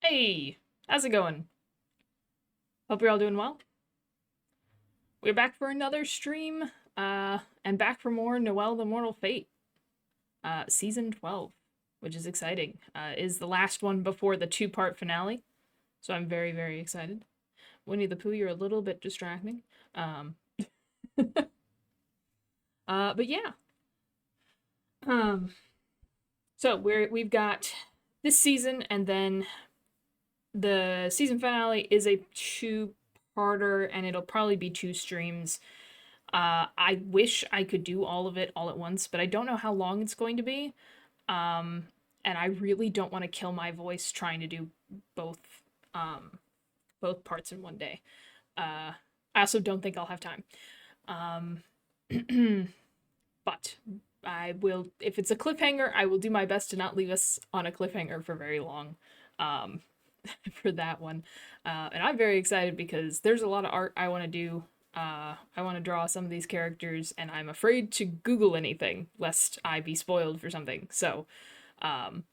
Hey, how's it going? Hope you're all doing well. We're back for another stream, and back for more Noel the Mortal Fate, season 12, which is exciting. Is the last one before the two-part finale, so I'm very, very excited. Winnie the Pooh, you're a little bit distracting. Um, but yeah. Um, so we've got this season, and then the season finale is a two-parter, and it'll probably be two streams. I wish I could do all of it all at once, but I don't know how long it's going to be. Um, and I really don't want to kill my voice trying to do both um, both parts in one day. I also don't think I'll have time. Um, but I will, if it's a cliffhanger, I will do my best to not leave us on a cliffhanger for very long. Um, for that one. And I'm very excited because there's a lot of art I want to do. I want to draw some of these characters, and I'm afraid to Google anything lest I be spoiled for something. So I'm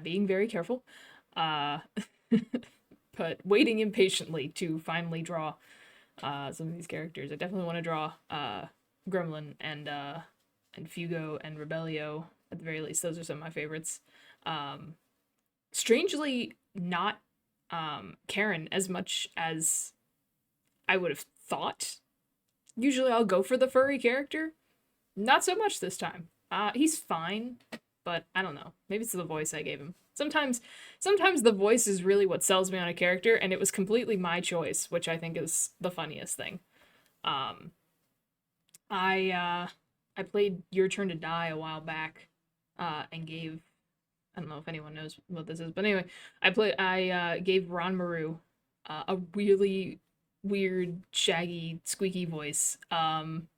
being very careful, uh, but waiting impatiently to finally draw some of these characters. I definitely want to draw Gremlin and Fugo and Rebellio. At the very least, those are some of my favorites. Um, Strangely, not Karen as much as I would have thought. Usually I'll go for the furry character. Not so much this time. He's fine, but I don't know. Maybe it's the voice I gave him. Sometimes the voice is really what sells me on a character, and it was completely my choice, which I think is the funniest thing. Um, I played Your Turn to Die a while back, and gave I don't know if anyone knows what this is, but anyway, I gave Ron Maru a really weird, shaggy, squeaky voice. And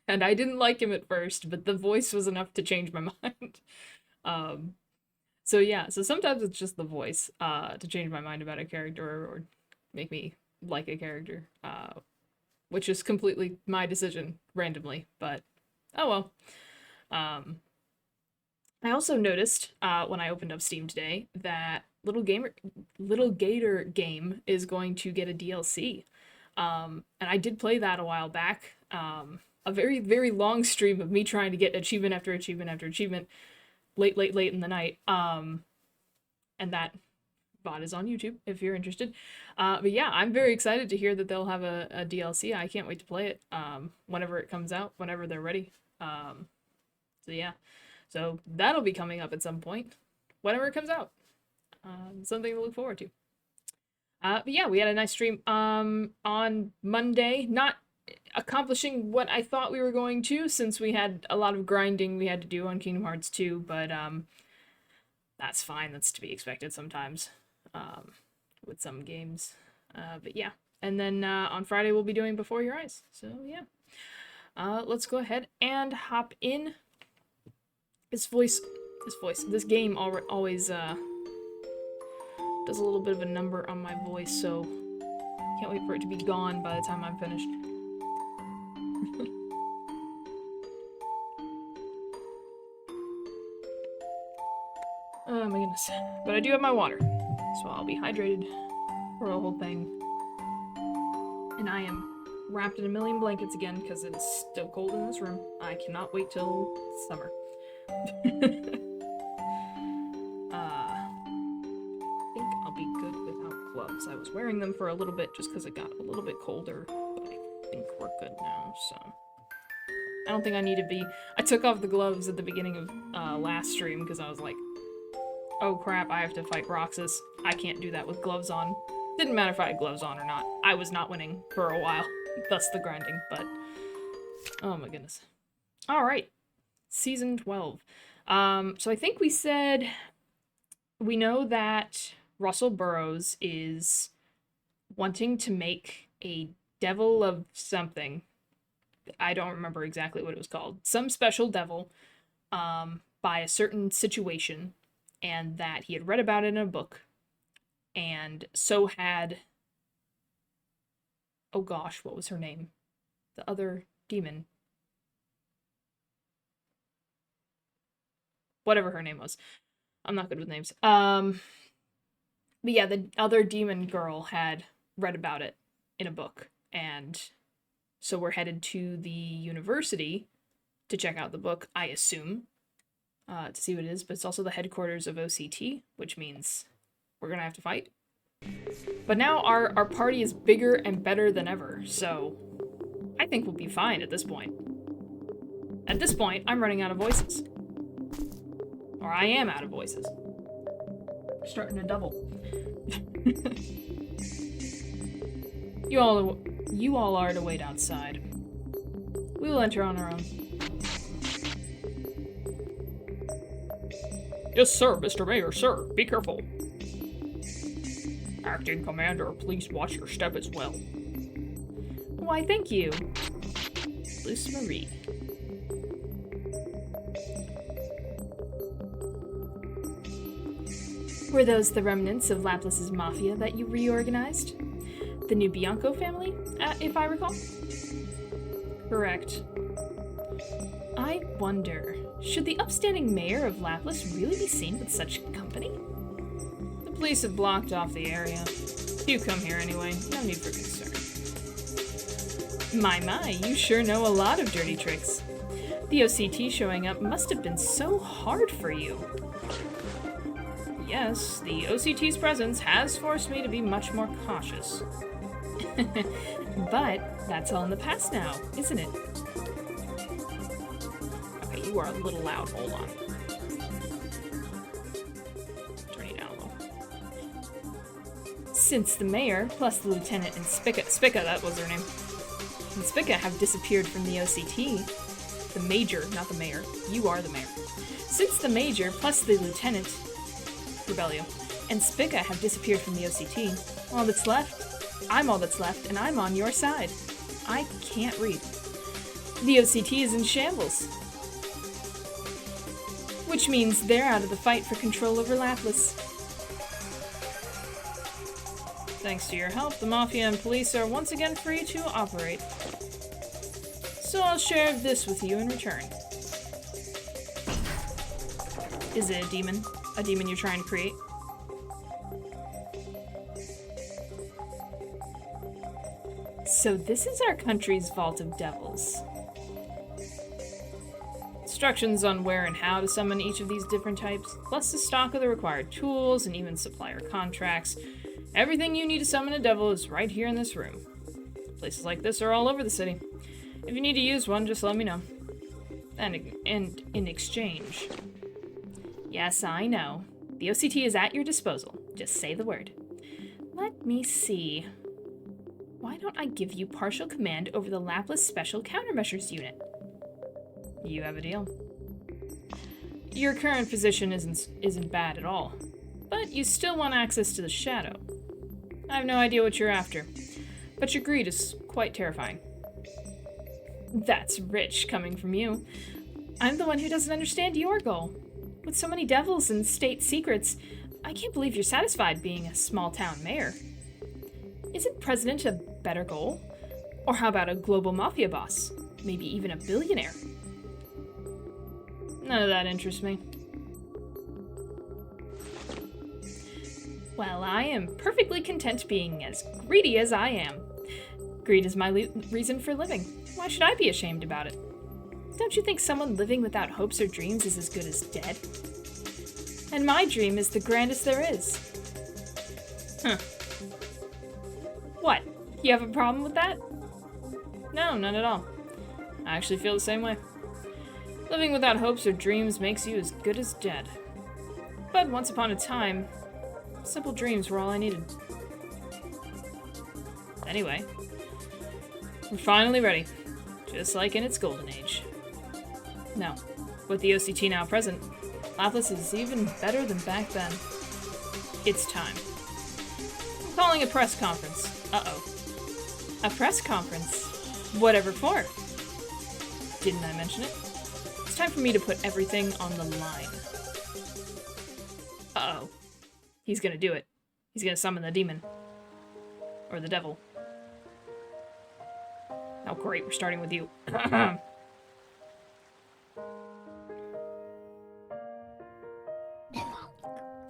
I didn't like him at first, but the voice was enough to change my mind. Um, so yeah, so sometimes it's just the voice to change my mind about a character or make me like a character, which is completely my decision randomly. But oh well. Um, I also noticed when I opened up Steam today that Little Gator game is going to get a DLC. And I did play that a while back. A very, very long stream of me trying to get achievement after achievement after achievement late, late, late in the night. And that VOD is on YouTube if you're interested. But yeah, I'm very excited to hear that they'll have a DLC. I can't wait to play it whenever it comes out, whenever they're ready. So yeah, so that'll be coming up at some point, whenever it comes out. Something to look forward to. But yeah, we had a nice stream on Monday. Not accomplishing what I thought we were going to, since we had a lot of grinding we had to do on Kingdom Hearts 2, but that's fine. That's to be expected sometimes um, with some games. But yeah. And then on Friday we'll be doing Before Your Eyes. So yeah. Let's go ahead and hop in. This game always does a little bit of a number on my voice, so can't wait for it to be gone by the time I'm finished. Oh my goodness. But I do have my water, so I'll be hydrated for the whole thing. And I am wrapped in a million blankets again because it is still cold in this room. I cannot wait till summer. I think I'll be good without gloves. I was wearing them for a little bit just because it got a little bit colder, but I think we're good now, so. I don't think I need to be. I took off the gloves at the beginning of last stream because I was like, oh crap, I have to fight Roxas. I can't do that with gloves on. Didn't matter if I had gloves on or not. I was not winning for a while, thus the grinding, but oh my goodness. All right, season 12. So I think we said we know that Russell Burroughs is wanting to make a devil of something. I don't remember exactly what it was called. Some special devil by a certain situation, and that he had read about it in a book, and so had, oh gosh, what was her name? The other demon. Whatever her name was. I'm not good with names. But yeah, the other demon girl had read about it in a book, and so we're headed to the university to check out the book, I assume, to see what it is, but it's also the headquarters of OCT, which means we're gonna have to fight. But now our party is bigger and better than ever, so I think we'll be fine at this point. At this point, I'm running out of voices. Or I am out of voices. Starting to double. You all are to wait outside. We will enter on our own. Yes, sir, Mr. Mayor, sir. Be careful. Acting Commander, please watch your step as well. Why, thank you. Luce Marie. Were those the remnants of Laplace's mafia that you reorganized? The new Bianco family, if I recall? Correct. I wonder, should the upstanding mayor of Laplace really be seen with such company? The police have blocked off the area. You come here anyway, no need for concern. My, you sure know a lot of dirty tricks. The OCT showing up must have been so hard for you. Yes, the OCT's presence has forced me to be much more cautious. But that's all in the past now, isn't it? Okay, you are a little loud. Hold on. Turn you down a little. Since the mayor, plus the lieutenant and Spica, that was her name, and Spica have disappeared from the OCT, the major, not the mayor, you are the mayor. Since the major, plus the lieutenant, Rebellion, and Spica have disappeared from the OCT, all that's left, I'm all that's left, and I'm on your side. I can't read. The OCT is in shambles. Which means they're out of the fight for control over Laplace. Thanks to your help, the Mafia and police are once again free to operate. So I'll share this with you in return. Is it a demon? A demon you're trying to create? So this is our country's vault of devils. Instructions on where and how to summon each of these different types, plus the stock of the required tools and even supplier contracts. Everything you need to summon a devil is right here in this room. Places like this are all over the city. If you need to use one, just let me know. And in exchange... Yes, I know. The OCT is at your disposal. Just say the word. Let me see. Why don't I give you partial command over the Laplace Special Countermeasures Unit? You have a deal. Your current position isn't bad at all, but you still want access to the shadow. I have no idea what you're after, but your greed is quite terrifying. That's rich coming from you. I'm the one who doesn't understand your goal. With so many devils and state secrets, I can't believe you're satisfied being a small-town mayor. Isn't president a better goal? Or how about a global mafia boss? Maybe even a billionaire? None of that interests me. Well, I am perfectly content being as greedy as I am. Greed is my reason for living. Why should I be ashamed about it? Don't you think someone living without hopes or dreams is as good as dead? And my dream is the grandest there is. Huh. What? You have a problem with that? No, none at all. I actually feel the same way. Living without hopes or dreams makes you as good as dead. But once upon a time, simple dreams were all I needed. Anyway, we're finally ready, just like in its golden age. No, with the OCT now present, Laplace is even better than back then. It's time. I'm calling a press conference. Uh-oh. A press conference? Whatever for? Didn't I mention it? It's time for me to put everything on the line. Uh-oh. He's gonna do it. He's gonna summon the demon. Or the devil. Oh great, we're starting with you.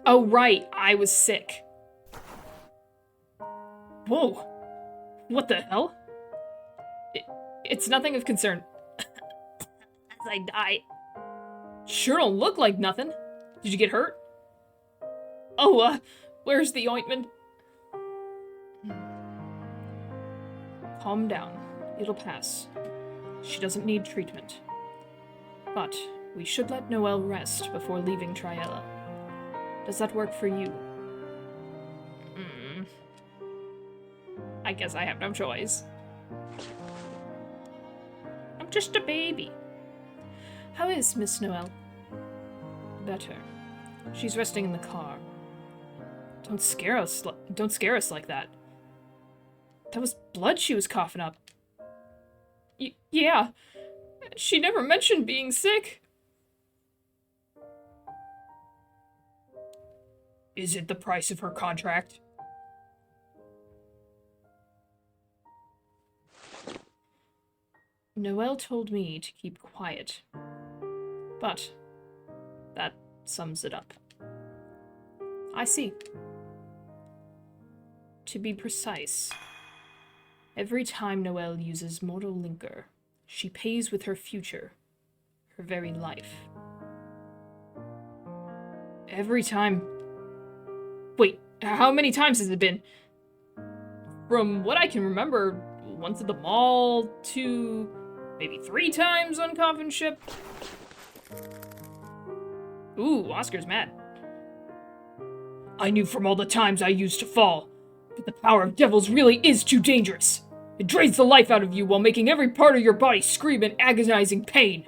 Oh right, I was sick. Whoa! What the hell? It's nothing of concern. As I die. Sure don't look like nothing. Did you get hurt? Oh, where's the ointment? Calm down. It'll pass. She doesn't need treatment. But we should let Noel rest before leaving Triella. Does that work for you? I guess I have no choice. I'm just a baby. How is Miss Noel? Better. She's resting in the car. Don't scare us like that. That was blood she was coughing up. Yeah. She never mentioned being sick. Is it the price of her contract? Noel told me to keep quiet. But that sums it up. I see. To be precise, every time Noel uses Mortal Linker, she pays with her future, her very life. Every time... Wait, how many times has it been? From what I can remember, once at the mall, to maybe 3 times on Coffin Ship. Ooh, Oscar's mad. I knew from all the times I used to fall, but the power of devils really is too dangerous. It drains the life out of you while making every part of your body scream in agonizing pain.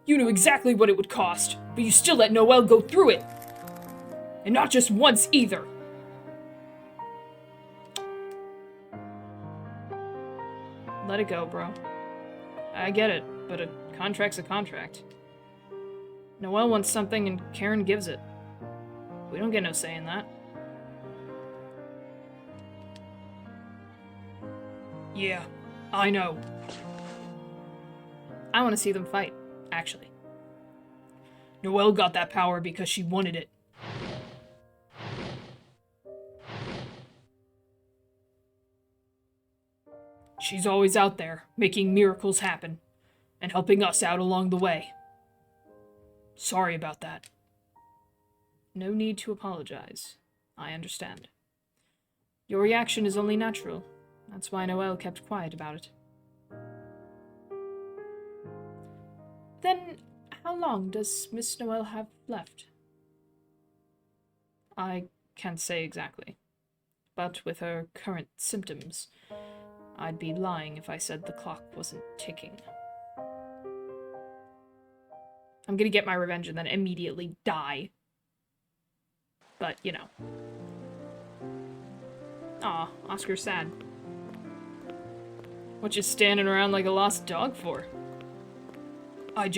You knew exactly what it would cost, but you still let Noel go through it. And not just once either. Let it go, bro. I get it, but a contract's a contract. Noel wants something and Karen gives it. We don't get no say in that. Yeah, I know. I want to see them fight, actually. Noel got that power because she wanted it. She's always out there, making miracles happen, and helping us out along the way. Sorry about that. No need to apologize. I understand. Your reaction is only natural. That's why Noel kept quiet about it. Then, how long does Miss Noel have left? I can't say exactly. But with her current symptoms, I'd be lying if I said the clock wasn't ticking. I'm gonna get my revenge and then immediately die. But, you know. Aw, Oscar's sad. What you standing around like a lost dog for? I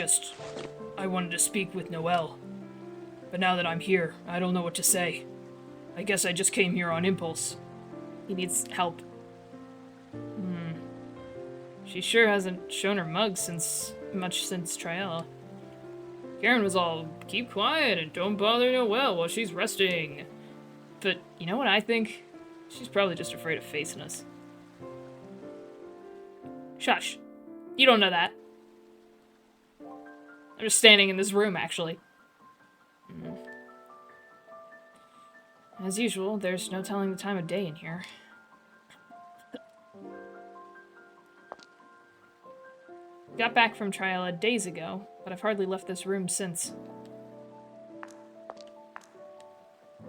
wanted to speak with Noel. But now that I'm here, I don't know what to say. I guess I just came here on impulse. He needs help. She sure hasn't shown her mug since Triella. Karen was all, keep quiet and don't bother Noel while she's resting. But you know what I think? She's probably just afraid of facing us. Shush. You don't know that. I'm just standing in this room, actually. As usual, there's no telling the time of day in here. Got back from Triella days ago, but I've hardly left this room since.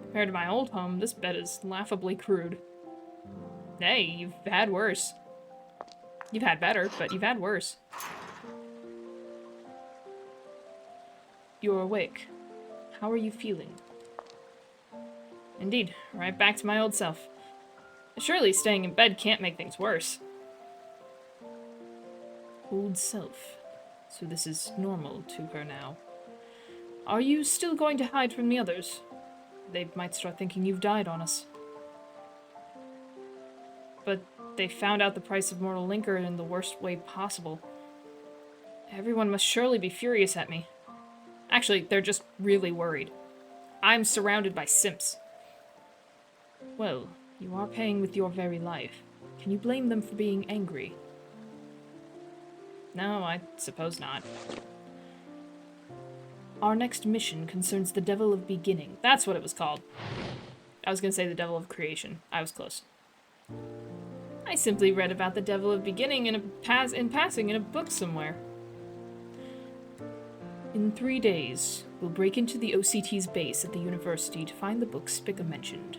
Compared to my old home, this bed is laughably crude. Hey, you've had worse. You've had better, but you've had worse. You're awake. How are you feeling? Indeed, right back to my old self. Surely staying in bed can't make things worse. Old self. So this is normal to her now. Are you still going to hide from the others? They might start thinking you've died on us. But they found out the price of Mortal Linker in the worst way possible. Everyone must surely be furious at me. Actually, they're just really worried. I'm surrounded by simps. Well, You are paying with your very life. Can you blame them for being angry? No, I suppose not. Our next mission concerns the Devil of Beginning. That's what it was called. I was gonna say the Devil of Creation. I was close. I simply read about the Devil of Beginning in passing in a book somewhere. In 3 days, we'll break into the OCT's base at the university to find the book Spica mentioned.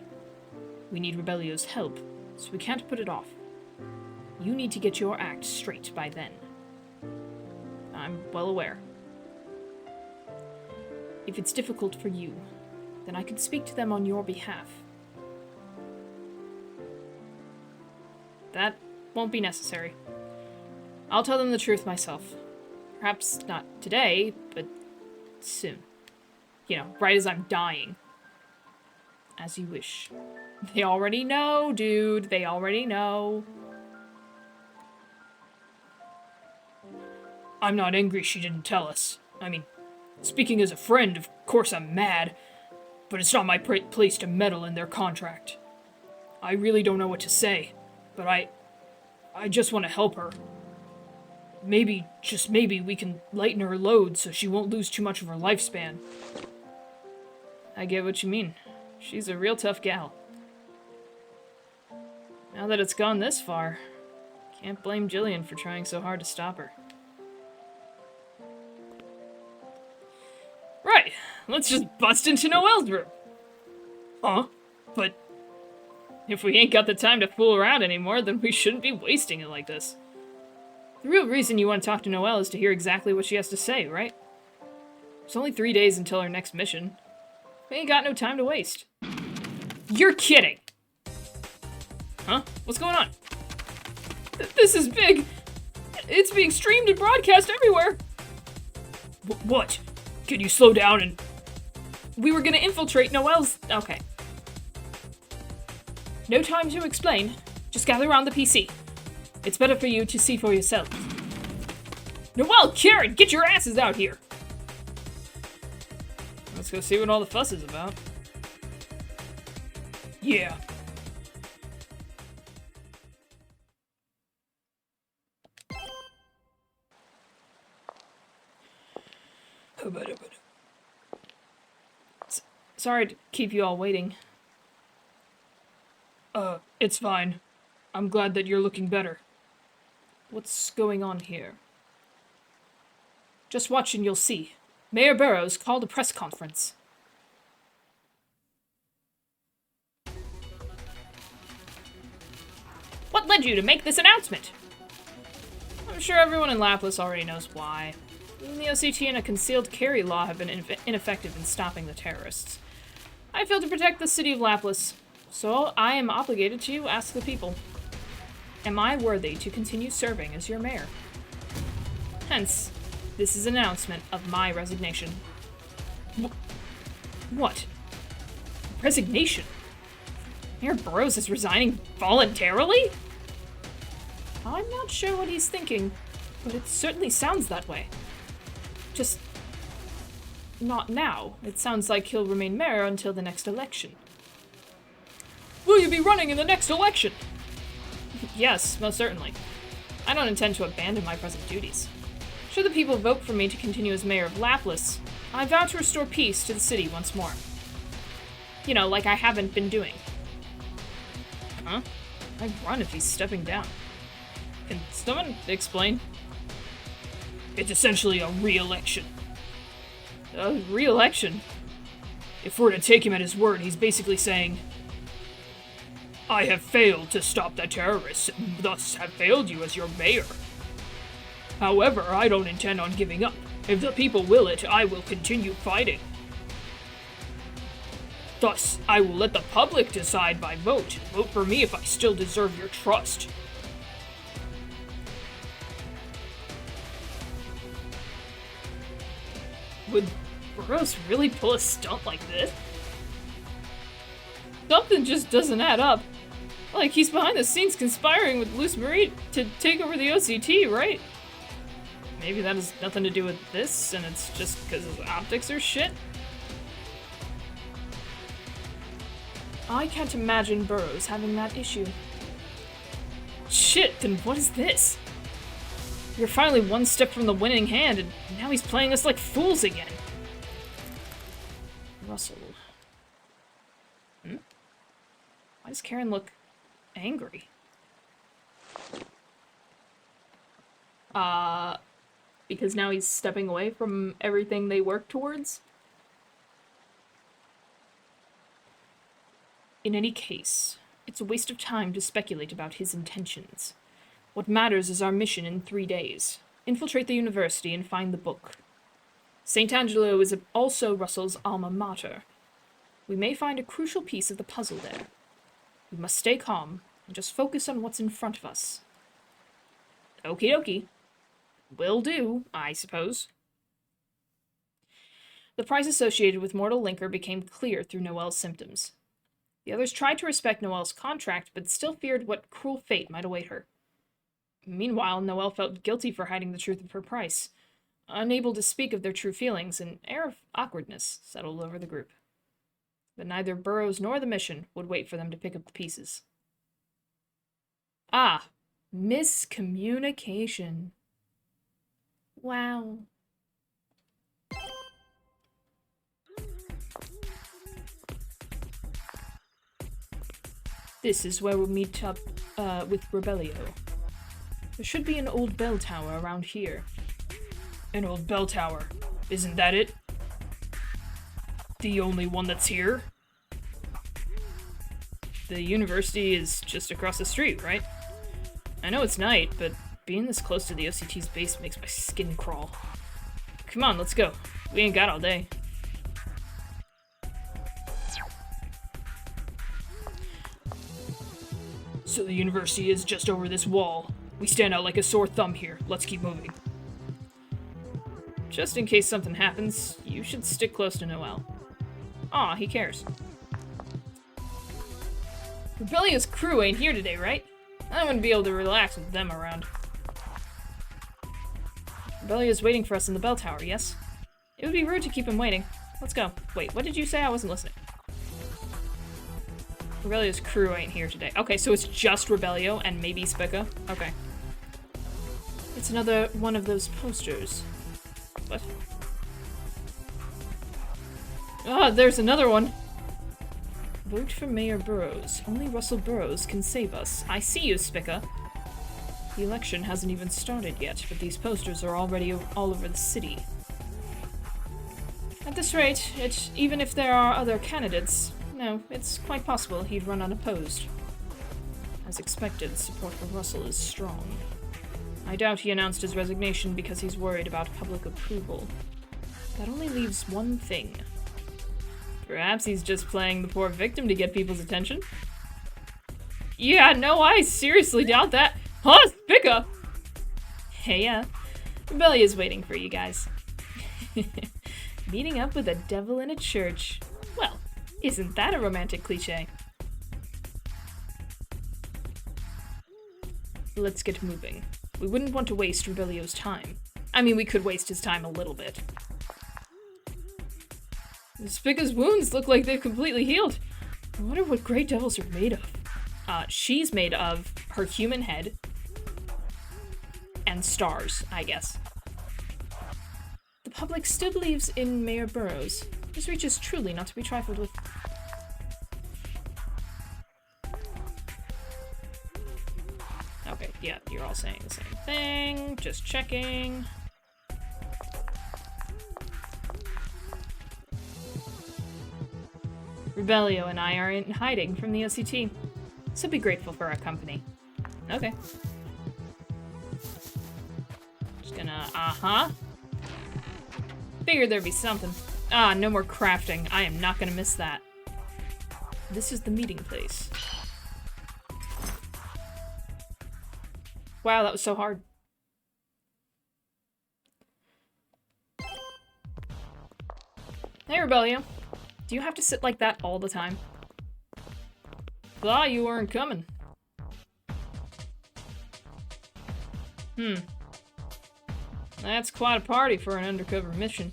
We need Rebellio's help, so we can't put it off. You need to get your act straight by then. I'm well aware. If it's difficult for you, then I could speak to them on your behalf. That won't be necessary. I'll tell them the truth myself. Perhaps not today, but soon. You know, right as I'm dying. As you wish. They already know, dude. They already know. I'm not angry she didn't tell us. I mean, speaking as a friend, of course I'm mad, but it's not my place to meddle in their contract. I really don't know what to say, but I just want to help her. Maybe, just maybe, we can lighten her load so she won't lose too much of her lifespan. I get what you mean. She's a real tough gal. Now that it's gone this far, can't blame Jillian for trying so hard to stop her. Right, let's just bust into Noel's room. Huh? But if we ain't got the time to fool around anymore, then we shouldn't be wasting it like this. The real reason you want to talk to Noel is to hear exactly what she has to say, right? It's only 3 days until our next mission. We ain't got no time to waste. You're kidding! Huh? What's going on? This is big! It's being streamed and broadcast everywhere! What? Can you slow down and... We were gonna infiltrate Noel's... Okay. No time to explain. Just gather around the PC. It's better for you to see for yourself. Noel, Karen, get your asses out here! Let's go see what all the fuss is about. Yeah. Sorry to keep you all waiting. It's fine. I'm glad that you're looking better. What's going on here? Just watch and you'll see. Mayor Burroughs called a press conference. What led you to make this announcement? I'm sure everyone in Lapis already knows why. The OCT and a concealed carry law have been ineffective in stopping the terrorists. I failed to protect the city of Lapis, so I am obligated to ask the people. Am I worthy to continue serving as your mayor? Hence, this is an announcement of my resignation. What? Resignation? Mayor Burroughs is resigning voluntarily? I'm not sure what he's thinking, but it certainly sounds that way. Just... not now. It sounds like he'll remain mayor until the next election. Will you be running in the next election? Yes, most certainly. I don't intend to abandon my present duties. Should the people vote for me to continue as mayor of Lapis, I vow to restore peace to the city once more. You know, like I haven't been doing. Huh? I'd run if he's stepping down. Can someone explain? It's essentially a re-election. A re-election? If we're to take him at his word, he's basically saying, I have failed to stop the terrorists, and thus have failed you as your mayor. However, I don't intend on giving up. If the people will it, I will continue fighting. Thus, I will let the public decide by vote. Vote for me if I still deserve your trust. Would Burroughs really pull a stunt like this? Something just doesn't add up. Like, he's behind the scenes conspiring with Luz Marie to take over the OCT, right? Maybe that has nothing to do with this, and it's just because his optics are shit? I can't imagine Burroughs having that issue. Shit, then what is this? You're finally one step from the winning hand, and now he's playing us like fools again. Russell. Why does Karen look angry? Because now he's stepping away from everything they work towards? In any case, it's a waste of time to speculate about his intentions. What matters is our mission in 3 days. Infiltrate the university and find the book. St. Angelo is also Russell's alma mater. We may find a crucial piece of the puzzle there. We must stay calm and just focus on what's in front of us. Okie dokie. Will do, I suppose. The price associated with Mortal Linker became clear through Noel's symptoms. The others tried to respect Noel's contract, but still feared what cruel fate might await her. Meanwhile, Noel felt guilty for hiding the truth of her price. Unable to speak of their true feelings, an air of awkwardness settled over the group. But neither Burroughs nor the mission would wait for them to pick up the pieces. Ah, miscommunication. Wow. This is where we'll meet up with Rebellio. There should be an old bell tower around here. An old bell tower? Isn't that it? The only one that's here? The university is just across the street, right? I know it's night, but being this close to the OCT's base makes my skin crawl. Come on, let's go. We ain't got all day. So the university is just over this wall. We stand out like a sore thumb here. Let's keep moving. Just in case something happens, you should stick close to Noel. Aw, he cares. Rebellio's crew ain't here today, right? I wouldn't be able to relax with them around. Rebellio's waiting for us in the bell tower, yes? It would be rude to keep him waiting. Let's go. Wait, what did you say? I wasn't listening. Rebellio's crew ain't here today. Okay, so it's just Rebellio and maybe Spica? Okay. It's another one of those posters. What? Ah, there's another one! Vote for Mayor Burroughs. Only Russell Burroughs can save us. I see you, Spica. The election hasn't even started yet, but these posters are already all over the city. At this rate, even if there are other candidates, no, it's quite possible he'd run unopposed. As expected, support for Russell is strong. I doubt he announced his resignation because he's worried about public approval. That only leaves one thing. Perhaps he's just playing the poor victim to get people's attention? Yeah, no, I seriously doubt that. Huh, Spica! Hey, Rebellio's waiting for you guys. Meeting up with a devil in a church. Well, isn't that a romantic cliche? Let's get moving. We wouldn't want to waste Rebellio's time. I mean, we could waste his time a little bit. Spica's wounds look like they've completely healed. I wonder what Grey Devils are made of. She's made of her human head and stars, I guess. The public still believes in Mayor Burroughs. His reach is truly not to be trifled with. Okay, yeah, you're all saying the same thing. Just checking. Rebellio and I are in hiding from the OCT, so be grateful for our company. Okay. Just gonna, Figured there'd be something. Ah, no more crafting. I am not gonna miss that. This is the meeting place. Wow, that was so hard. Hey, Rebellio. Do you have to sit like that all the time? Thought you weren't coming. That's quite a party for an undercover mission.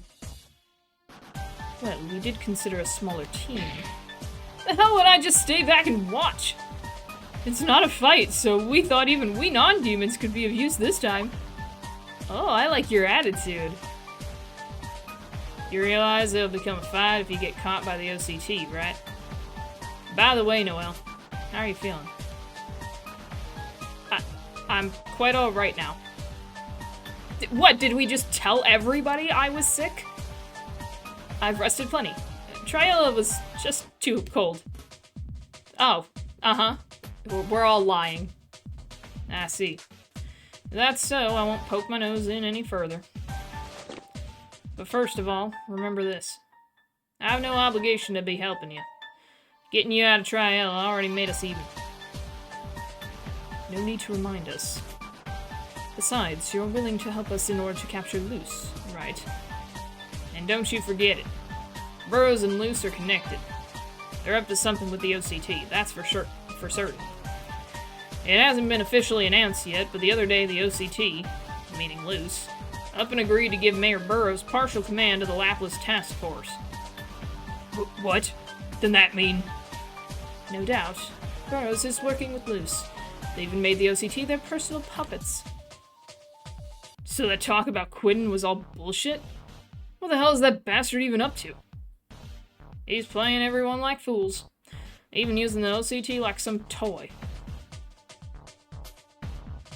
Well, we did consider a smaller team. The hell would I just stay back and watch? It's not a fight, so we thought even we non-demons could be of use this time. Oh, I like your attitude. You realize it'll become a fight if you get caught by the OCT, right? By the way, Noel, how are you feeling? I'm quite alright now. What, did we just tell everybody I was sick? I've rested plenty. Triola was just too cold. Oh, uh-huh. We're all lying. I see. If that's so, I won't poke my nose in any further. But first of all, remember this. I have no obligation to be helping you. Getting you out of Triola already made us even. No need to remind us. Besides, you're willing to help us in order to capture Luce, right? And don't you forget it. Burroughs and Luce are connected. They're up to something with the OCT, that's for certain. It hasn't been officially announced yet, but the other day the OCT, meaning Luce, up and agreed to give Mayor Burroughs partial command of the Lapless Task Force. What? Then that mean? No doubt. Burroughs is working with Luce. They even made the OCT their personal puppets. So that talk about quitting was all bullshit? What the hell is that bastard even up to? He's playing everyone like fools. Even using the OCT like some toy.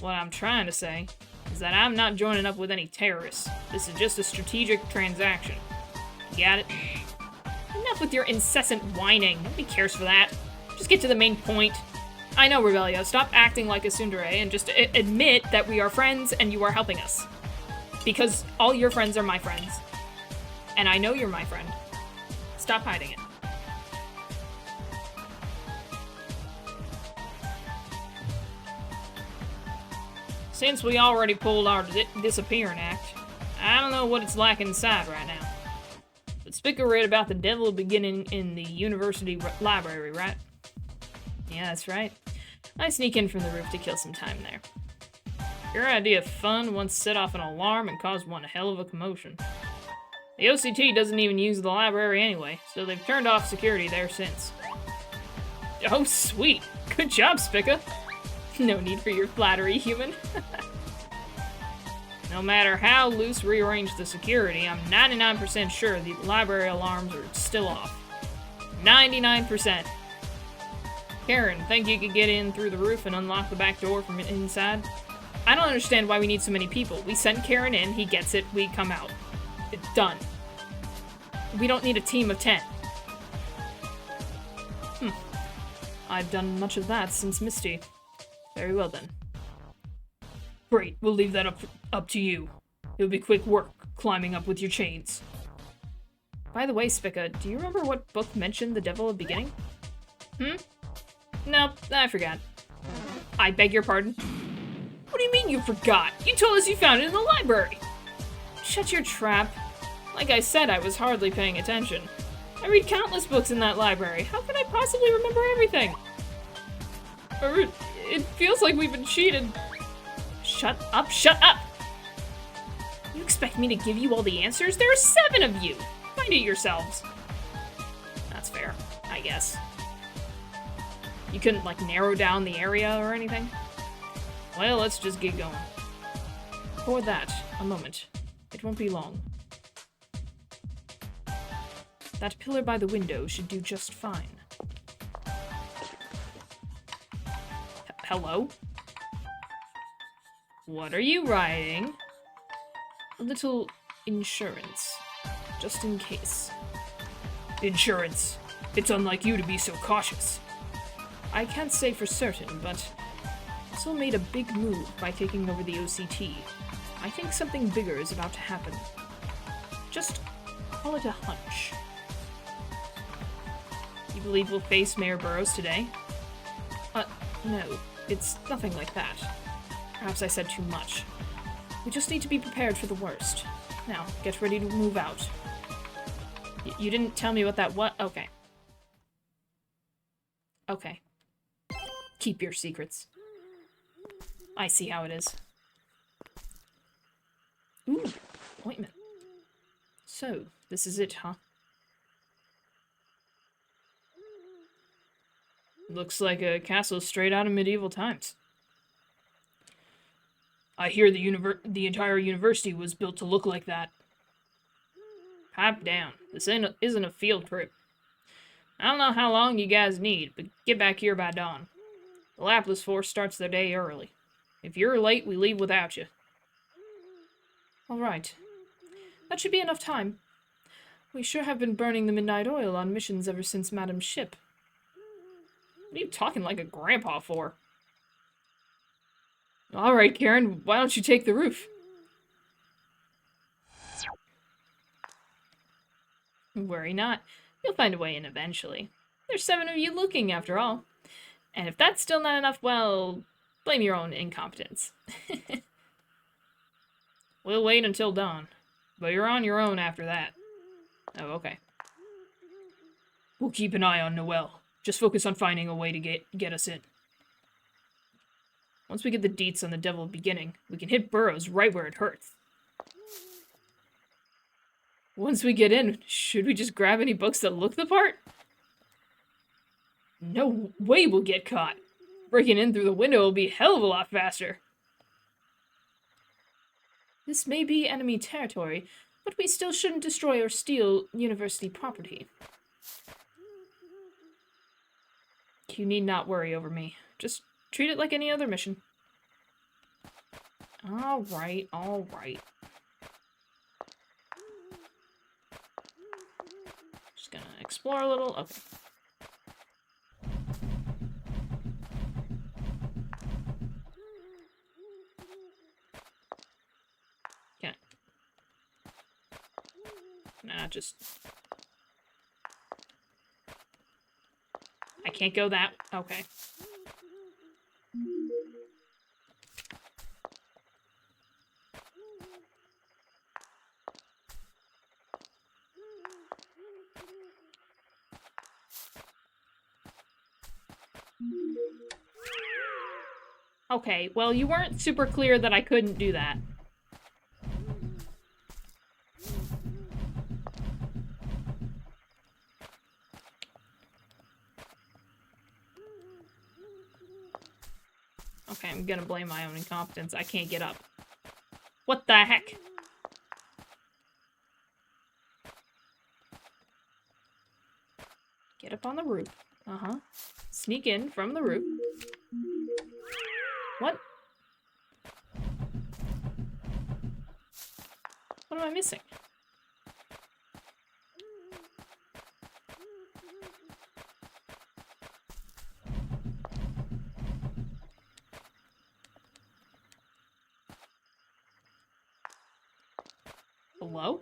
What I'm trying to say is that I'm not joining up with any terrorists. This is just a strategic transaction. You got it? Enough with your incessant whining. Nobody cares for that. Just get to the main point. I know, Rebellia. Stop acting like a tsundere and just admit that we are friends and you are helping us. Because all your friends are my friends. And I know you're my friend. Stop hiding it. Since we already pulled our disappearing act, I don't know what it's like inside right now. But Spica read about the devil beginning in the university library, right? Yeah, that's right. I sneak in from the roof to kill some time there. Your idea of fun once set off an alarm and caused one hell of a commotion. The OCT doesn't even use the library anyway, so they've turned off security there since. Oh, sweet. Good job, Spica. No need for your flattery, human. No matter how Luce rearranged the security, I'm 99% sure the library alarms are still off. 99%. Karen, think you could get in through the roof and unlock the back door from inside? I don't understand why we need so many people. We send Karen in, he gets it, we come out. It's done. We don't need a team of 10. I've done much of that since Misty. Very well then. Great, we'll leave that up to you. It'll be quick work, climbing up with your chains. By the way, Spica, do you remember what book mentioned the devil at the beginning? Nope, I forgot. I beg your pardon? What do you mean you forgot? You told us you found it in the library! Shut your trap. Like I said, I was hardly paying attention. I read countless books in that library. How could I possibly remember everything? It feels like we've been cheated. Shut up, shut up! You expect me to give you all the answers? There are 7 of you! Find it yourselves. That's fair, I guess. You couldn't, like, narrow down the area or anything? Well, let's just get going. For that, a moment. It won't be long. That pillar by the window should do just fine. Hello? What are you writing? A little insurance. Just in case. Insurance. It's unlike you to be so cautious. I can't say for certain, but also made a big move by taking over the OCT. I think something bigger is about to happen. Just call it a hunch. You believe we'll face Mayor Burroughs today? No. It's nothing like that. Perhaps I said too much. We just need to be prepared for the worst. Now, get ready to move out. You didn't tell me what that was? Okay. Okay. Keep your secrets. I see how it is. Ooh, appointment. So, this is it, huh? Looks like a castle straight out of medieval times. I hear the entire university was built to look like that. Pipe down. This isn't a field trip. I don't know how long you guys need, but get back here by dawn. The Laplace Force starts their day early. If you're late, we leave without you. All right. That should be enough time. We sure have been burning the midnight oil on missions ever since Madame's ship. What are you talking like a grandpa for? Alright, Karen, why don't you take the roof? Worry not. You'll find a way in eventually. There's 7 of you looking, after all. And if that's still not enough, well, blame your own incompetence. We'll wait until dawn. But you're on your own after that. Oh, okay. We'll keep an eye on Noel. Just focus on finding a way to get us in. Once we get the deets on the devil beginning, we can hit Burroughs right where it hurts. Once we get in, should we just grab any books that look the part? No way we'll get caught. Breaking in through the window will be a hell of a lot faster. This may be enemy territory, but we still shouldn't destroy or steal university property. You need not worry over me. Just treat it like any other mission. Alright, alright. Just gonna explore a little. Okay. Okay. Nah, just... I can't go that... Okay. Okay, well, you weren't super clear that I couldn't do that. Okay, I'm gonna blame my own incompetence. I can't get up. What the heck? Get up on the roof. Uh-huh. Sneak in from the roof. What? What am I missing? Hello?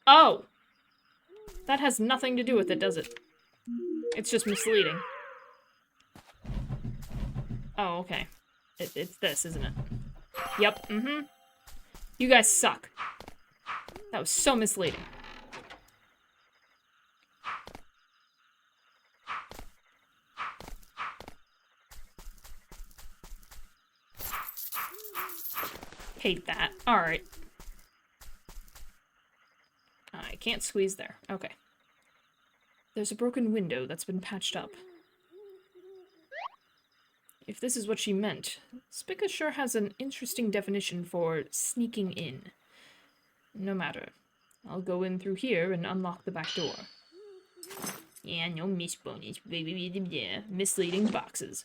Oh! That has nothing to do with it, does it? It's just misleading. Oh, okay. It's this, isn't it? Yep, mm-hmm. You guys suck. That was so misleading. Hate that. Alright. I can't squeeze there. Okay. There's a broken window that's been patched up. If this is what she meant, Spica sure has an interesting definition for sneaking in. No matter. I'll go in through here and unlock the back door. Yeah, no miss bonus. Misleading boxes.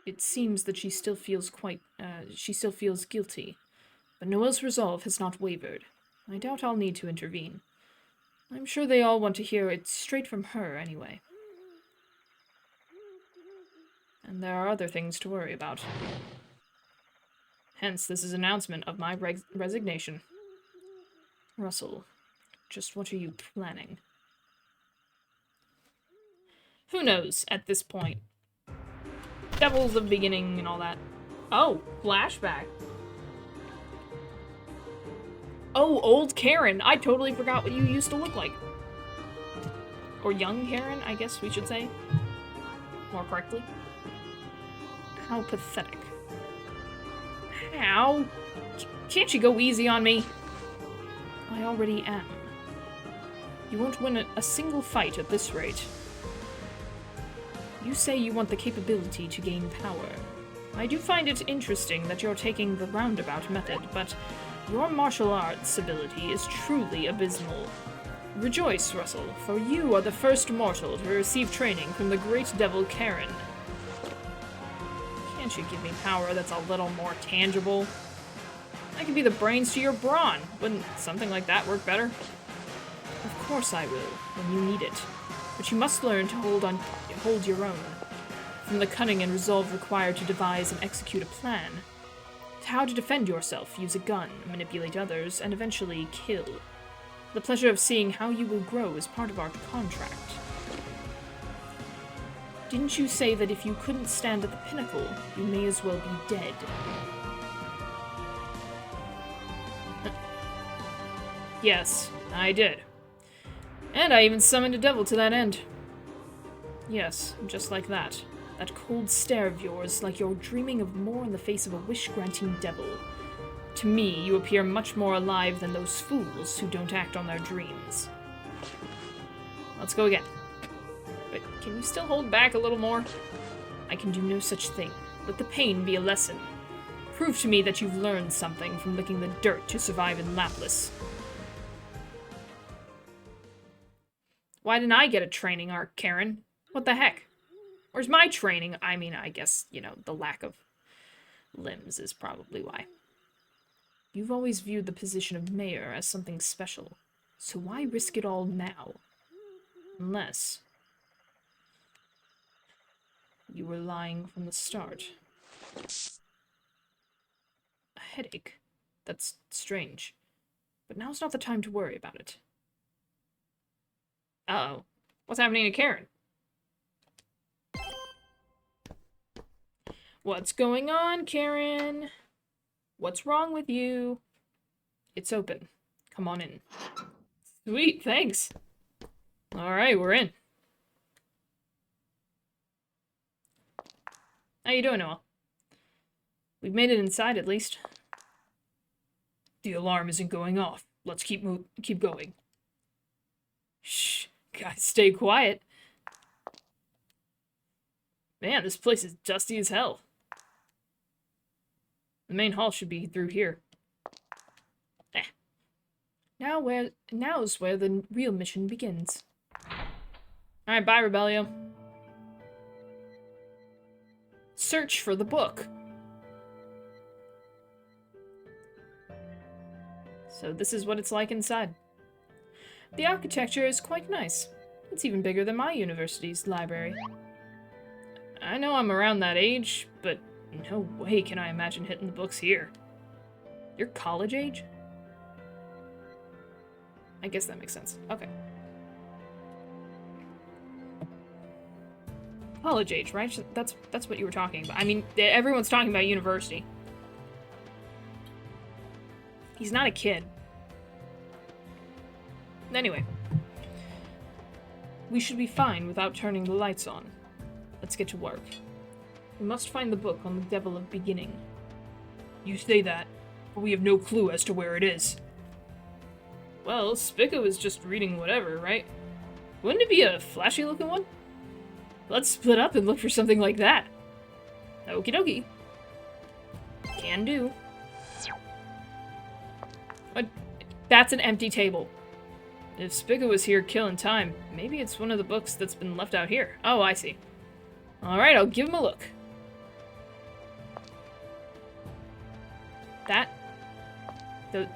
It seems that she still feels guilty, but Noel's resolve has not wavered. I doubt I'll need to intervene. I'm sure they all want to hear it straight from her, anyway. And there are other things to worry about. Hence, this is an announcement of my resignation. Russell, just what are you planning? Who knows, at this point. Devils of beginning and all that. Oh, flashback. Oh, old Karen. I totally forgot what you used to look like. Or young Karen, I guess we should say. More correctly. How pathetic. Ow! Can't you go easy on me? I already am. You won't win a single fight at this rate. You say you want the capability to gain power. I do find it interesting that you're taking the roundabout method, but your martial arts ability is truly abysmal. Rejoice, Russell, for you are the first mortal to receive training from the great devil Karen. Can't you give me power that's a little more tangible? I could be the brains to your brawn. Wouldn't something like that work better? Of course I will, when you need it. But you must learn to hold your own. From the cunning and resolve required to devise and execute a plan, to how to defend yourself, use a gun, manipulate others, and eventually kill. The pleasure of seeing how you will grow is part of our contract. Didn't you say that if you couldn't stand at the pinnacle, you may as well be dead? Yes, I did. And I even summoned a devil to that end. Yes, just like that. That cold stare of yours, like you're dreaming of more in the face of a wish-granting devil. To me, you appear much more alive than those fools who don't act on their dreams. Let's go again. But can you still hold back a little more? I can do no such thing. Let the pain be a lesson. Prove to me that you've learned something from licking the dirt to survive in Lapis. Why didn't I get a training arc, Karen? What the heck? Where's my training? I mean, I guess, you know, the lack of limbs is probably why. You've always viewed the position of mayor as something special, so why risk it all now? Unless you were lying from the start. A headache? That's strange. But now's not the time to worry about it. Uh-oh. What's happening to Karen? What's going on, Karen? What's wrong with you? It's open. Come on in. Sweet, thanks. Alright, we're in. How you doing, Noel? We've made it inside, at least. The alarm isn't going off. Let's keep going. Shh, guys, stay quiet. Man, this place is dusty as hell. The main hall should be through here. Now's where the real mission begins. Alright, bye, Rebellio. Search for the book. So this is what it's like inside. The architecture is quite nice. It's even bigger than my university's library. I know I'm around that age, but no way can I imagine hitting the books here. You're college age? I guess that makes sense. Okay. College age, right? That's what you were talking about. I mean, everyone's talking about university. He's not a kid. Anyway. We should be fine without turning the lights on. Let's get to work. We must find the book on the Devil of Beginning. You say that, but we have no clue as to where it is. Well, Spica was just reading whatever, right? Wouldn't it be a flashy-looking one? Let's split up and look for something like that. Okie dokie. Can do. But that's an empty table. If Spica was here killing time, maybe it's one of the books that's been left out here. Oh, I see. Alright, I'll give him a look.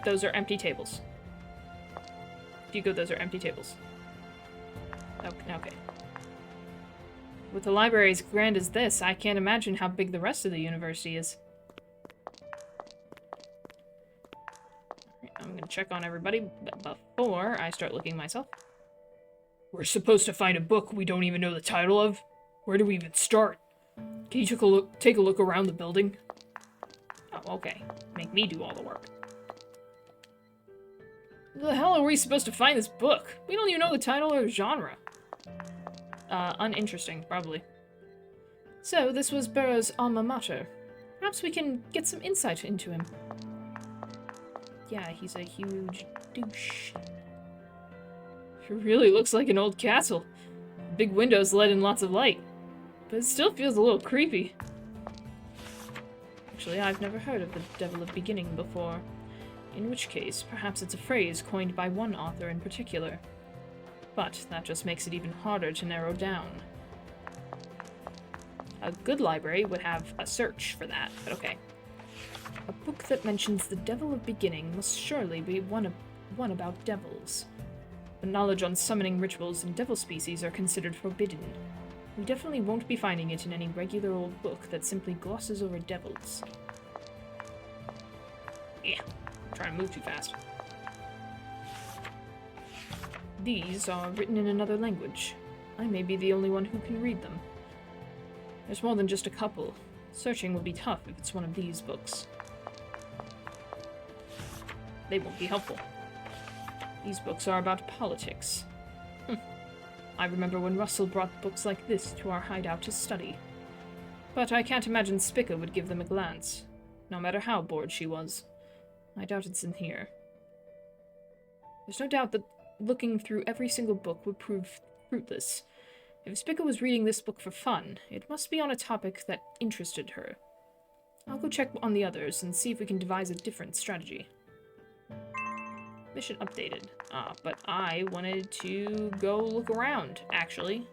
Those are empty tables. Hugo, those are empty tables. Okay. With a library as grand as this, I can't imagine how big the rest of the university is. I'm gonna check on everybody before I start looking myself. We're supposed to find a book we don't even know the title of? Where do we even start? Can you take a look around the building? Oh, okay. Make me do all the work. The hell are we supposed to find this book? We don't even know the title or genre. Uninteresting, probably. So, this was Burroughs' alma mater. Perhaps we can get some insight into him. Yeah, he's a huge douche. It really looks like an old castle. Big windows let in lots of light. But it still feels a little creepy. Actually, I've never heard of the Devil of Beginning before. In which case, perhaps it's a phrase coined by one author in particular. But that just makes it even harder to narrow down. A good library would have a search for that, but okay. A book that mentions the Devil of Beginning must surely be one about devils. But knowledge on summoning rituals and devil species are considered forbidden. We definitely won't be finding it in any regular old book that simply glosses over devils. Yeah, I'm trying to move too fast. These are written in another language. I may be the only one who can read them. There's more than just a couple. Searching will be tough if it's one of these books. They won't be helpful. These books are about politics. I remember when Russell brought books like this to our hideout to study. But I can't imagine Spica would give them a glance, no matter how bored she was. I doubt it's in here. There's no doubt that looking through every single book would prove fruitless. If Spica was reading this book for fun, it must be on a topic that interested her. I'll go check on the others and see if we can devise a different strategy. Mission updated. But I wanted to go look around, actually.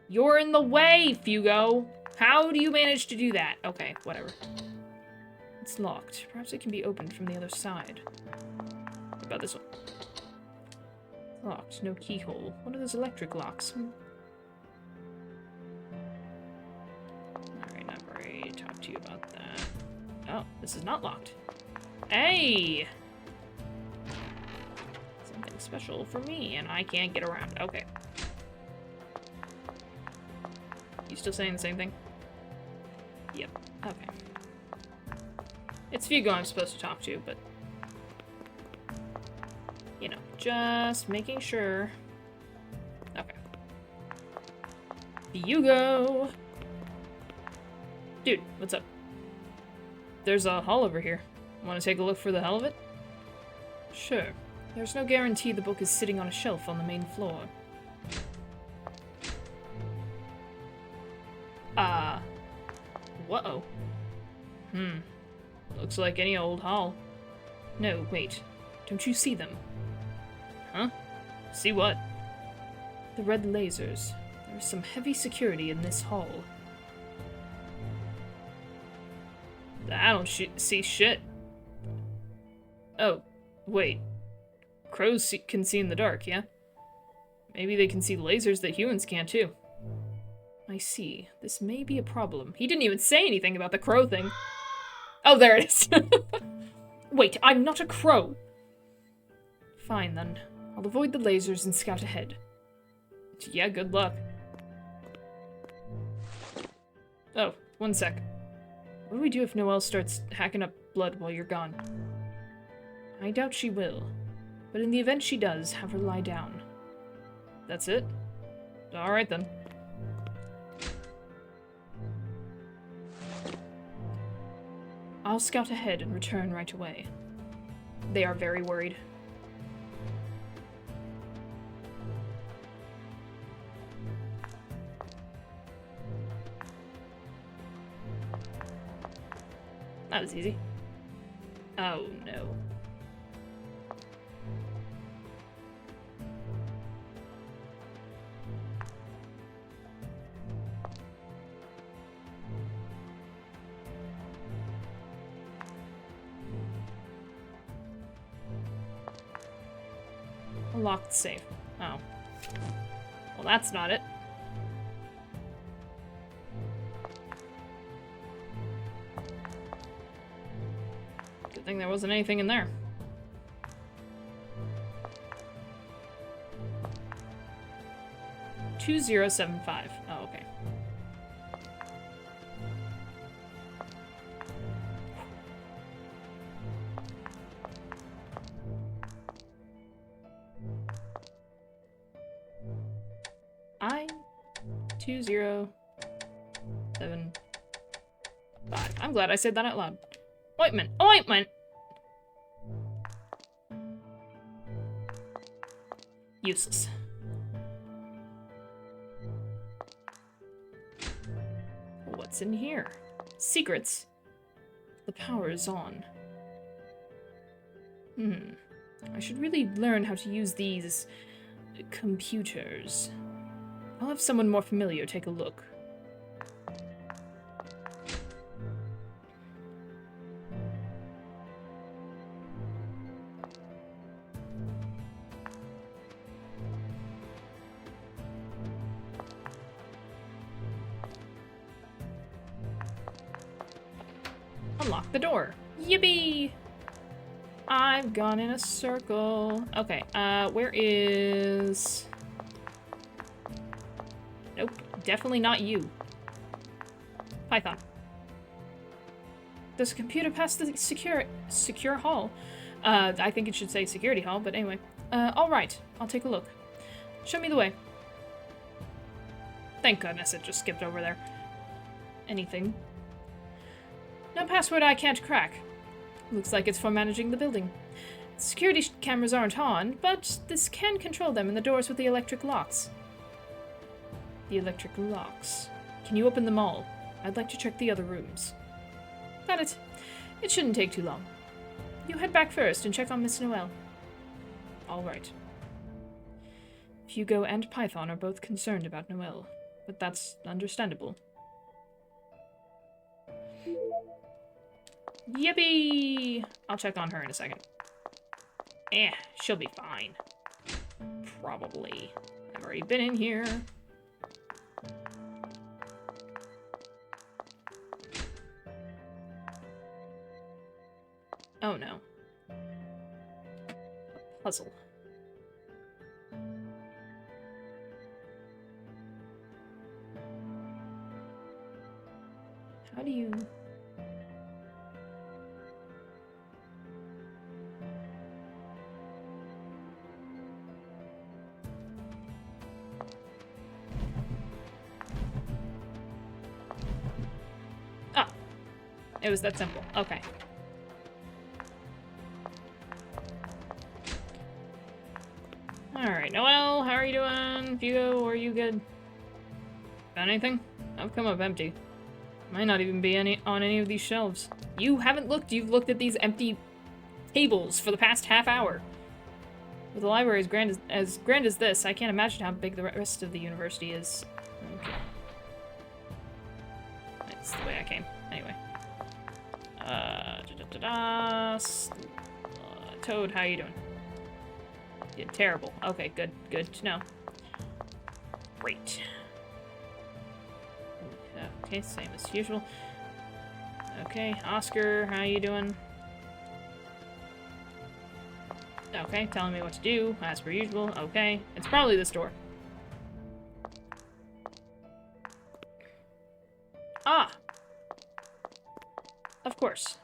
You're in the way, Fugo! How do you manage to do that? Okay, whatever. It's locked. Perhaps it can be opened from the other side. What about this one? Locked. No keyhole. What are those electric locks? Alright, not very talk to you about that. Oh, this is not locked. Hey! Something special for me, and I can't get around. Okay. You still saying the same thing? Yep. Okay. It's Fugo I'm supposed to talk to, but... you know, just making sure. Okay. Fugo! Dude, what's up? There's a hall over here. Want to take a look for the hell of it? Sure. There's no guarantee the book is sitting on a shelf on the main floor. Whoa. Looks like any old hall. No, wait. Don't you see them? Huh? See what? The red lasers. There's some heavy security in this hall. I don't see shit. Oh, wait. Crows can see in the dark, yeah? Maybe they can see lasers that humans can too. I see. This may be a problem. He didn't even say anything about the crow thing. Oh, there it is. Wait, I'm not a crow! Fine, then. I'll avoid the lasers and scout ahead. Yeah, good luck. Oh, 1 sec. What do we do if Noel starts hacking up blood while you're gone? I doubt she will. But in the event she does, have her lie down. That's it? Alright then. I'll scout ahead and return right away. They are very worried. That was easy. Oh no. A locked safe. Oh. Well, that's not it. Good thing there wasn't anything in there. $2075. Oh, okay. I 207 5. I'm glad I said that out loud. Ointment! Ointment! Useless. What's in here? Secrets? The power is on. I should really learn how to use these computers. I'll have someone more familiar take a look. Unlock the door. Yippee! I've gone in a circle. Okay, where is... Nope, definitely not you. Python. Does a computer pass the secure hall? I think it should say security hall, but anyway. Alright, I'll take a look. Show me the way. Thank goodness it just skipped over there. Anything? No password I can't crack. Looks like it's for managing the building. Security cameras aren't on, but this can control them in the doors with the electric locks. The electric locks. Can you open them all? I'd like to check the other rooms. Got it. It shouldn't take too long. You head back first and check on Miss Noel. All right. Hugo and Python are both concerned about Noel, but that's understandable. Yippee! I'll check on her in a second. She'll be fine. Probably. I've already been in here. Oh no. A puzzle. How do you... It was that simple. Okay. Alright, Noel, how are you doing? Hugo, are you good? Got anything? I've come up empty. Might not even be any on any of these shelves. You haven't looked. You've looked at these empty tables for the past half hour. With a library as grand as this, I can't imagine how big the rest of the university is. Okay. That's the way I came. Anyway. Toad, how you doing? You're terrible. Okay, good. Good to know. Great. Okay, same as usual. Okay, Oscar, how you doing? Okay, telling me what to do, as per usual. Okay, it's probably this door. Ah! Of course.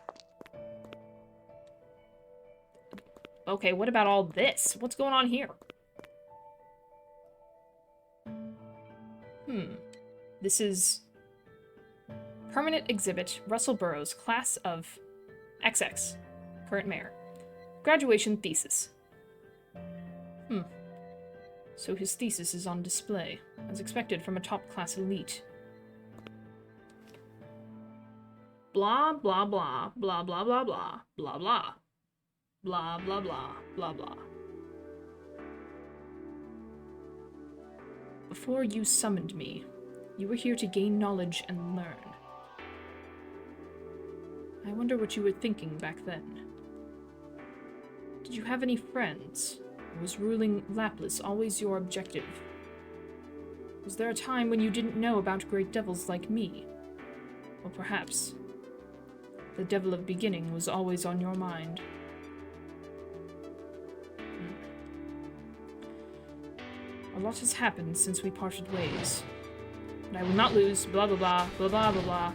Okay, what about all this? What's going on here? This is... Permanent exhibit, Russell Burroughs, class of XX. Current mayor. Graduation thesis. So his thesis is on display, as expected from a top-class elite. Blah, blah, blah, blah, blah, blah, blah, blah, blah. Blah, blah, blah, blah, blah. Before you summoned me, you were here to gain knowledge and learn. I wonder what you were thinking back then. Did you have any friends? Or was ruling Lapis always your objective? Was there a time when you didn't know about great devils like me? Or perhaps the devil of beginning was always on your mind? A lot has happened since we parted ways. But I will not lose, blah blah blah, blah blah blah blah.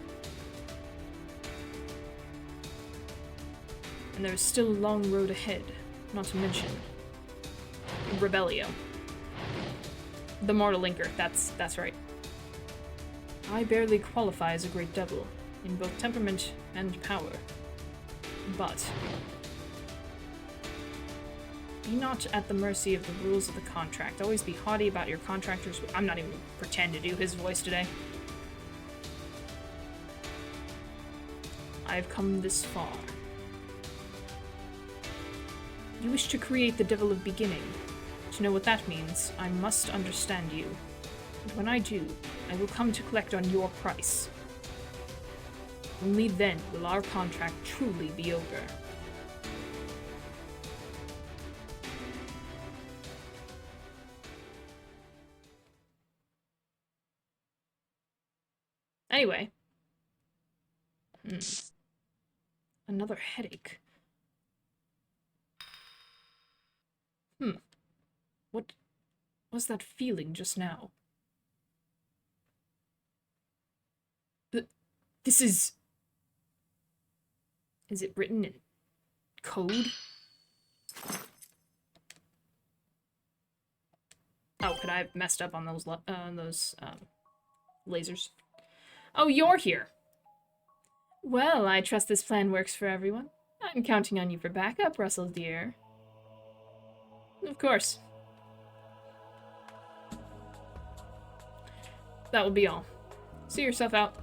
And there is still a long road ahead, not to mention Rebellio. The Mortal Linker, that's right. I barely qualify as a great devil, in both temperament and power. But be not at the mercy of the rules of the contract. Always be haughty about your contractors. I'm not even going to pretend to do his voice today. I have come this far. You wish to create the Devil of Beginning. To know what that means, I must understand you. And when I do, I will come to collect on your price. Only then will our contract truly be over. Anyway. Another headache. What was that feeling just now? This is... Is it written in code? Oh, could I have messed up on those lasers? Oh, you're here. Well, I trust this plan works for everyone. I'm counting on you for backup, Russell dear. Of course. That will be all. See yourself out.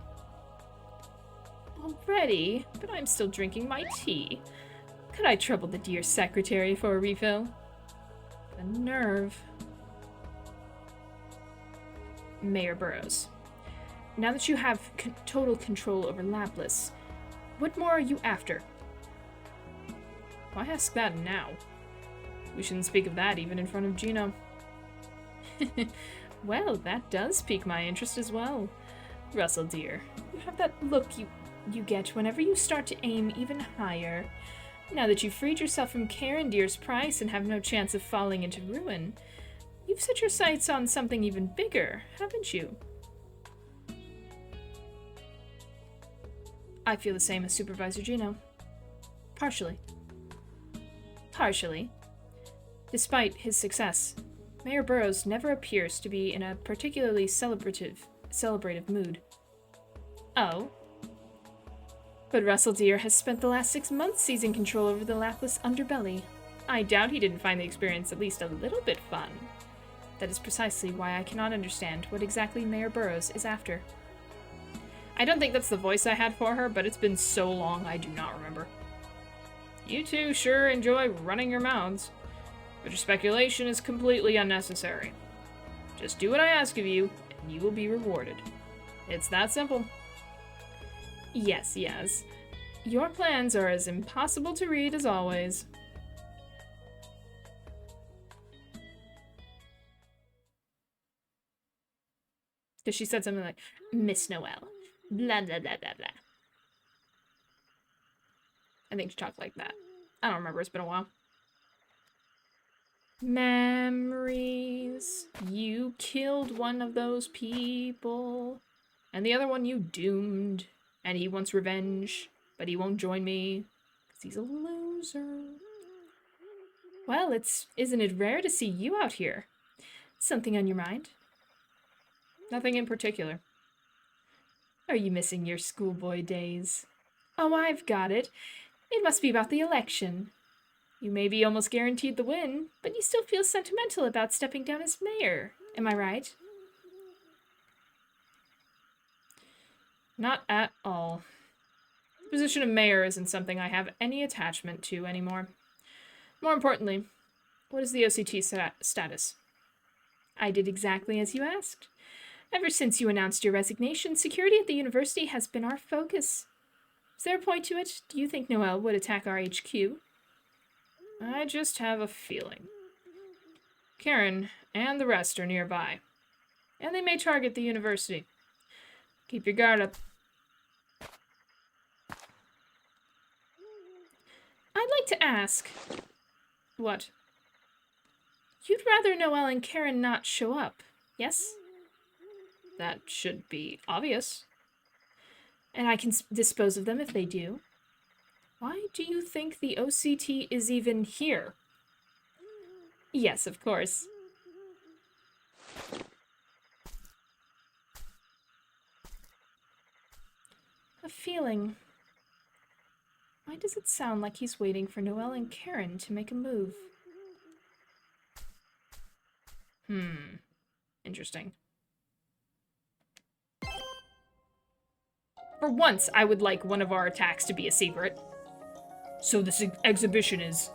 Already? But I'm still drinking my tea. Could I trouble the dear secretary for a refill? The nerve. Mayor Burroughs. Now that you have total control over Lapis, what more are you after? Why ask that now? We shouldn't speak of that even in front of Gino. Well, that does pique my interest as well. Russell dear, you have that look you get whenever you start to aim even higher. Now that you've freed yourself from Karen dear's price and have no chance of falling into ruin, you've set your sights on something even bigger, haven't you? I feel the same as Supervisor Gino. Partially. Partially. Despite his success, Mayor Burroughs never appears to be in a particularly celebrative mood. Oh? But Russell dear has spent the last 6 months seizing control over the Lapis underbelly. I doubt he didn't find the experience at least a little bit fun. That is precisely why I cannot understand what exactly Mayor Burroughs is after. I don't think that's the voice I had for her, but it's been so long I do not remember. You two sure enjoy running your mouths, but your speculation is completely unnecessary. Just do what I ask of you, and you will be rewarded. It's that simple. Yes, yes. Your plans are as impossible to read as always. Because she said something like, Miss Noel, blah, blah, blah, blah, blah. I think she talked like that. I don't remember, it's been a while. Memories. You killed one of those people. And the other one you doomed. And he wants revenge, but he won't join me. Because he's a loser. Well, isn't it rare to see you out here? Something on your mind? Nothing in particular. Are you missing your schoolboy days? Oh, I've got it. It must be about the election. You may be almost guaranteed the win, but you still feel sentimental about stepping down as mayor. Am I right? Not at all. The position of mayor isn't something I have any attachment to anymore. More importantly, what is the OCT status? I did exactly as you asked. Ever since you announced your resignation, security at the university has been our focus. Is there a point to it? Do you think Noel would attack our HQ? I just have a feeling. Karen and the rest are nearby, and they may target the university. Keep your guard up. I'd like to ask... What? You'd rather Noel and Karen not show up, yes? That should be obvious. And I can dispose of them if they do. Why do you think the OCT is even here? Yes, of course. A feeling. Why does it sound like he's waiting for Noel and Karen to make a move? Interesting. For once, I would like one of our attacks to be a secret. So this exhibition is...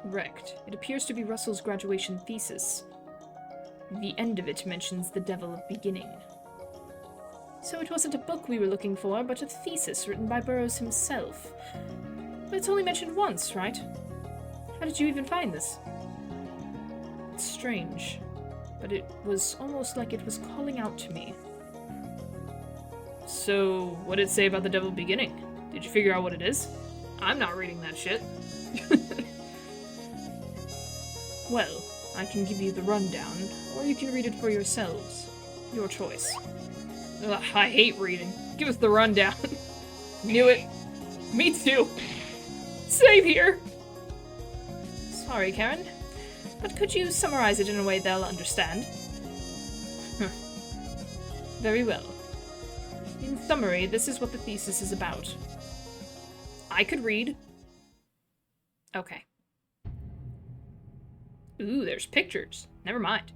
Correct. It appears to be Russell's graduation thesis. The end of it mentions the Devil of Beginning. So it wasn't a book we were looking for, but a thesis written by Burroughs himself. But it's only mentioned once, right? How did you even find this? It's strange, but it was almost like it was calling out to me. So, what did it say about the Devil Beginning? Did you figure out what it is? I'm not reading that shit. Well, I can give you the rundown, or you can read it for yourselves. Your choice. Ugh, I hate reading. Give us the rundown. Knew it. Me too. Same here. Sorry, Karen, but could you summarize it in a way they'll understand? Very well. In summary, this is what the thesis is about. I could read. Okay. Ooh, there's pictures. Never mind.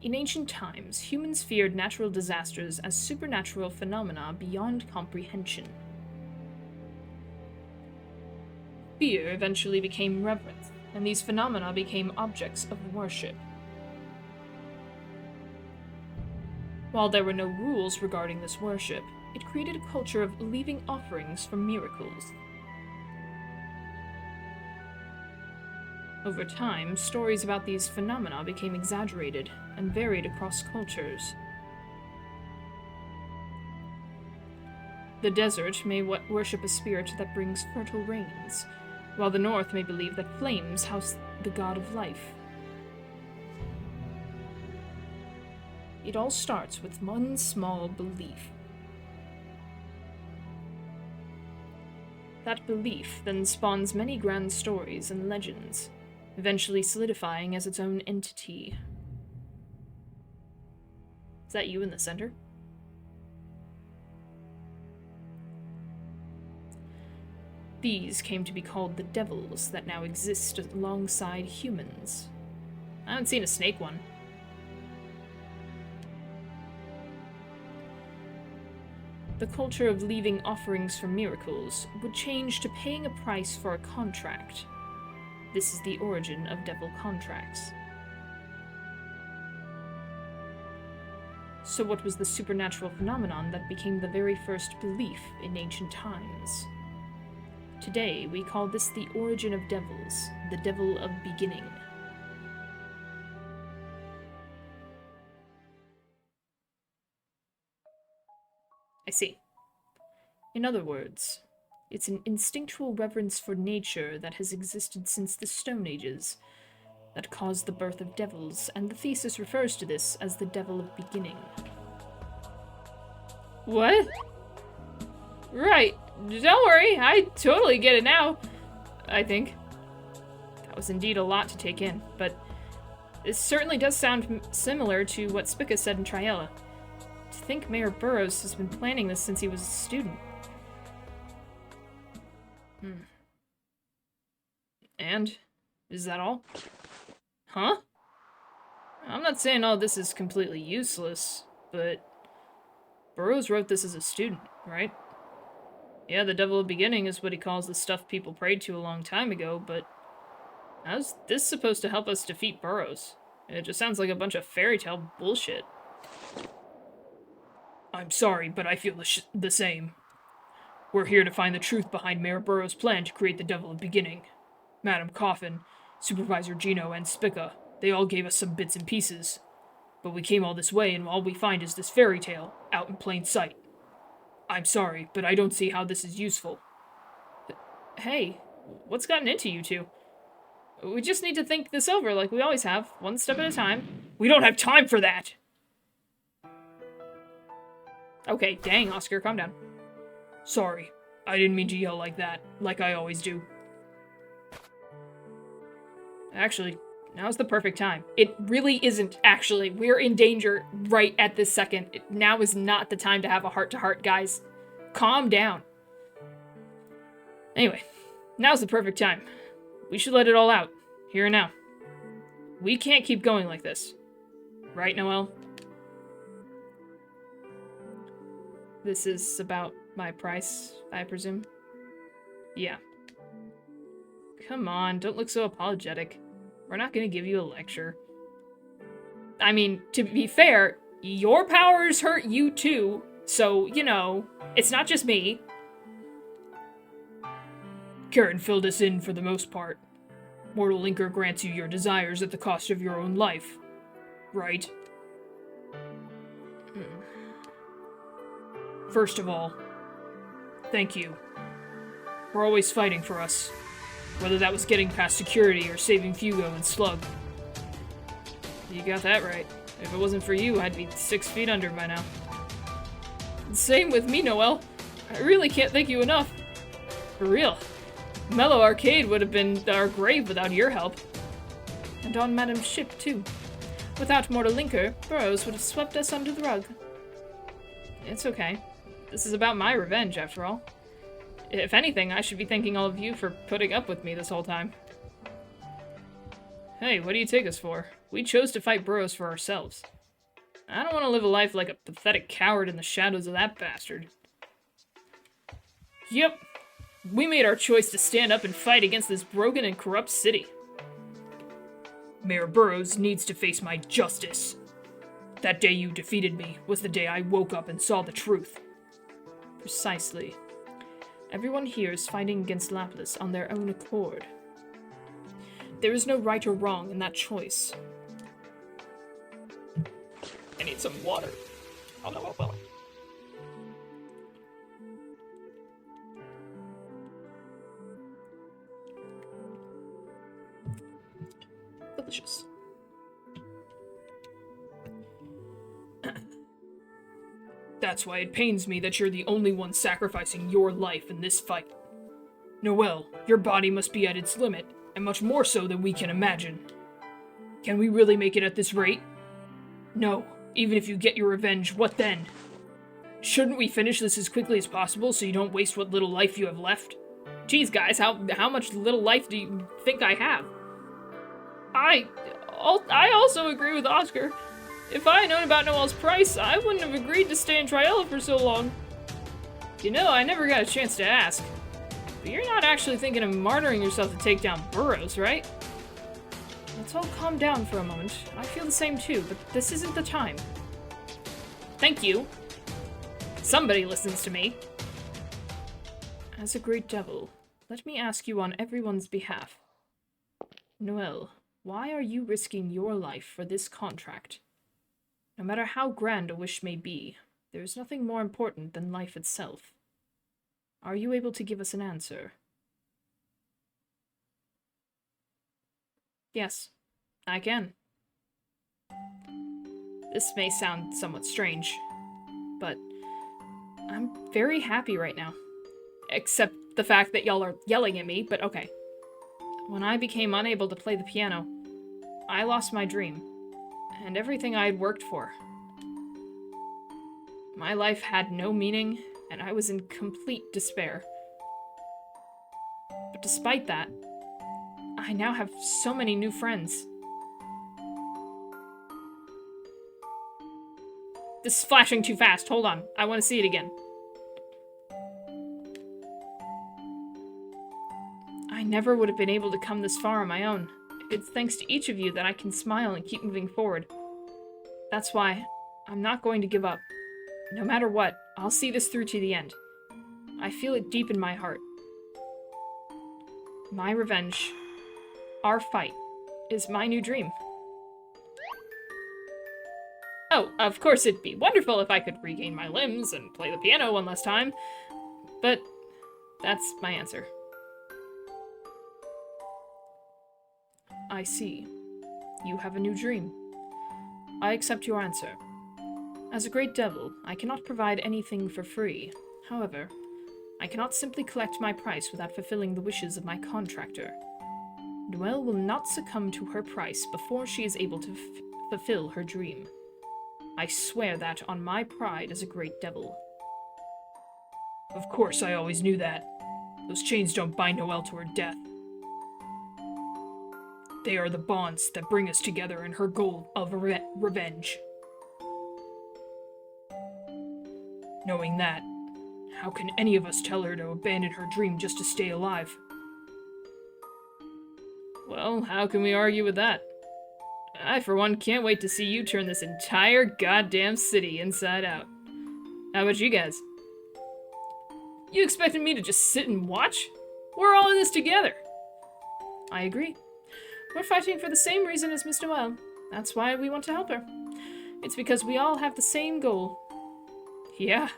In ancient times, humans feared natural disasters as supernatural phenomena beyond comprehension. Fear eventually became reverence, and these phenomena became objects of worship. While there were no rules regarding this worship, it created a culture of leaving offerings for miracles. Over time, stories about these phenomena became exaggerated and varied across cultures. The desert may worship a spirit that brings fertile rains, while the north may believe that flames house the god of life. It all starts with one small belief. That belief then spawns many grand stories and legends, eventually solidifying as its own entity. Is that you in the center? These came to be called the devils that now exist alongside humans. I haven't seen a snake one. The culture of leaving offerings for miracles would change to paying a price for a contract. This is the origin of devil contracts. So what was the supernatural phenomenon that became the very first belief in ancient times? Today, we call this the origin of devils, the devil of beginning. I see. In other words, it's an instinctual reverence for nature that has existed since the Stone Ages that caused the birth of devils, and the thesis refers to this as the devil of beginning. What? Right. Don't worry, I totally get it now. I think. That was indeed a lot to take in, but this certainly does sound similar to what Spica said in Triella. To think Mayor Burroughs has been planning this since he was a student. And? Is that all? Huh? I'm not saying all this is completely useless, but Burroughs wrote this as a student, right? Yeah, the devil of beginning is what he calls the stuff people prayed to a long time ago, but how's this supposed to help us defeat Burroughs? It just sounds like a bunch of fairy tale bullshit. I'm sorry, but I feel the same. We're here to find the truth behind Mayor Burroughs' plan to create the devil of beginning. Madam Coffin, Supervisor Gino, and Spica, they all gave us some bits and pieces. But we came all this way, and all we find is this fairy tale, out in plain sight. I'm sorry, but I don't see how this is useful. Hey, what's gotten into you two? We just need to think this over like we always have, one step at a time. We don't have time for that! Okay, dang, Oscar, calm down. Sorry, I didn't mean to yell like that, like I always do. Actually, now's the perfect time. It really isn't, actually. We're in danger right at this second. Now is not the time to have a heart-to-heart, guys. calm down. Anyway, now's the perfect time. We should let it all out, here and now. We can't keep going like this. Right, Noel? This is about my price, I presume? Yeah. Come on, don't look so apologetic. We're not gonna give you a lecture. I mean, to be fair, your powers hurt you too, so, you know, it's not just me. Karen filled us in for the most part. Mortal Linker grants you your desires at the cost of your own life. Right? First of all, thank you. For always fighting for us. Whether that was getting past security or saving Fugo and Slug. You got that right. If it wasn't for you, I'd be 6 feet under by now. Same with me, Noel. I really can't thank you enough. For real. Mellow Arcade would have been our grave without your help. And on Madam's ship, too. Without Mortal Linker, Burroughs would have swept us under the rug. It's okay. This is about my revenge, after all. If anything, I should be thanking all of you for putting up with me this whole time. Hey, what do you take us for? We chose to fight Burroughs for ourselves. I don't want to live a life like a pathetic coward in the shadows of that bastard. Yep. We made our choice to stand up and fight against this broken and corrupt city. Mayor Burroughs needs to face my justice. That day you defeated me was the day I woke up and saw the truth. Precisely. Everyone here is fighting against Lapis on their own accord. There is no right or wrong in that choice. I need some water. Oh no, I will. Delicious. That's why it pains me that you're the only one sacrificing your life in this fight. Noel, your body must be at its limit, and much more so than we can imagine. Can we really make it at this rate? No. Even if you get your revenge, what then? Shouldn't we finish this as quickly as possible so you don't waste what little life you have left? Geez, guys, how much little life do you think I have? I also agree with Oscar. If I had known about Noel's price, I wouldn't have agreed to stay in Triella for so long. You know, I never got a chance to ask. But you're not actually thinking of martyring yourself to take down Burroughs, right? Let's all calm down for a moment. I feel the same too, but this isn't the time. Thank you. Somebody listens to me. As a great devil, let me ask you on everyone's behalf. Noel, why are you risking your life for this contract? No matter how grand a wish may be, there is nothing more important than life itself. Are you able to give us an answer? Yes, I can. This may sound somewhat strange, but I'm very happy right now. Except the fact that y'all are yelling at me, but okay. When I became unable to play the piano, I lost my dream, and everything I had worked for. My life had no meaning, and I was in complete despair. But despite that, I now have so many new friends. This is flashing too fast. Hold on. I want to see it again. I never would have been able to come this far on my own. It's thanks to each of you that I can smile and keep moving forward. That's why I'm not going to give up. No matter what, I'll see this through to the end. I feel it deep in my heart. My revenge, our fight, is my new dream. Oh, of course it'd be wonderful if I could regain my limbs and play the piano one last time, but that's my answer. I see. You have a new dream. I accept your answer. As a great devil, I cannot provide anything for free. However, I cannot simply collect my price without fulfilling the wishes of my contractor. Noel will not succumb to her price before she is able to fulfill her dream. I swear that on my pride as a great devil. Of course, I always knew that. Those chains don't bind Noel to her death. They are the bonds that bring us together in her goal of revenge. Knowing that, how can any of us tell her to abandon her dream just to stay alive? Well, how can we argue with that? I, for one, can't wait to see you turn this entire goddamn city inside out. How about you guys? You expected me to just sit and watch? We're all in this together. I agree. We're fighting for the same reason as Miss Noel. That's why we want to help her. It's because we all have the same goal. Yeah,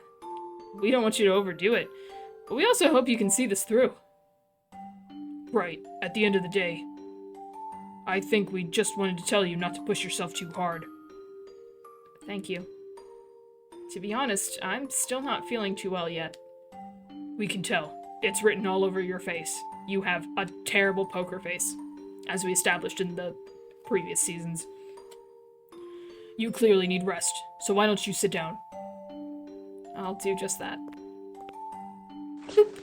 we don't want you to overdo it, but we also hope you can see this through. Right, at the end of the day, I think we just wanted to tell you not to push yourself too hard. Thank you. To be honest, I'm still not feeling too well yet. We can tell. It's written all over your face. You have a terrible poker face, as we established in the previous seasons. You clearly need rest, so why don't you sit down? I'll do just that. Boop.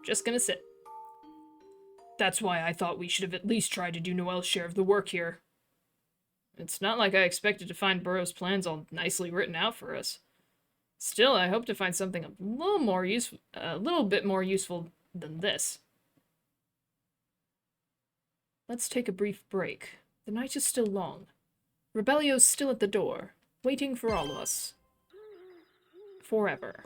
Just gonna sit. That's why I thought we should have at least tried to do Noel's share of the work here. It's not like I expected to find Burrow's plans all nicely written out for us. Still, I hope to find something a little bit more useful than this. Let's take a brief break. The night is still long. Rebellio's still at the door, waiting for all of us. Forever.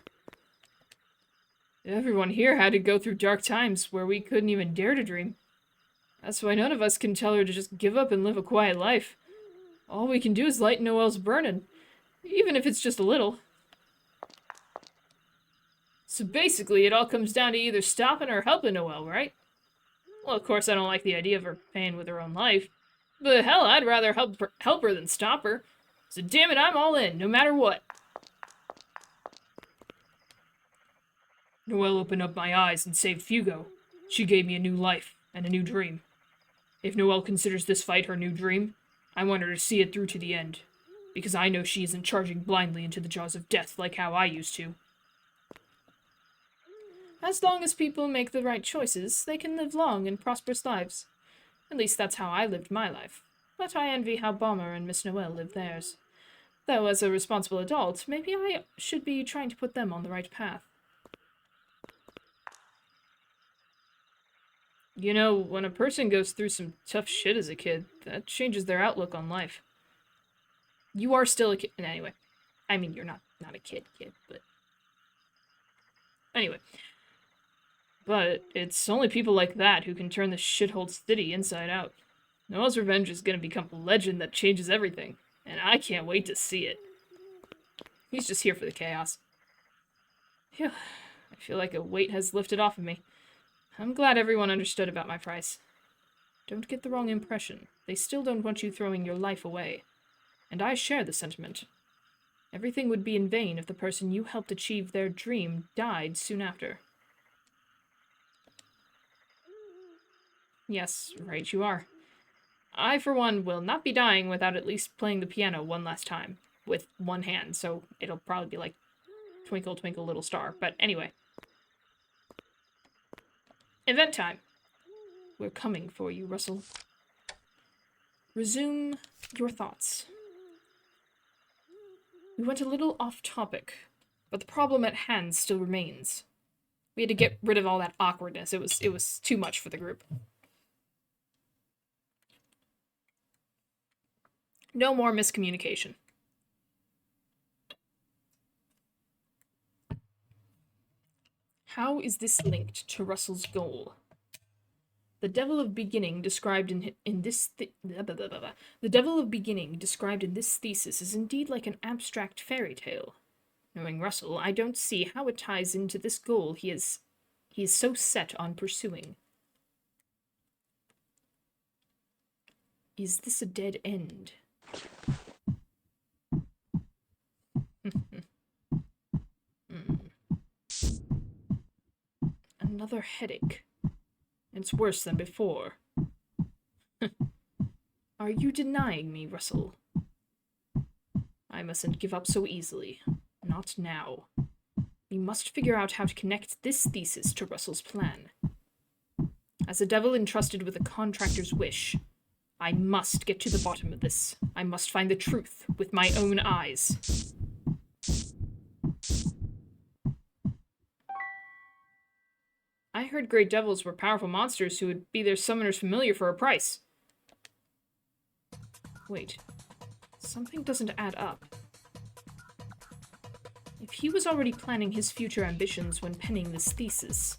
Everyone here had to go through dark times where we couldn't even dare to dream. That's why none of us can tell her to just give up and live a quiet life. All we can do is lighten Noel's burden, even if it's just a little. So basically, it all comes down to either stopping or helping Noel, right? Well, of course, I don't like the idea of her paying with her own life. But hell, I'd rather help her than stop her. So damn it, I'm all in, no matter what. Noel opened up my eyes and saved Fugo. She gave me a new life and a new dream. If Noel considers this fight her new dream, I want her to see it through to the end. Because I know she isn't charging blindly into the jaws of death like how I used to. As long as people make the right choices, they can live long and prosperous lives. At least that's how I lived my life. But I envy how Bomber and Miss Noel lived theirs. Though as a responsible adult, maybe I should be trying to put them on the right path. You know, when a person goes through some tough shit as a kid, that changes their outlook on life. You are still a kid. Anyway. I mean, you're not a kid, but... Anyway. But it's only people like that who can turn this shithole city inside out. Noel's revenge is gonna become a legend that changes everything, and I can't wait to see it. He's just here for the chaos. Phew. I feel like a weight has lifted off of me. I'm glad everyone understood about my price. Don't get the wrong impression. They still don't want you throwing your life away. And I share the sentiment. Everything would be in vain if the person you helped achieve their dream died soon after. Yes, right you are. I, for one, will not be dying without at least playing the piano one last time. With one hand, so it'll probably be like Twinkle, Twinkle, Little Star. But anyway. Event time. We're coming for you, Russell. Resume your thoughts. We went a little off topic, but the problem at hand still remains. We had to get rid of all that awkwardness. It was too much for the group. No more miscommunication. How is this linked to Russell's goal? The devil of beginning described in this the devil of beginning described in this thesis is indeed like an abstract fairy tale. Knowing Russell, I don't see how it ties into this goal he is so set on pursuing. Is this a dead end? Another headache. It's worse than before. Are you denying me, Russell? I mustn't give up so easily. Not now. We must figure out how to connect this thesis to Russell's plan. As a devil entrusted with a contractor's wish, I must get to the bottom of this. I must find the truth with my own eyes. I heard great devils were powerful monsters who would be their summoner's familiar for a price. Wait. Something doesn't add up. If he was already planning his future ambitions when penning this thesis,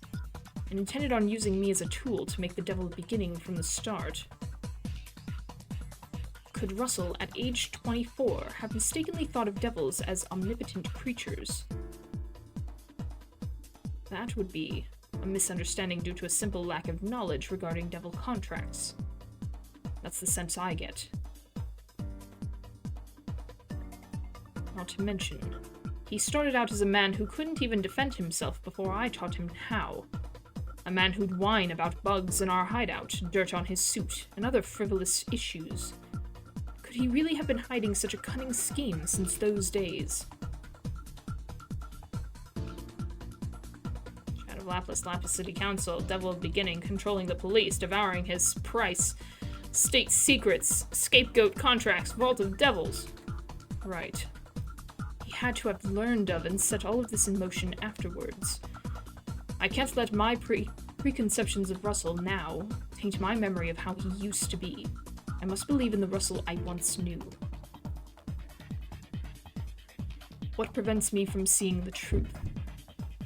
and intended on using me as a tool to make the devil beginning from the start, could Russell, at age 24, have mistakenly thought of devils as omnipotent creatures? That would be a misunderstanding due to a simple lack of knowledge regarding devil contracts. That's the sense I get. Not to mention, he started out as a man who couldn't even defend himself before I taught him how. A man who'd whine about bugs in our hideout, dirt on his suit, and other frivolous issues. Could he really have been hiding such a cunning scheme since those days? Shadow Lapis, Lapis City Council, Devil of Beginning, controlling the police, devouring his price, state secrets, scapegoat contracts, vault of devils. Right. He had to have learned of and set all of this in motion afterwards. I can't let my preconceptions of Russell now taint my memory of how he used to be. I must believe in the Russell I once knew. What prevents me from seeing the truth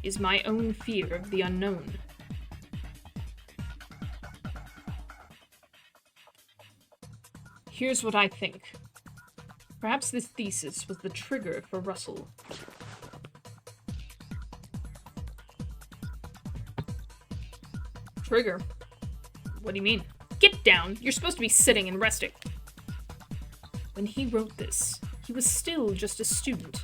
is my own fear of the unknown. Here's what I think. Perhaps this thesis was the trigger for Russell. Trigger? What do you mean? Get down! You're supposed to be sitting and resting. When he wrote this, he was still just a student.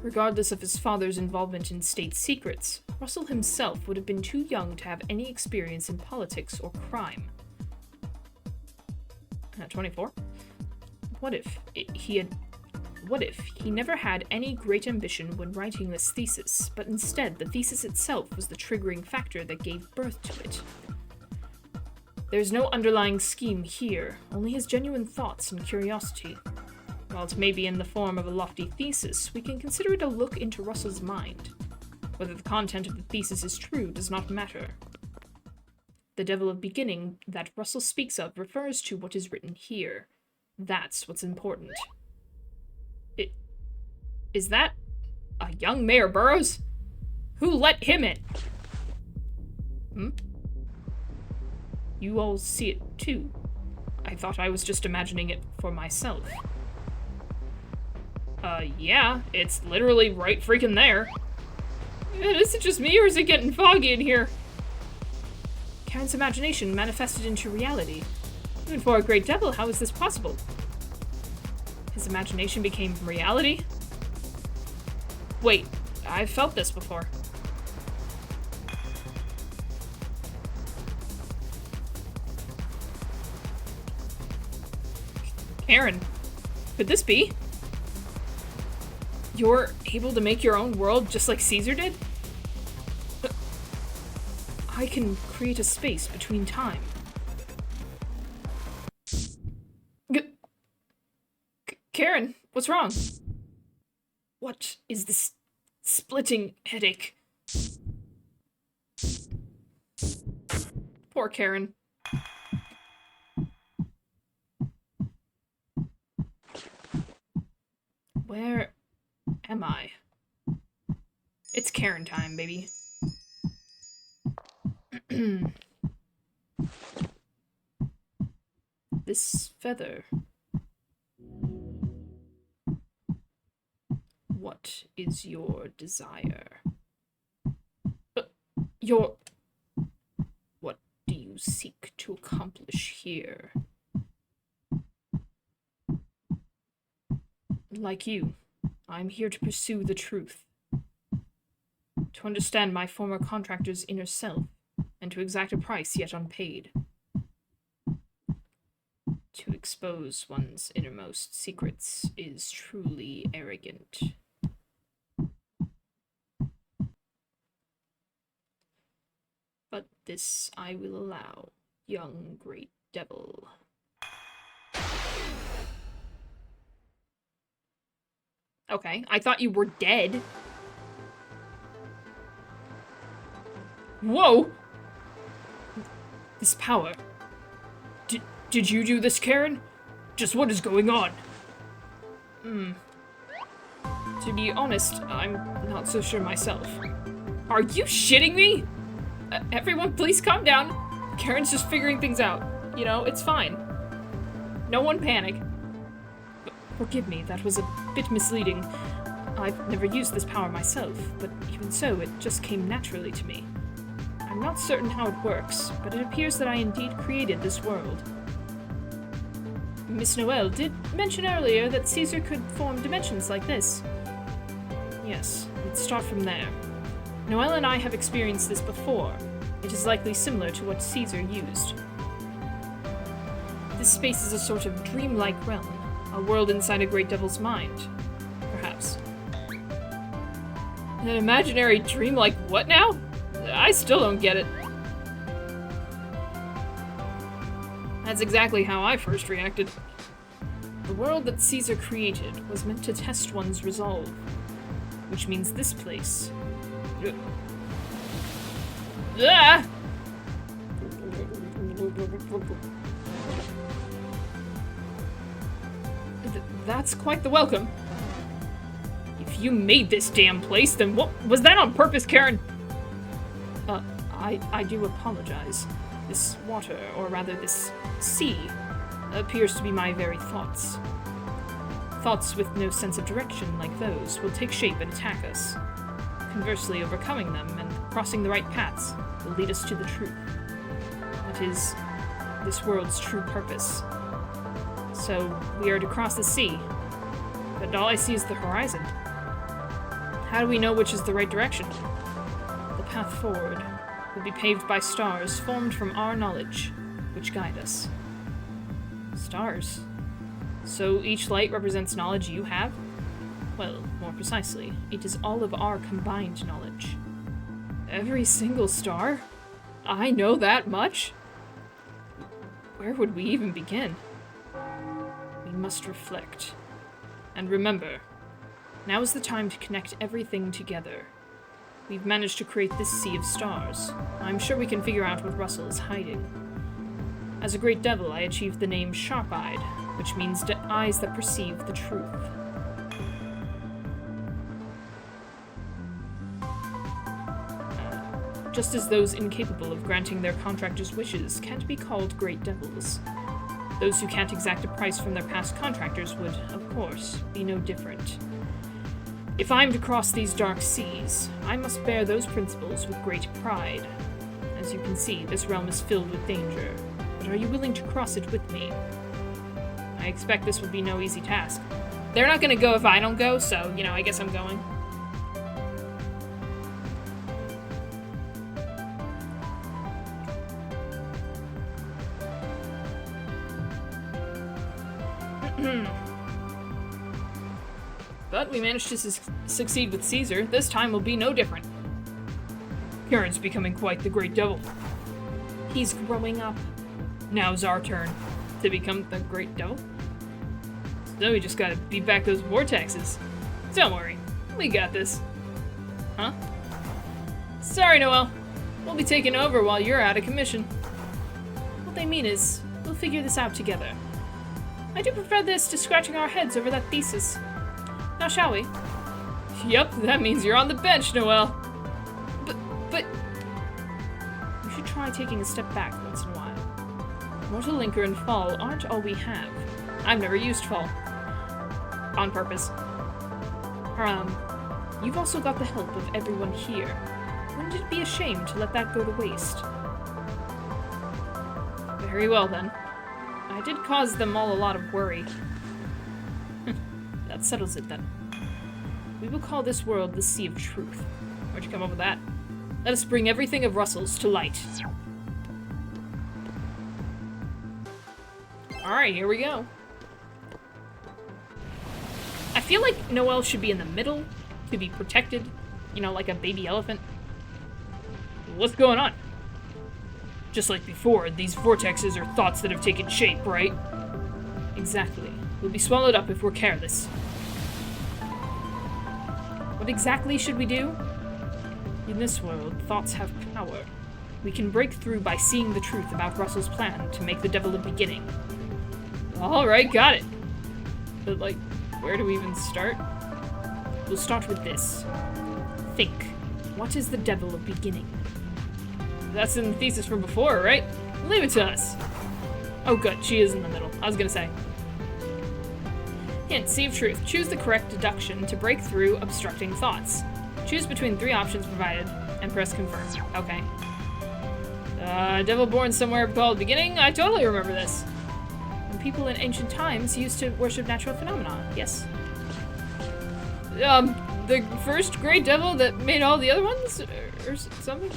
Regardless of his father's involvement in state secrets, Russell himself would have been too young to have any experience in politics or crime. At 24? What if he never had any great ambition when writing this thesis, but instead the thesis itself was the triggering factor that gave birth to it? There's no underlying scheme here, only his genuine thoughts and curiosity. While it may be in the form of a lofty thesis, we can consider it a look into Russell's mind. Whether the content of the thesis is true does not matter. The Devil of Beginning that Russell speaks of refers to what is written here. That's what's important. Is that a young Mayor Burroughs? Who let him in? You all see it too. I thought I was just imagining it for myself. Yeah, it's literally right freaking there. Is it just me or is it getting foggy in here? Karen's imagination manifested into reality. Even for a great devil, how is this possible? His imagination became reality? Wait, I've felt this before. Karen, could this be? You're able to make your own world just like Caesar did? I can create a space between time. Karen, what's wrong? What is this splitting headache? Poor Karen. Where am I? It's Karen time, baby. This feather. What is your desire? What do you seek to accomplish here? Like you, I'm here to pursue the truth. To understand my former contractor's inner self, and to exact a price yet unpaid. To expose one's innermost secrets is truly arrogant. This I will allow, young great devil. Okay, I thought you were dead. Whoa! This power. Did you do this, Karen? Just what is going on? To be honest, I'm not so sure myself. Are you shitting me? Everyone, please calm down. Karen's just figuring things out. You know, it's fine. No one panic. Forgive me, that was a bit misleading. I've never used this power myself, but even so, it just came naturally to me. I'm not certain how it works, but it appears that I indeed created this world. Miss Noel did mention earlier that Caesar could form dimensions like this. Yes, let's start from there. Noel and I have experienced this before. It is likely similar to what Caesar used. This space is a sort of dreamlike realm, a world inside a great devil's mind, perhaps. An imaginary dream like what now? I still don't get it. That's exactly how I first reacted. The world that Caesar created was meant to test one's resolve, which means this place. Ah! That's quite the welcome. If you made this damn place, then what was that on purpose, Karen? I do apologize. This water, or rather this sea, appears to be my very thoughts. Thoughts with no sense of direction like those will take shape and attack us. Conversely, overcoming them and crossing the right paths will lead us to the truth. That is, this world's true purpose. So, we are to cross the sea, but all I see is the horizon. How do we know which is the right direction? The path forward will be paved by stars formed from our knowledge, which guide us. Stars? So each light represents knowledge you have? Well, more precisely, it is all of our combined knowledge. Every single star? I know that much? Where would we even begin? We must reflect. And remember, now is the time to connect everything together. We've managed to create this sea of stars. I'm sure we can figure out what Russell is hiding. As a great devil, I achieved the name Sharp-Eyed, which means eyes that perceive the truth. Just as those incapable of granting their contractors' wishes can't be called great devils, those who can't exact a price from their past contractors would, of course, be no different. If I'm to cross these dark seas, I must bear those principles with great pride. As you can see, this realm is filled with danger, but are you willing to cross it with me? I expect this will be no easy task. They're not gonna go if I don't go, so, you know, I guess I'm going. But we managed to succeed with Caesar. This time will be no different. Karen's becoming quite the great devil. He's growing up. Now's our turn to become the great devil. So we just gotta beat back those vortexes. Don't worry, we got this. Huh? Sorry, Noel. We'll be taking over while you're out of commission. What they mean is, we'll figure this out together. I do prefer this to scratching our heads over that thesis. Now, shall we? Yep, that means you're on the bench, Noel. But... You should try taking a step back once in a while. Mortal Linker and Fall aren't all we have. I've never used Fall. On purpose. You've also got the help of everyone here. Wouldn't it be a shame to let that go to waste? Very well, then. I did cause them all a lot of worry. That settles it, then. We will call this world the Sea of Truth. Where'd you come up with that? Let us bring everything of Russell's to light. Alright, here we go. I feel like Noel should be in the middle to be protected, you know, like a baby elephant. What's going on? Just like before, these vortexes are thoughts that have taken shape, right? Exactly. We'll be swallowed up if we're careless. What exactly should we do? In this world, thoughts have power. We can break through by seeing the truth about Russell's plan to make the devil a beginning. Alright, got it. But, like, where do we even start? We'll start with this. Think. What is the devil a beginning? That's in the thesis from before, right? Leave it to us. Oh good, she is in the middle. I was gonna say. Hint, see if truth. Choose the correct deduction to break through obstructing thoughts. Choose between 3 options provided and press confirm. Okay. Devil born somewhere called beginning? I totally remember this. And people in ancient times used to worship natural phenomena, yes? The first great devil that made all the other ones? Or something?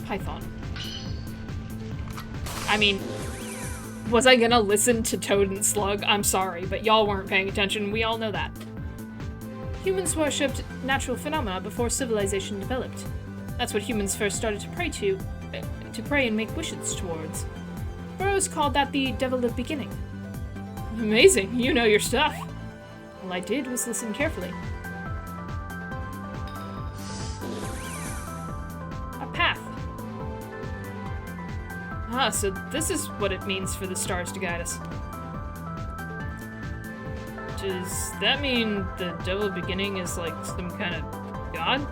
Python. I mean, was I gonna listen to Toad and Slug? I'm sorry, but y'all weren't paying attention. We all know that. Humans worshipped natural phenomena before civilization developed. That's what humans first started to pray and make wishes towards. Burroughs called that the devil of beginning. Amazing, you know your stuff. All I did was listen carefully. A path. Ah, so this is what it means for the stars to guide us. Does that mean the devil beginning is like some kind of god?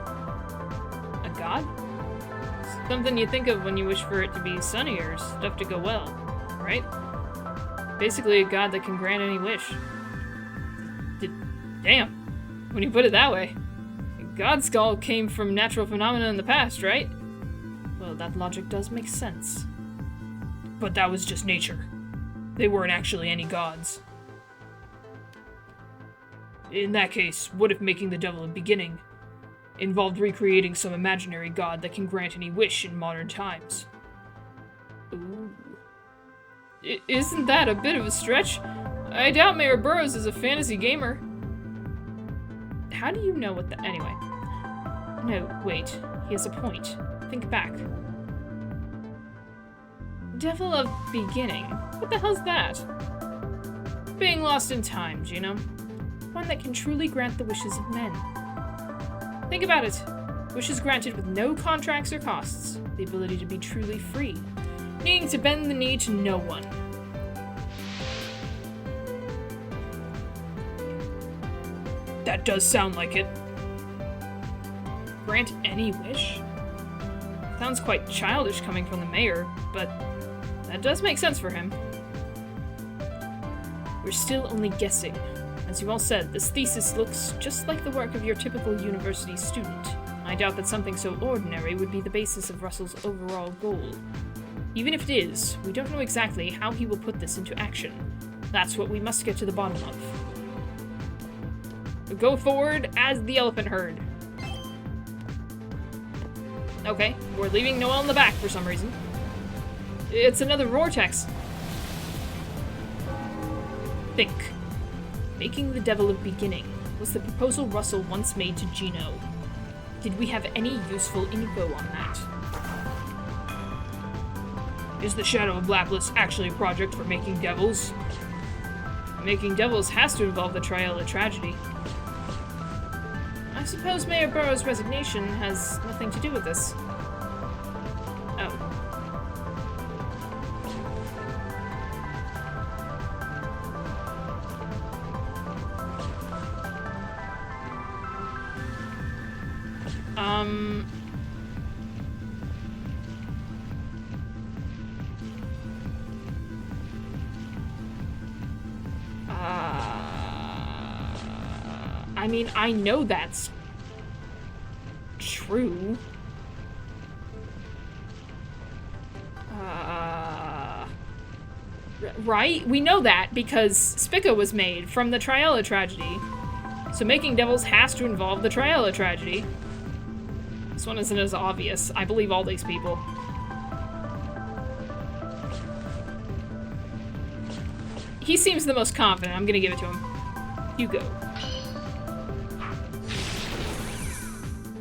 A god? Something you think of when you wish for it to be sunny or stuff to go well, right? Basically a god that can grant any wish. Damn, when you put it that way. God skull came from natural phenomena in the past, right? Well, that logic does make sense. But that was just nature. They weren't actually any gods. In that case, what if making the devil a beginning involved recreating some imaginary god that can grant any wish in modern times? Ooh. Isn't that a bit of a stretch? I doubt Mayor Burroughs is a fantasy gamer. How do you know what the— anyway. No, wait. He has a point. Think back. Devil of beginning? What the hell's that? Being lost in time, Gino. One that can truly grant the wishes of men. Think about it. Wishes granted with no contracts or costs. The ability to be truly free. Needing to bend the knee to no one. That does sound like it. Grant any wish? Sounds quite childish coming from the mayor, but that does make sense for him. We're still only guessing. As you all said, this thesis looks just like the work of your typical university student. I doubt that something so ordinary would be the basis of Russell's overall goal. Even if it is, we don't know exactly how he will put this into action. That's what we must get to the bottom of. Go forward as the elephant herd. Okay, we're leaving Noel in the back for some reason. It's another vortex. Think. Making the devil a beginning was the proposal Russell once made to Gino. Did we have any useful info on that? Is the Shadow of Blapless actually a project for making devils? Making devils has to involve the Triella tragedy. I suppose Mayor Burroughs' resignation has nothing to do with this. Oh. I mean, I know that's true. Right? We know that because Spica was made from the Triella tragedy. So making devils has to involve the Triella tragedy. This one isn't as obvious. I believe all these people. He seems the most confident. I'm gonna give it to him. You go.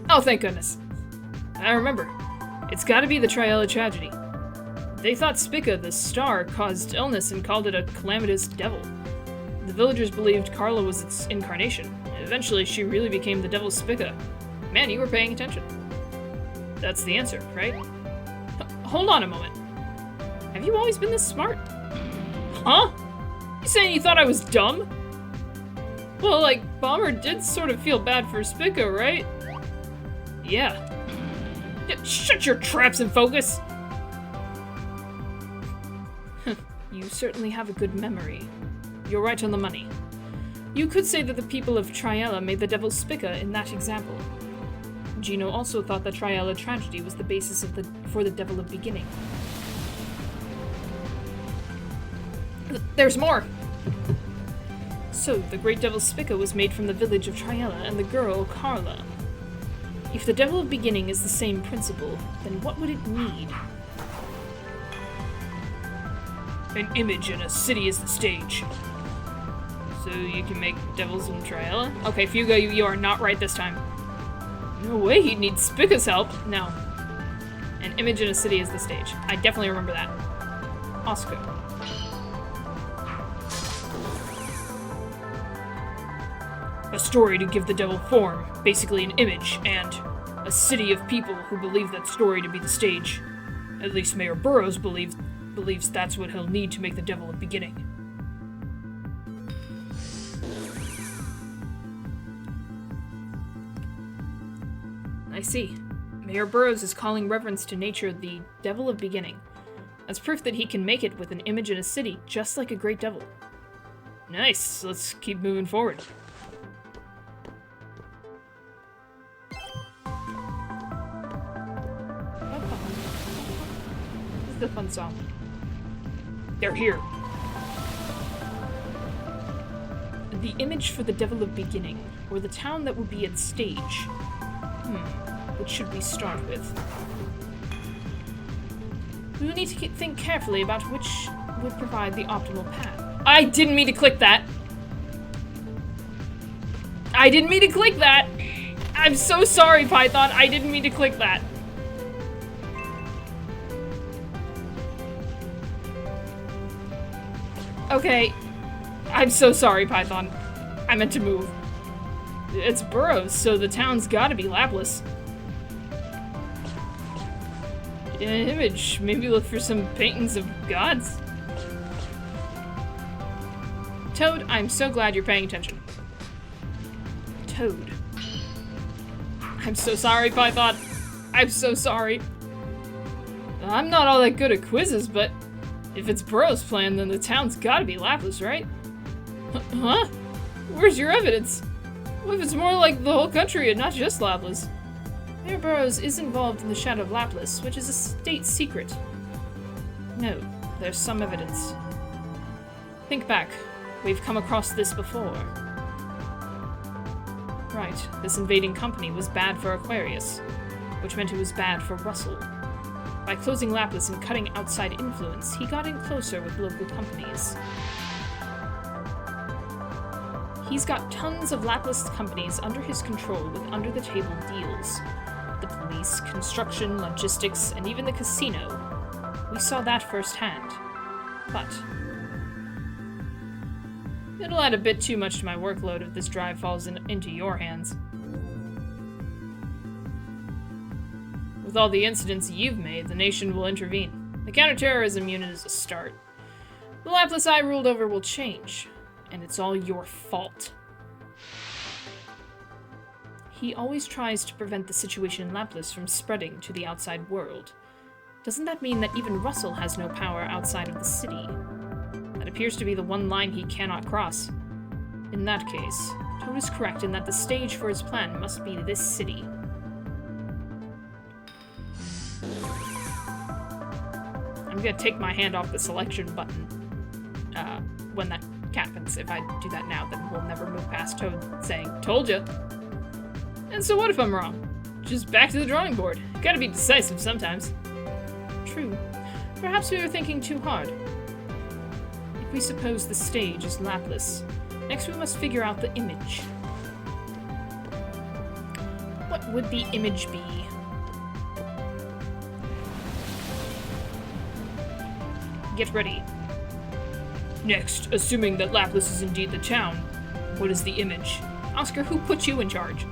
Oh, thank goodness. I remember. It's gotta be the Triella tragedy. They thought Spica, the star, caused illness and called it a calamitous devil. The villagers believed Carla was its incarnation. Eventually, she really became the devil Spica. Man, you were paying attention. That's the answer, right? Hold on a moment. Have you always been this smart? Huh? You saying you thought I was dumb? Well, like, Bomber did sort of feel bad for Spica, right? Yeah. Shut your traps and focus! You certainly have a good memory. You're right on the money. You could say that the people of Triella made the devil Spica in that example. Gino also thought that Triella tragedy was the basis for the devil of beginning. There's more! So, the great devil Spica was made from the village of Triella and the girl, Carla. If the devil of beginning is the same principle, then what would it need? An image and a city as the stage. So you can make devils in Triella? Okay, Fugo, you are not right this time. No way he'd need Spica's help. No. An image and a city as the stage. I definitely remember that. Oscar. A story to give the devil form, basically an image, and a city of people who believe that story to be the stage. At least Mayor Burroughs believes that's what he'll need to make the devil a beginning. I see. Mayor Burroughs is calling reverence to nature the devil of beginning. That's proof that he can make it with an image in a city, just like a great devil. Nice, let's keep moving forward. This is a fun song. They're here. The image for the devil of beginning, or the town that would be its stage. Which should we start with? We will need to think carefully about which would provide the optimal path. I didn't mean to click that! I didn't mean to click that! I'm so sorry, Python, I didn't mean to click that. Okay, I'm so sorry, Python. I meant to move. It's Burroughs, so the town's gotta be Laplace. In an image, maybe look for some paintings of gods. Toad, I'm so glad you're paying attention. Toad. I'm so sorry, Python. I'm so sorry. I'm not all that good at quizzes, but if it's Burroughs' plan, then the town's gotta be Laplace, right? Huh? Where's your evidence? What if it's more like the whole country and not just Laplace? Mayor Burroughs is involved in the Shadow of Laplace, which is a state secret. No, there's some evidence. Think back. We've come across this before. Right, this invading company was bad for Aquarius, which meant it was bad for Russell. By closing Laplace and cutting outside influence, he got in closer with local companies. He's got tons of Laplace companies under his control with under-the-table deals. The police, construction, logistics, and even the casino. We saw that firsthand. But it'll add a bit too much to my workload if this drive falls into your hands. With all the incidents you've made, the nation will intervene. The counterterrorism unit is a start. The Laplace I ruled over will change, and it's all your fault. He always tries to prevent the situation in Laplace from spreading to the outside world. Doesn't that mean that even Russell has no power outside of the city? That appears to be the one line he cannot cross. In that case, Toad is correct in that the stage for his plan must be this city. I'm gonna take my hand off the selection button when that happens. If I do that now, then we'll never move past Toad saying, "Told ya." And so what if I'm wrong? Just back to the drawing board. Gotta be decisive sometimes. True. Perhaps we were thinking too hard. If we suppose the stage is Laplace, next we must figure out the image. What would the image be? Get ready. Next, assuming that Lapis is indeed the town, what is the image? Oscar, who put you in charge?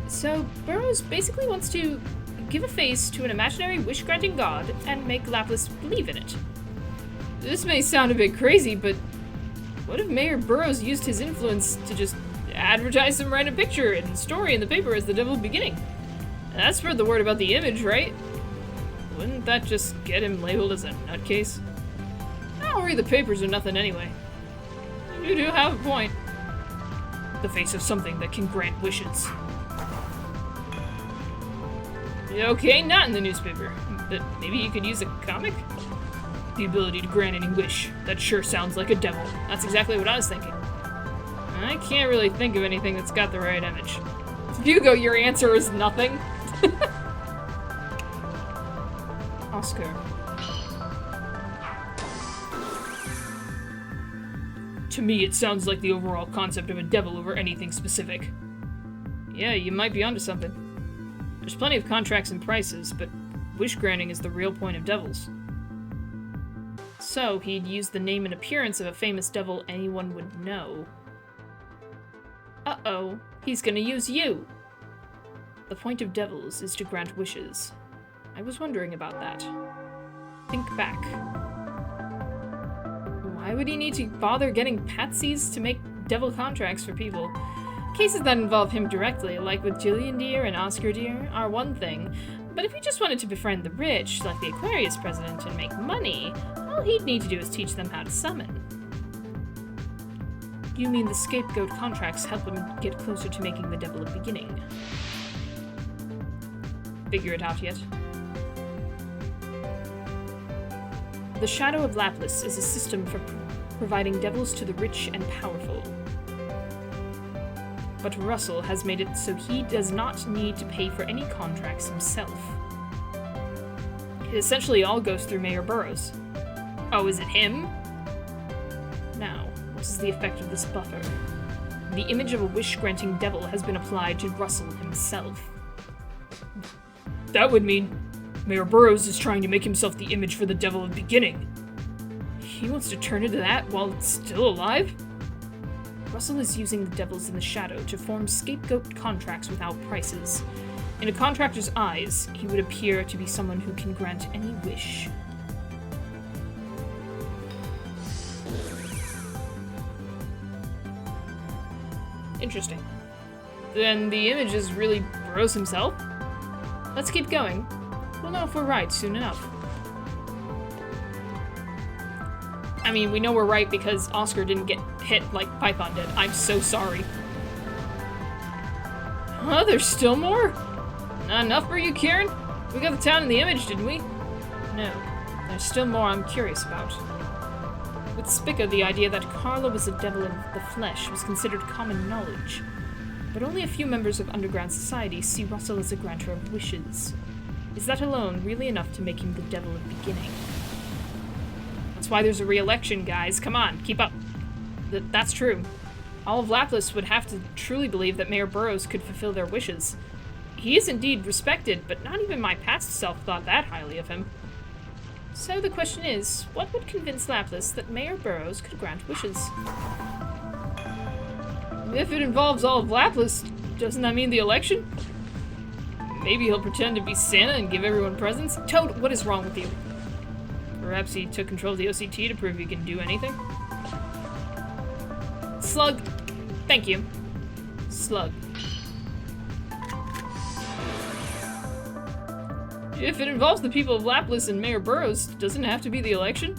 So, Burroughs basically wants to give a face to an imaginary wish-granting god and make Lapis believe in it. This may sound a bit crazy, but what if Mayor Burroughs used his influence to just advertise some random picture and story in the paper as the devil beginning? And that spread the word about the image, right? Wouldn't that just get him labeled as a nutcase? I don't read the papers or nothing anyway. You do have a point. The face of something that can grant wishes. Okay, not in the newspaper, but maybe you could use a comic? The ability to grant any wish. That sure sounds like a devil. That's exactly what I was thinking. I can't really think of anything that's got the right image. Hugo, your answer is nothing. Oscar. To me, it sounds like the overall concept of a devil over anything specific. Yeah, you might be onto something. There's plenty of contracts and prices, but wish granting is the real point of devils. So, he'd use the name and appearance of a famous devil anyone would know. Uh-oh, he's gonna use you! The point of devils is to grant wishes. I was wondering about that. Think back. Why would he need to bother getting patsies to make devil contracts for people? Cases that involve him directly, like with Jillian Deere and Oscar Deere, are one thing, but if he just wanted to befriend the rich, like the Aquarius president, and make money, all he'd need to do is teach them how to summon. You mean the scapegoat contracts help him get closer to making the devil a beginning? Figure it out yet? The Shadow of Lapis is a system for providing devils to the rich and powerful. But Russell has made it so he does not need to pay for any contracts himself. It essentially all goes through Mayor Burroughs. Oh, is it him? Now, what is the effect of this buffer? The image of a wish-granting devil has been applied to Russell himself. That would mean Mayor Burroughs is trying to make himself the image for the devil of the beginning. He wants to turn into that while it's still alive? Russell is using the devils in the shadow to form scapegoat contracts without prices. In a contractor's eyes, he would appear to be someone who can grant any wish. Interesting. Then the image is really Burroughs himself? Let's keep going. We'll know if we're right soon enough. I mean, we know we're right because Oscar didn't get hit like Python did. I'm so sorry. Huh? There's still more? Not enough for you, Karen? We got the town and the image, didn't we? No. There's still more I'm curious about. With Spica, the idea that Carla was a devil of the flesh was considered common knowledge. But only a few members of underground society see Russell as a granter of wishes. Is that alone really enough to make him the devil of beginning? That's why there's a re-election, guys. Come on, keep up. That's true. All of Lapis would have to truly believe that Mayor Burroughs could fulfill their wishes. He is indeed respected, but not even my past self thought that highly of him. So the question is, what would convince Lapis that Mayor Burroughs could grant wishes? If it involves all of Lapis, doesn't that mean the election? Maybe he'll pretend to be Santa and give everyone presents? Toad, what is wrong with you? Perhaps he took control of the OCT to prove he can do anything? Slug. Thank you. Slug. If it involves the people of Lapis and Mayor Burroughs, doesn't it have to be the election?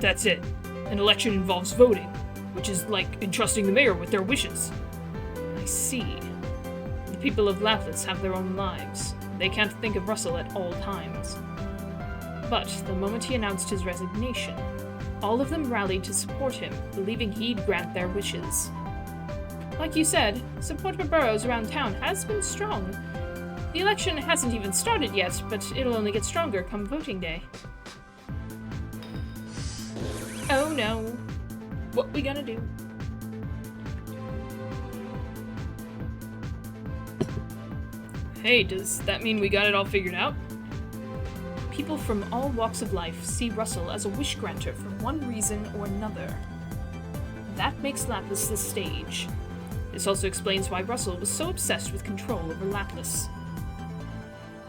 That's it. An election involves voting, which is like entrusting the mayor with their wishes. I see. The people of Lapis have their own lives. They can't think of Russell at all times. But the moment he announced his resignation, all of them rallied to support him, believing he'd grant their wishes. Like you said, support for Burroughs around town has been strong. The election hasn't even started yet, but it'll only get stronger come voting day. Oh no. What we gonna do? Hey, does that mean we got it all figured out? People from all walks of life see Russell as a wish granter for one reason or another. That makes Lapis the stage. This also explains why Russell was so obsessed with control over Lapis,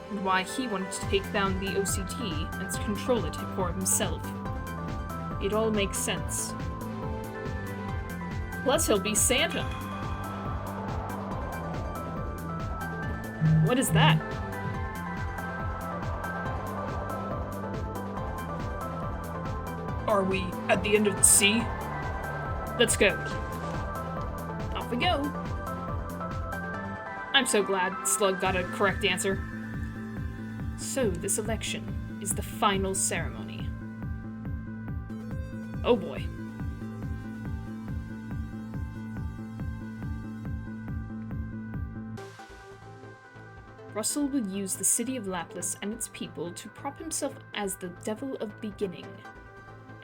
and why he wanted to take down the OCT and control it for himself. It all makes sense. Plus, he'll be Santa. What is that? Are we at the end of the sea? Let's go. Off we go. I'm so glad Slug got a correct answer. So, this election is the final ceremony. Oh boy. Russell will use the city of Lapis and its people to prop himself as the devil of beginning.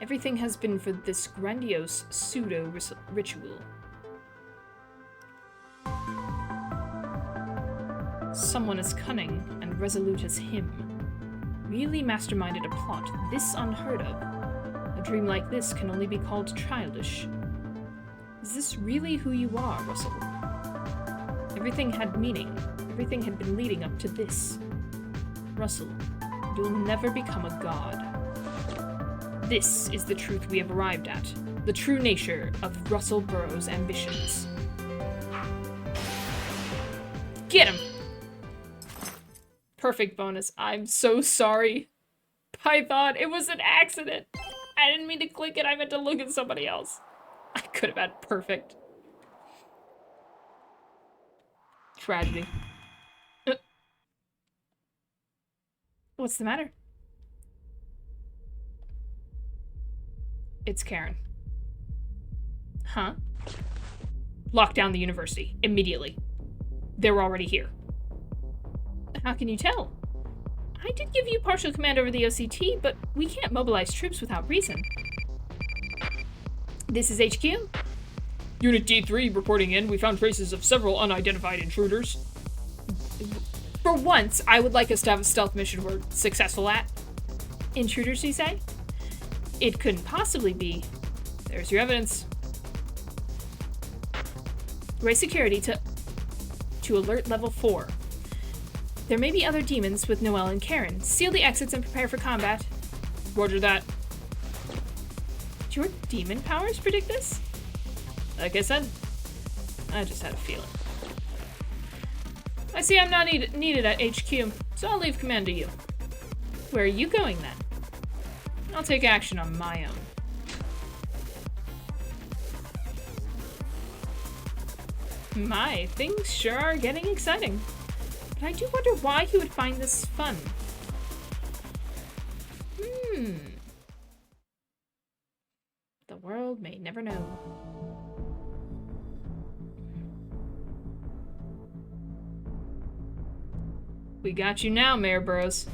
Everything has been for this grandiose pseudo-ritual. Someone as cunning and resolute as him really masterminded a plot this unheard of. A dream like this can only be called childish. Is this really who you are, Russell? Everything had meaning. Everything had been leading up to this. Russell, you'll never become a god. This is the truth we have arrived at. The true nature of Russell Burroughs' ambitions. Get him! Perfect bonus. I'm so sorry. Python, it was an accident. I didn't mean to click it. I meant to look at somebody else. I could have had perfect. Tragedy. What's the matter? It's Karen. Huh? Lock down the university. Immediately. They're already here. How can you tell? I did give you partial command over the OCT, but we can't mobilize troops without reason. This is HQ? Unit D3 reporting in. We found traces of several unidentified intruders. For once, I would like us to have a stealth mission we're successful at. Intruders, you say? It couldn't possibly be. There's your evidence. Raise security to alert level 4. There may be other demons with Noel and Karen. Seal the exits and prepare for combat. Roger that. Do your demon powers predict this? Like I said, I just had a feeling. I see I'm not needed at HQ, so I'll leave command to you. Where are you going then? I'll take action on my own. My, things sure are getting exciting. But I do wonder why he would find this fun. The world may never know. we got you now, Mayor Burroughs.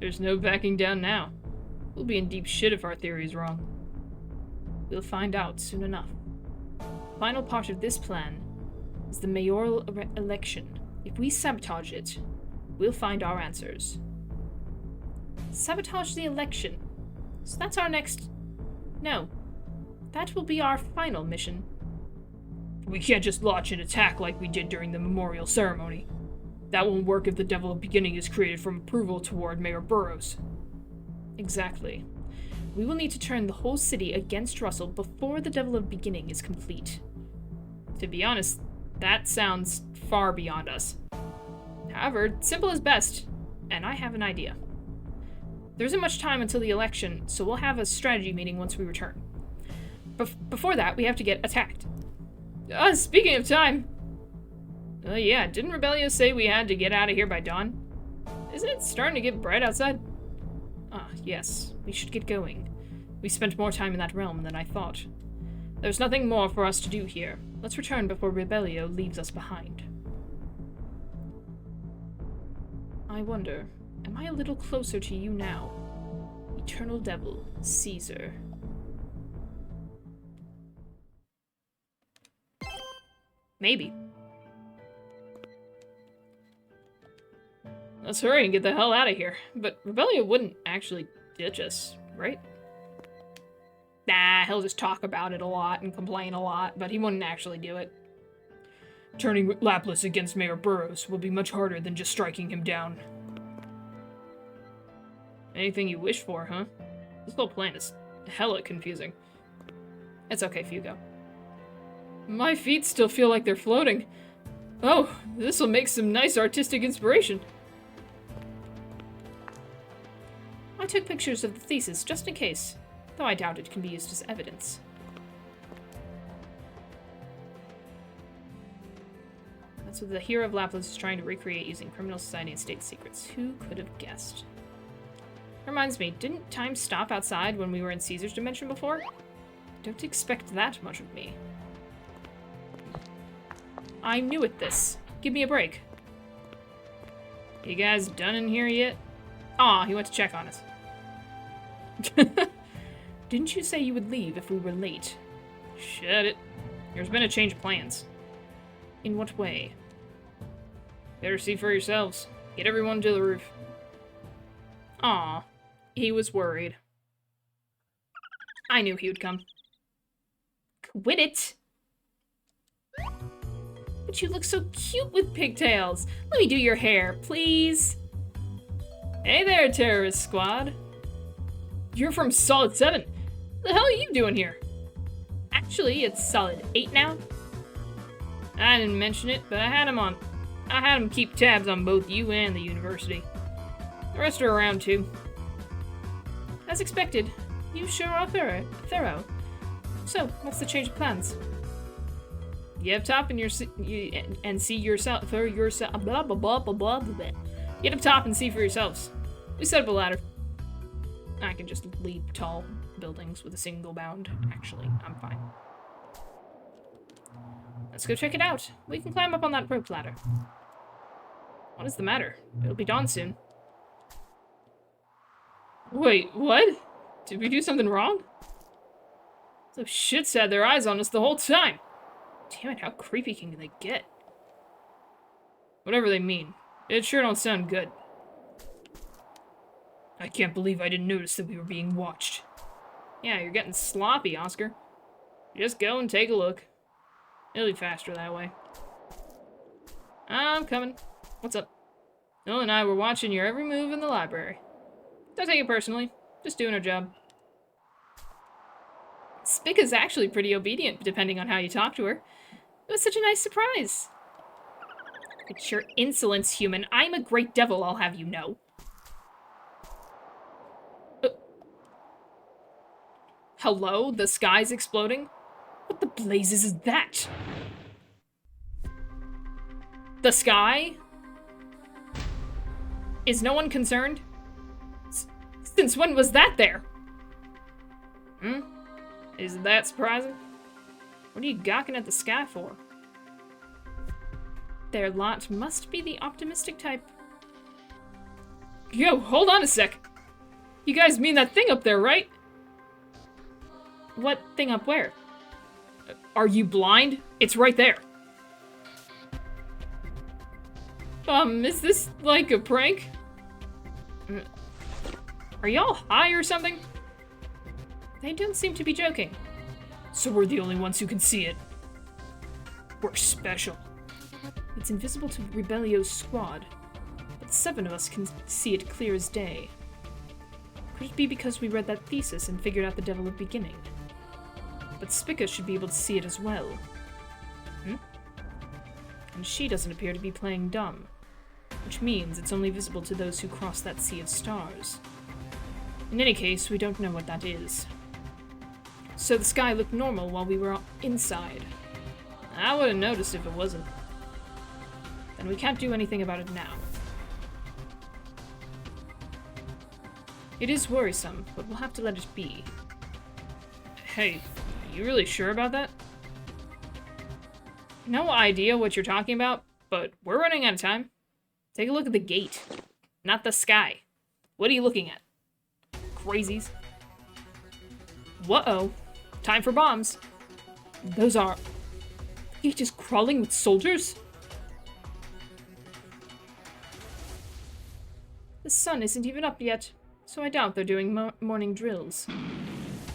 There's no backing down now. We'll be in deep shit if our theory is wrong. We'll find out soon enough. The final part of this plan is the mayoral election. If we sabotage it, we'll find our answers. Sabotage the election. So that's our next... No. That will be our final mission. We can't just launch an attack like we did during the memorial ceremony. That won't work if the Devil of Beginning is created from approval toward Mayor Burroughs. Exactly. We will need to turn the whole city against Russell before the Devil of Beginning is complete. To be honest, that sounds far beyond us. However, simple is best, and I have an idea. There isn't much time until the election, so we'll have a strategy meeting once we return. Before that, we have to get attacked. Speaking of time... yeah, didn't Rebellion say we had to get out of here by dawn? Isn't it starting to get bright outside? Yes, we should get going. We spent more time in that realm than I thought. There's nothing more for us to do here. Let's return before Rebellio leaves us behind. I wonder, am I a little closer to you now? Eternal Devil, Caesar. Maybe. Let's hurry and get the hell out of here. But Rebellion wouldn't actually ditch us, right? Nah, he'll just talk about it a lot and complain a lot, but he wouldn't actually do it. Turning Lapis against Mayor Burroughs will be much harder than just striking him down. Anything you wish for, huh? This whole plan is hella confusing. It's okay, Fugo. My feet still feel like they're floating. Oh, this'll make some nice artistic inspiration. I took pictures of the thesis just in case, though I doubt it can be used as evidence. That's what the hero of Lapis is trying to recreate using criminal society and state secrets. Who could have guessed? Reminds me, didn't time stop outside when we were in Caesar's dimension before? Don't expect that much of me. I'm new at this. Give me a break. You guys done in here yet? Aw, he went to check on us. Didn't you say you would leave if we were late? Shut it. There's been a change of plans. In what way? Better see for yourselves. Get everyone to the roof. Aw, he was worried. I knew he would come. Quit it! But you look so cute with pigtails. Let me do your hair, please. Hey there, terrorist squad. You're from Solid 7. What the hell are you doing here? Actually, it's Solid 8 now. I didn't mention it, but I had him keep tabs on both you and the university. The rest are around too. As expected, you sure are thorough. So, what's the change of plans? Get up top and see yourself for yourself. Blah blah blah blah blah blah. Get up top and see for yourselves. We set up a ladder. I can just leap tall buildings with a single bound. Actually, I'm fine. Let's go check it out. We can climb up on that rope ladder. What is the matter? It'll be dawn soon. Wait, what? Did we do something wrong? Those shits had their eyes on us the whole time. Damn it, how creepy can they get? Whatever they mean, it sure don't sound good. I can't believe I didn't notice that we were being watched. Yeah, you're getting sloppy, Oscar. Just go and take a look. It'll be faster that way. I'm coming. What's up? Noel and I were watching your every move in the library. Don't take it personally. Just doing our job. Spica's actually pretty obedient, depending on how you talk to her. It was such a nice surprise. It's your insolence, human. I'm a great devil, I'll have you know. Hello? The sky's exploding? What the blazes is that? The sky? Is no one concerned? Since when was that there? Isn't that surprising? What are you gawking at the sky for? Their lot must be the optimistic type. Yo, hold on a sec. You guys mean that thing up there, right? What thing up where? Are you blind? It's right there. Is this like a prank? Are y'all high or something? They don't seem to be joking. So we're the only ones who can see it. We're special. It's invisible to Rebellio's squad, but 7 of us can see it clear as day. Could it be because we read that thesis and figured out the devil at the beginning? But Spica should be able to see it as well. And she doesn't appear to be playing dumb, which means it's only visible to those who cross that sea of stars. In any case, we don't know what that is. So the sky looked normal while we were inside. I would have noticed if it wasn't. Then we can't do anything about it now. It is worrisome, but we'll have to let it be. Hey, you really sure about that? No idea what you're talking about, but we're running out of time. Take a look at the gate, not the sky. What are you looking at? Crazies. Whoa. Time for bombs. Those are... He just crawling with soldiers? The sun isn't even up yet, so I doubt they're doing morning drills.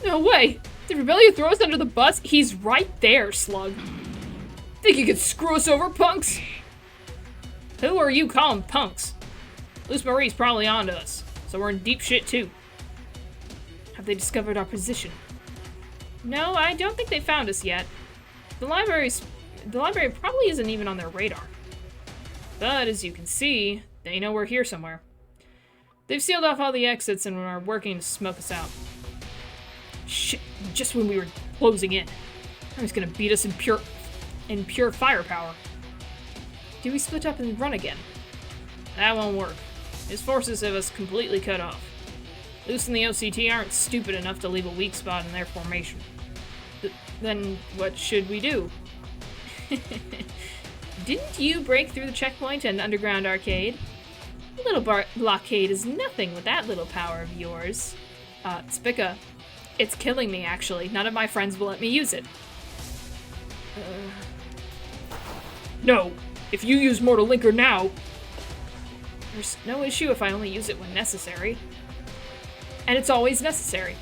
No way! Did Rebellion throw us under the bus? He's right there, Slug. Think you could screw us over, punks? Who are you calling punks? Luce Marie's probably onto us, so we're in deep shit too. Have they discovered our position? No, I don't think they found us yet. The library probably isn't even on their radar. But as you can see, they know we're here somewhere. They've sealed off all the exits and are working to smoke us out. Shit, just when we were closing in. I was gonna beat us in pure firepower. Do we split up and run again? That won't work. His forces have us completely cut off. Luce and the OCT aren't stupid enough to leave a weak spot in their formation. Then what should we do? Didn't you break through the checkpoint and underground arcade? A little blockade is nothing with that little power of yours. Spica, it's killing me, actually. None of my friends will let me use it. No! If you use Mortal Linker now... There's no issue if I only use it when necessary. And it's always necessary.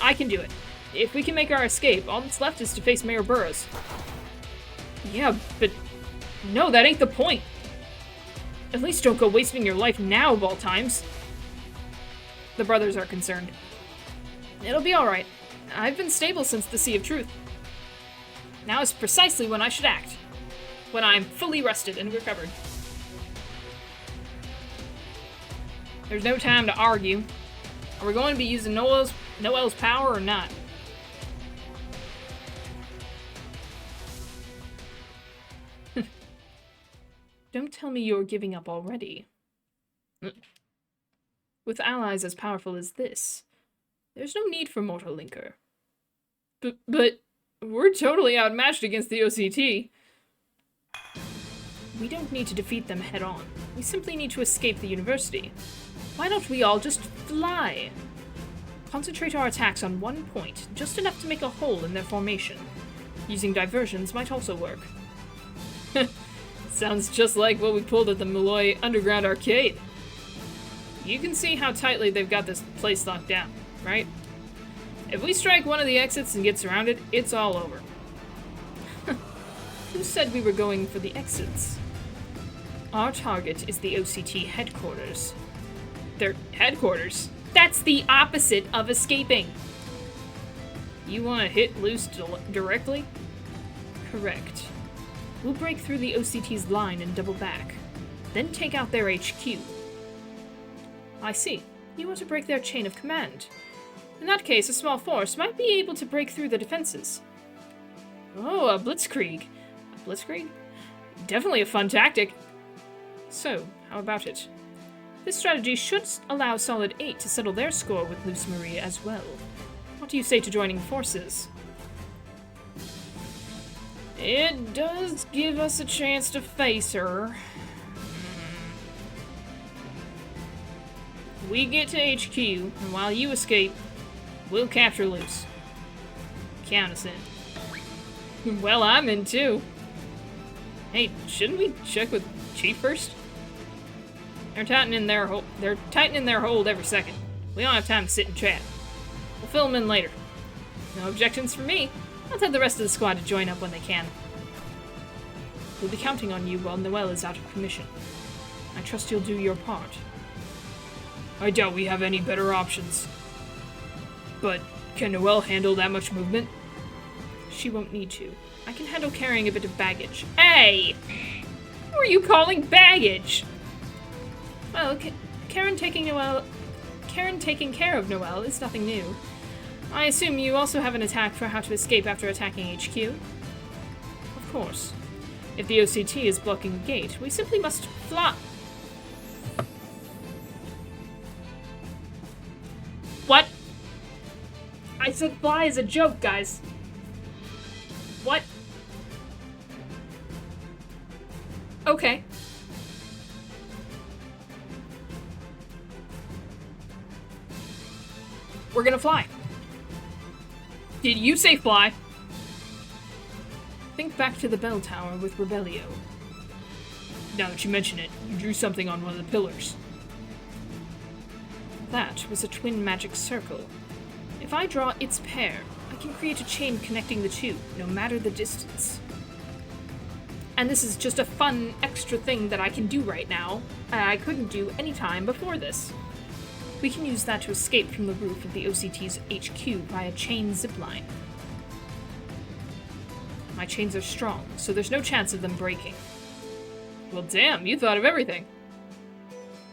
I can do it. If we can make our escape, all that's left is to face Mayor Burroughs. Yeah, but... No, that ain't the point. At least don't go wasting your life now, of all times. The brothers are concerned. It'll be alright. I've been stable since the Sea of Truth. Now is precisely when I should act. When I'm fully rested and recovered. There's no time to argue. Are we going to be using Noel's power or not? Don't tell me you're giving up already. With allies as powerful as this, there's no need for Mortal Linker. But we're totally outmatched against the OCT. We don't need to defeat them head-on. We simply need to escape the university. Why don't we all just fly? Concentrate our attacks on one point, just enough to make a hole in their formation. Using diversions might also work. Sounds just like what we pulled at the Malloy Underground Arcade. You can see how tightly they've got this place locked down, right? If we strike one of the exits and get surrounded, it's all over. Who said we were going for the exits? Our target is the OCT headquarters. Their headquarters? That's the opposite of escaping! You want to hit Luce directly? Correct. We'll break through the OCT's line and double back, then take out their HQ. I see. You want to break their chain of command. In that case, a small force might be able to break through the defenses. Oh, a blitzkrieg. A blitzkrieg? Definitely a fun tactic. So, how about it? This strategy should allow Solid 8 to settle their score with Luce Marie as well. What do you say to joining forces? It does give us a chance to face her. We get to HQ, and while you escape, we'll capture Luce. Count us in. Well, I'm in too. Hey, shouldn't we check with Chief first? They're tightening their hold every second. We don't have time to sit and chat. We'll fill them in later. No objections from me. I'll tell the rest of the squad to join up when they can. We'll be counting on you while Noel is out of commission. I trust you'll do your part. I doubt we have any better options. But can Noel handle that much movement? She won't need to. I can handle carrying a bit of baggage. Hey! Who are you calling baggage? Well, Karen taking care of Noel is nothing new. I assume you also have an attack for how to escape after attacking HQ? Of course. If the OCT is blocking the gate, we simply must fly. What? I said fly as a joke, guys. What? Okay. We're gonna fly. Did you say fly? Think back to the bell tower with Rebellio. Now that you mention it, you drew something on one of the pillars. That was a twin magic circle. If I draw its pair, I can create a chain connecting the two, no matter the distance. And this is just a fun extra thing that I can do right now, I couldn't do any time before this. We can use that to escape from the roof of the OCT's HQ via chain zipline. My chains are strong, so there's no chance of them breaking. Well, damn, you thought of everything.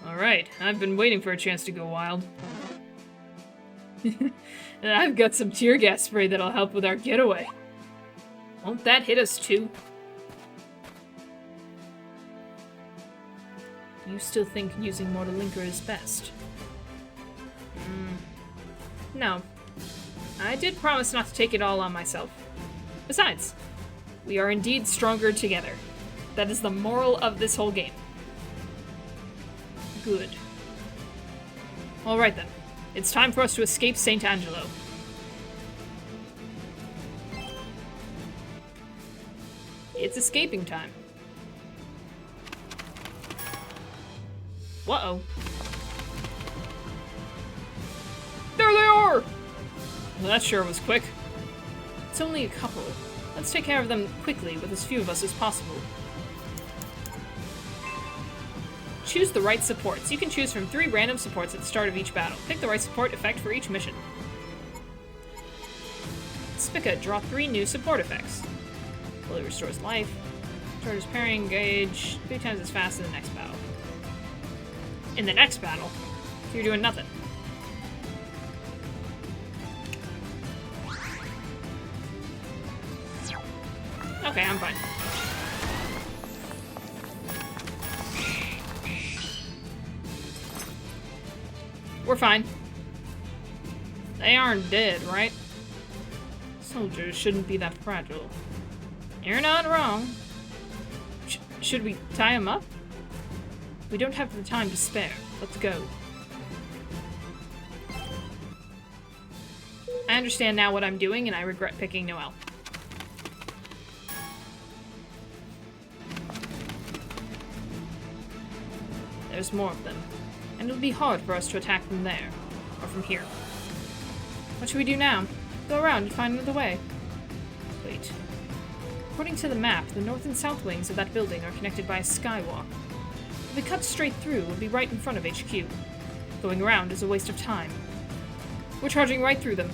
Alright, I've been waiting for a chance to go wild. And I've got some tear gas spray that'll help with our getaway. Won't that hit us too? Do you still think using Mortal Linker is best? No. I did promise not to take it all on myself. Besides, we are indeed stronger together. That is the moral of this whole game. Good. Alright then. It's time for us to escape St. Angelo. It's escaping time. Uh-oh. There they are! Well, that sure was quick. It's only a couple. Let's take care of them quickly with as few of us as possible. Choose the right supports. You can choose from 3 random supports at the start of each battle. Pick the right support effect for each mission. Spica, draw 3 new support effects. Fully restores life. Charges parrying gauge 3 times as fast in the next battle. In the next battle? So you're doing nothing. Okay, I'm fine. We're fine. They aren't dead, right? Soldiers shouldn't be that fragile. You're not wrong. Should we tie him up? We don't have the time to spare. Let's go. I understand now what I'm doing, and I regret picking Noel. There's more of them, and it'll be hard for us to attack them there, or from here. What should we do now? Go around and find another way. Wait. According to the map, the north and south wings of that building are connected by a skywalk. If we cut straight through, we'll be right in front of HQ. Going around is a waste of time. We're charging right through them.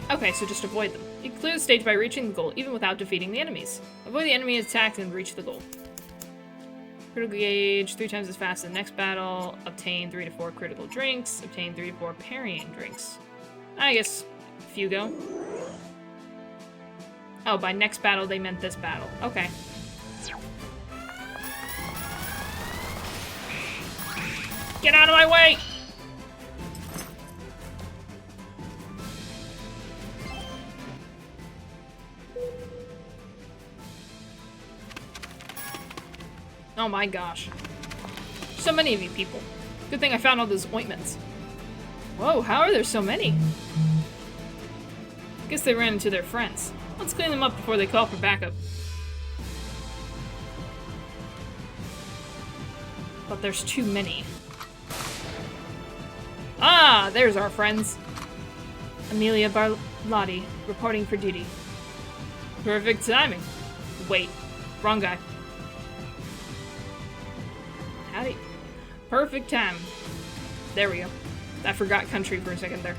Okay, so just avoid them. You can clear the stage by reaching the goal, even without defeating the enemies. Avoid the enemy attack and reach the goal. Critical gauge, 3 times as fast as the next battle. Obtain 3 to 4 critical drinks. Obtain 3 to 4 parrying drinks. I guess a few go. Oh, by next battle they meant this battle. Okay. Get out of my way! Oh my gosh. So many of you people. Good thing I found all those ointments. Whoa, how are there so many? Guess they ran into their friends. Let's clean them up before they call for backup. But there's too many. Ah, there's our friends. Amelia Barlotti, reporting for duty. Perfect timing. Wait, wrong guy. Howdy. Perfect time. There we go. I forgot country for a second there.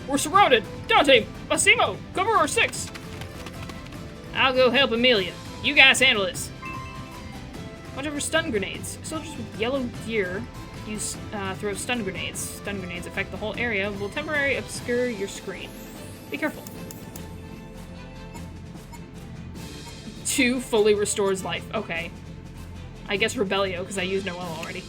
We're surrounded! Dante! Massimo! Cover our 6! I'll go help Amelia. You guys handle this. Watch out for stun grenades. Soldiers with yellow gear use throw stun grenades. Stun grenades affect the whole area, will temporarily obscure your screen. Be careful. 2 fully restores life. Okay. I guess Rebellio, because I used Noel already.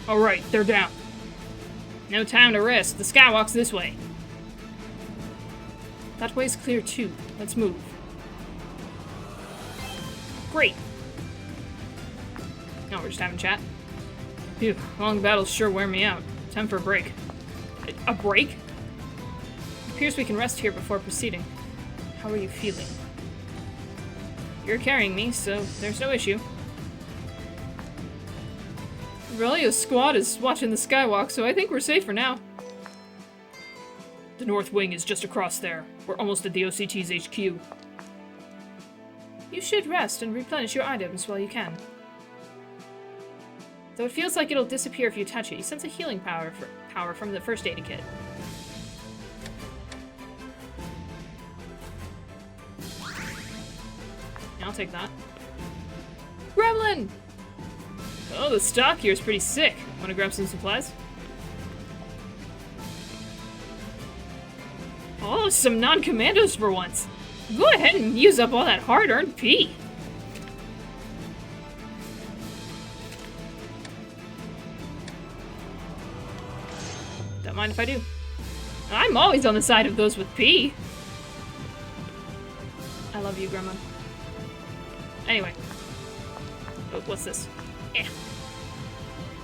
Alright, they're down. No time to rest. The skywalk's this way. That way's clear too. Let's move. Great. No, we're just having chat. Phew, long battles sure wear me out. Time for a break. A break? It appears we can rest here before proceeding. How are you feeling? You're carrying me, so there's no issue. Relio's squad is watching the skywalk, so I think we're safe for now. The North Wing is just across there. We're almost at the OCT's HQ. You should rest and replenish your items while you can. Though it feels like it'll disappear if you touch it, you sense a healing power from the first aid kit. I'll take that. Gremlin! Oh, the stock here is pretty sick. Wanna grab some supplies? Oh, some non-commandos for once. Go ahead and use up all that hard-earned P. Don't mind if I do. I'm always on the side of those with P. I love you, Gremlin. Anyway. Oh, what's this? Eh.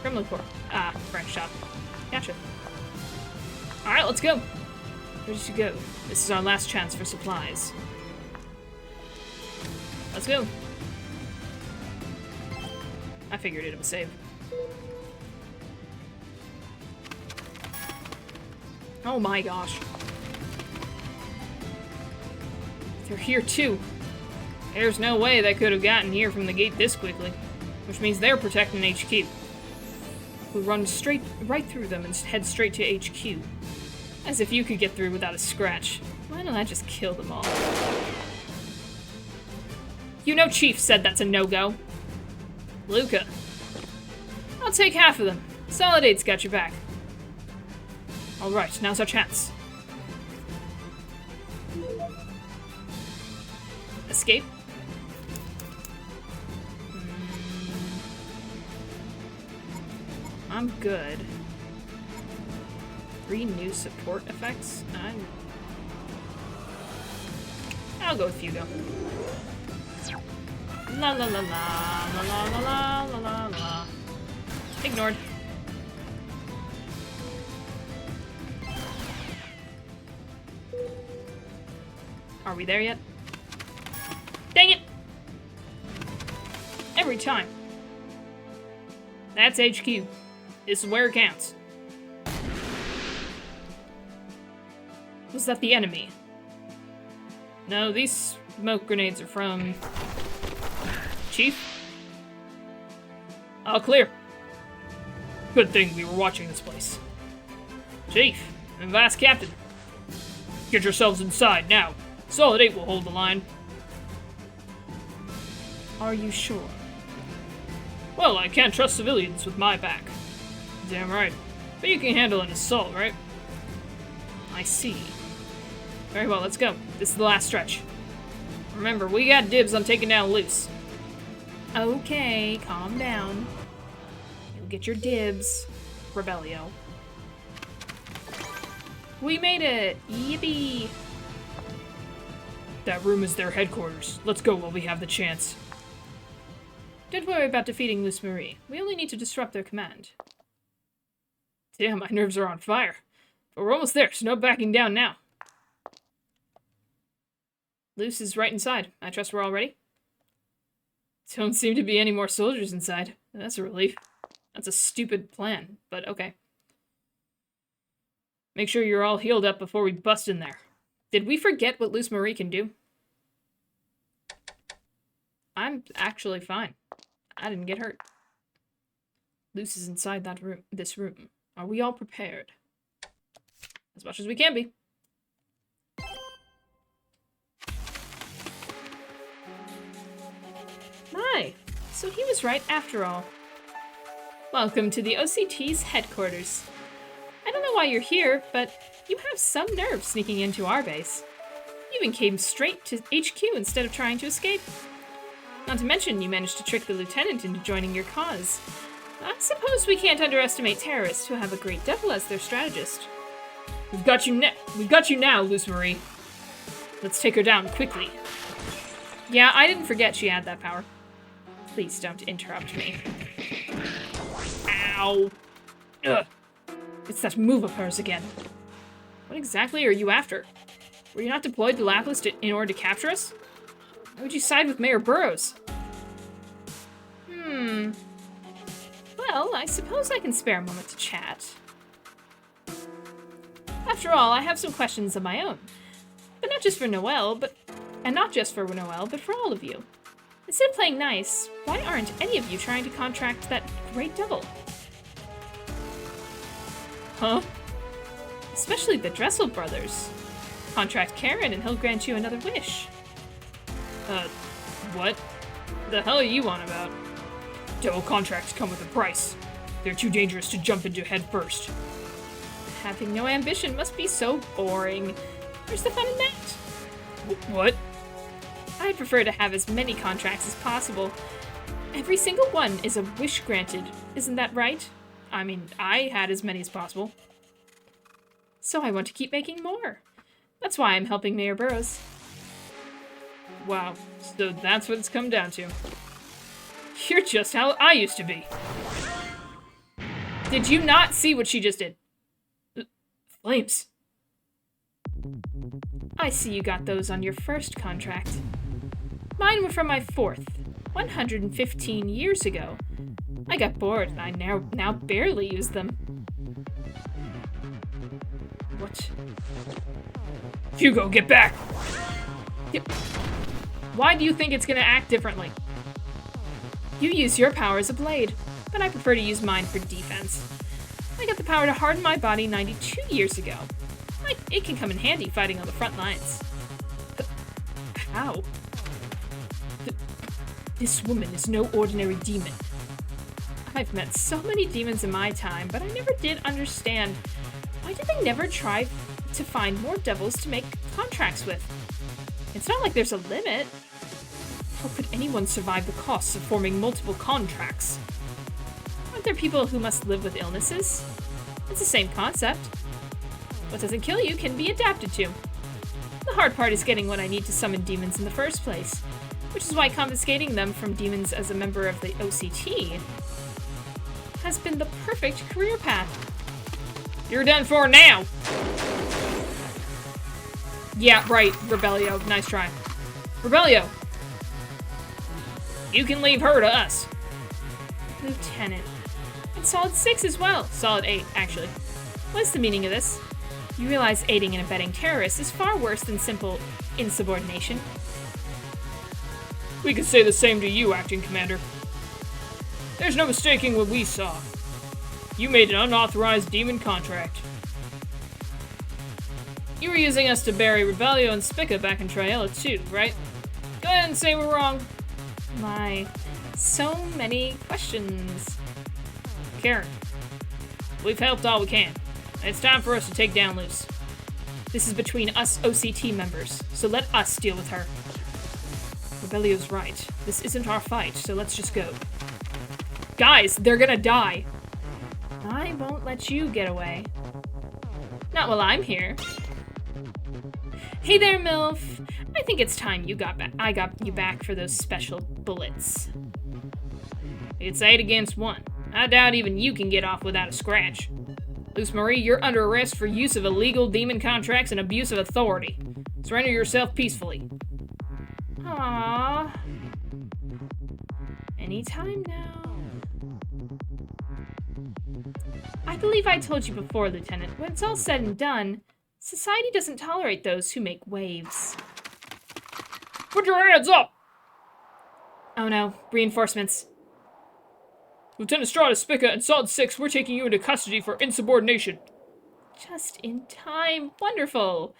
Gremlin core. Ah, branch shop. Gotcha. Alright, let's go. Ready to go. This is our last chance for supplies. Let's go. I figured it was save. Oh my gosh. They're here too. There's no way they could have gotten here from the gate this quickly. Which means they're protecting HQ. We run right through them and head straight to HQ. As if you could get through without a scratch. Why don't I just kill them all? You know Chief said that's a no-go. Luca. I'll take half of them. Solidate's got your back. Alright, now's our chance. Escape. I'm good. 3 new support effects? I'll go with Hugo. La la la la la la la la la la. Ignored. Are we there yet? Dang it! Every time. That's HQ. This is where it counts. Was that the enemy? No, these smoke grenades are from... Chief? All clear. Good thing we were watching this place. Chief, and Vice Captain. Get yourselves inside, now. Solid 8 will hold the line. Are you sure? Well, I can't trust civilians with my back. Damn right. But you can handle an assault, right? I see. Very well, let's go. This is the last stretch. Remember, we got dibs on taking down Luce. Okay, calm down. You'll get your dibs, Rebellio. We made it! Yippee! That room is their headquarters. Let's go while we have the chance. Don't worry about defeating Luce Marie. We only need to disrupt their command. Damn, my nerves are on fire. But we're almost there, so no backing down now. Luce is right inside. I trust we're all ready. Don't seem to be any more soldiers inside. That's a relief. That's a stupid plan, but okay. Make sure you're all healed up before we bust in there. Did we forget what Luce Marie can do? I'm actually fine. I didn't get hurt. Luce is inside that room. This room. Are we all prepared? As much as we can be. My, so he was right after all. Welcome to the OCT's headquarters. I don't know why you're here, but you have some nerve sneaking into our base. You even came straight to HQ instead of trying to escape. Not to mention, you managed to trick the lieutenant into joining your cause. I suppose we can't underestimate terrorists who have a great devil as their strategist. We've got you now, Luce Marie. Let's take her down quickly. Yeah, I didn't forget she had that power. Please don't interrupt me. Ow. Ugh. It's that move of hers again. What exactly are you after? Were you not deployed to Lapis in order to capture us? Why would you side with Mayor Burrows? Well, I suppose I can spare a moment to chat. After all, I have some questions of my own. But not just for Noel, but for all of you. Instead of playing nice, why aren't any of you trying to contract that great devil? Huh? Especially the Dressel brothers. Contract Karen and he'll grant you another wish. What the hell are you on about? Devil contracts come with a price. They're too dangerous to jump into head first. Having no ambition must be so boring. Where's the fun in that? What? I'd prefer to have as many contracts as possible. Every single one is a wish granted, isn't that right? I mean, I had as many as possible. So I want to keep making more. That's why I'm helping Mayor Burrows. Wow, so that's what it's come down to. You're just how I used to be. Did you not see what she just did? Flames. I see you got those on your first contract. Mine were from my fourth, 115 years ago. I got bored and I now barely use them. What? Hugo, get back! Why do you think it's gonna act differently? You use your power as a blade, but I prefer to use mine for defense. I got the power to harden my body 92 years ago. It can come in handy fighting on the front lines. But how? This woman is no ordinary demon. I've met so many demons in my time, but I never did understand. Why did they never try to find more devils to make contracts with? It's not like there's a limit. How could anyone survive the costs of forming multiple contracts? Aren't there people who must live with illnesses? It's the same concept. What doesn't kill you can be adapted to. The hard part is getting what I need to summon demons in the first place, which is why confiscating them from demons as a member of the OCT has been the perfect career path. You're done for now! Yeah, right, Rebellio. Nice try. Rebellio! You can leave her to us. Lieutenant. And Solid 6 as well. Solid 8, actually. What's the meaning of this? You realize aiding and abetting terrorists is far worse than simple insubordination. We could say the same to you, Acting Commander. There's no mistaking what we saw. You made an unauthorized demon contract. You were using us to bury Rebellio and Spica back in Triella too, right? Go ahead and say we're wrong. My, so many questions. Karen, we've helped all we can. It's time for us to take down Luce. This is between us OCT members, so let us deal with her. Rebellio's right. This isn't our fight, so let's just go. Guys, they're gonna die. I won't let you get away. Not while I'm here. Hey there, MILF. I think it's time I got you back for those special bullets. It's 8 against 1. I doubt even you can get off without a scratch. Luce Marie, you're under arrest for use of illegal demon contracts and abuse of authority. Surrender yourself peacefully. Aww. Anytime now. I believe I told you before, Lieutenant. When it's all said and done, society doesn't tolerate those who make waves. Put your hands up! Oh no, reinforcements. Lieutenant Strata, Spica, and Solid 6, we're taking you into custody for insubordination. Just in time. Wonderful.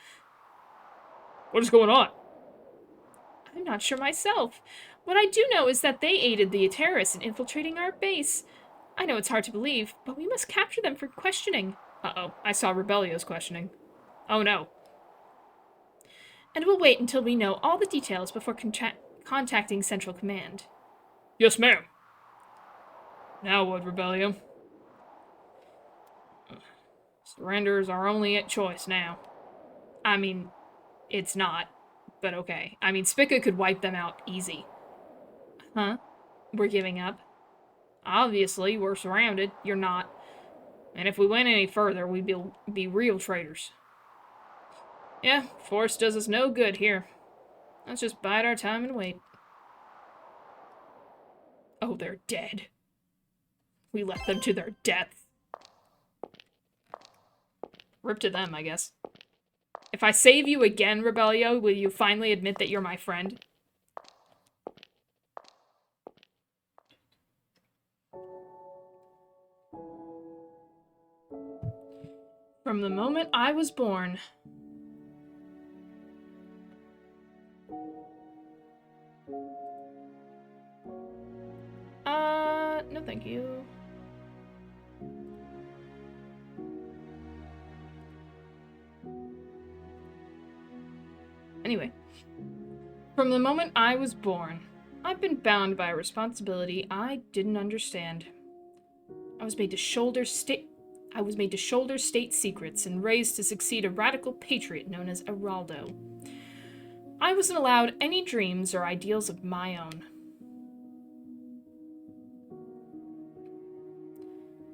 What is going on? I'm not sure myself. What I do know is that they aided the terrorists in infiltrating our base. I know it's hard to believe, but we must capture them for questioning. Uh-oh, I saw Rebellio's questioning. Oh no. And we'll wait until we know all the details before contacting Central Command. Yes, ma'am. Now what, Rebellio? Surrender is our only choice now. I mean, it's not, but okay. I mean, Spica could wipe them out easy. Huh? We're giving up? Obviously, we're surrounded. You're not. And if we went any further, we'd be real traitors. Yeah, force does us no good here. Let's just bide our time and wait. Oh, they're dead. We left them to their death. Rip to them, I guess. If I save you again, Rebellio, will you finally admit that you're my friend? From the moment I was born. No thank you. Anyway. From the moment I was born, I've been bound by a responsibility I didn't understand. I was made to shoulder state secrets and raised to succeed a radical patriot known as Heraldo. I wasn't allowed any dreams or ideals of my own.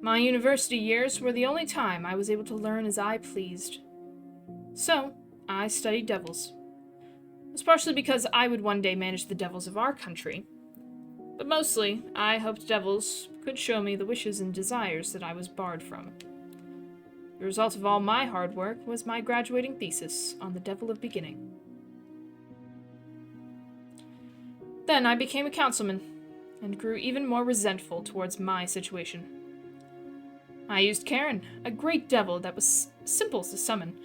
My university years were the only time I was able to learn as I pleased. So, I studied devils. It was partially because I would one day manage the devils of our country, but mostly I hoped devils could show me the wishes and desires that I was barred from. The result of all my hard work was my graduating thesis on the Devil of Beginning. Then I became a councilman, and grew even more resentful towards my situation. I used Karen, a great devil that was simple to summon.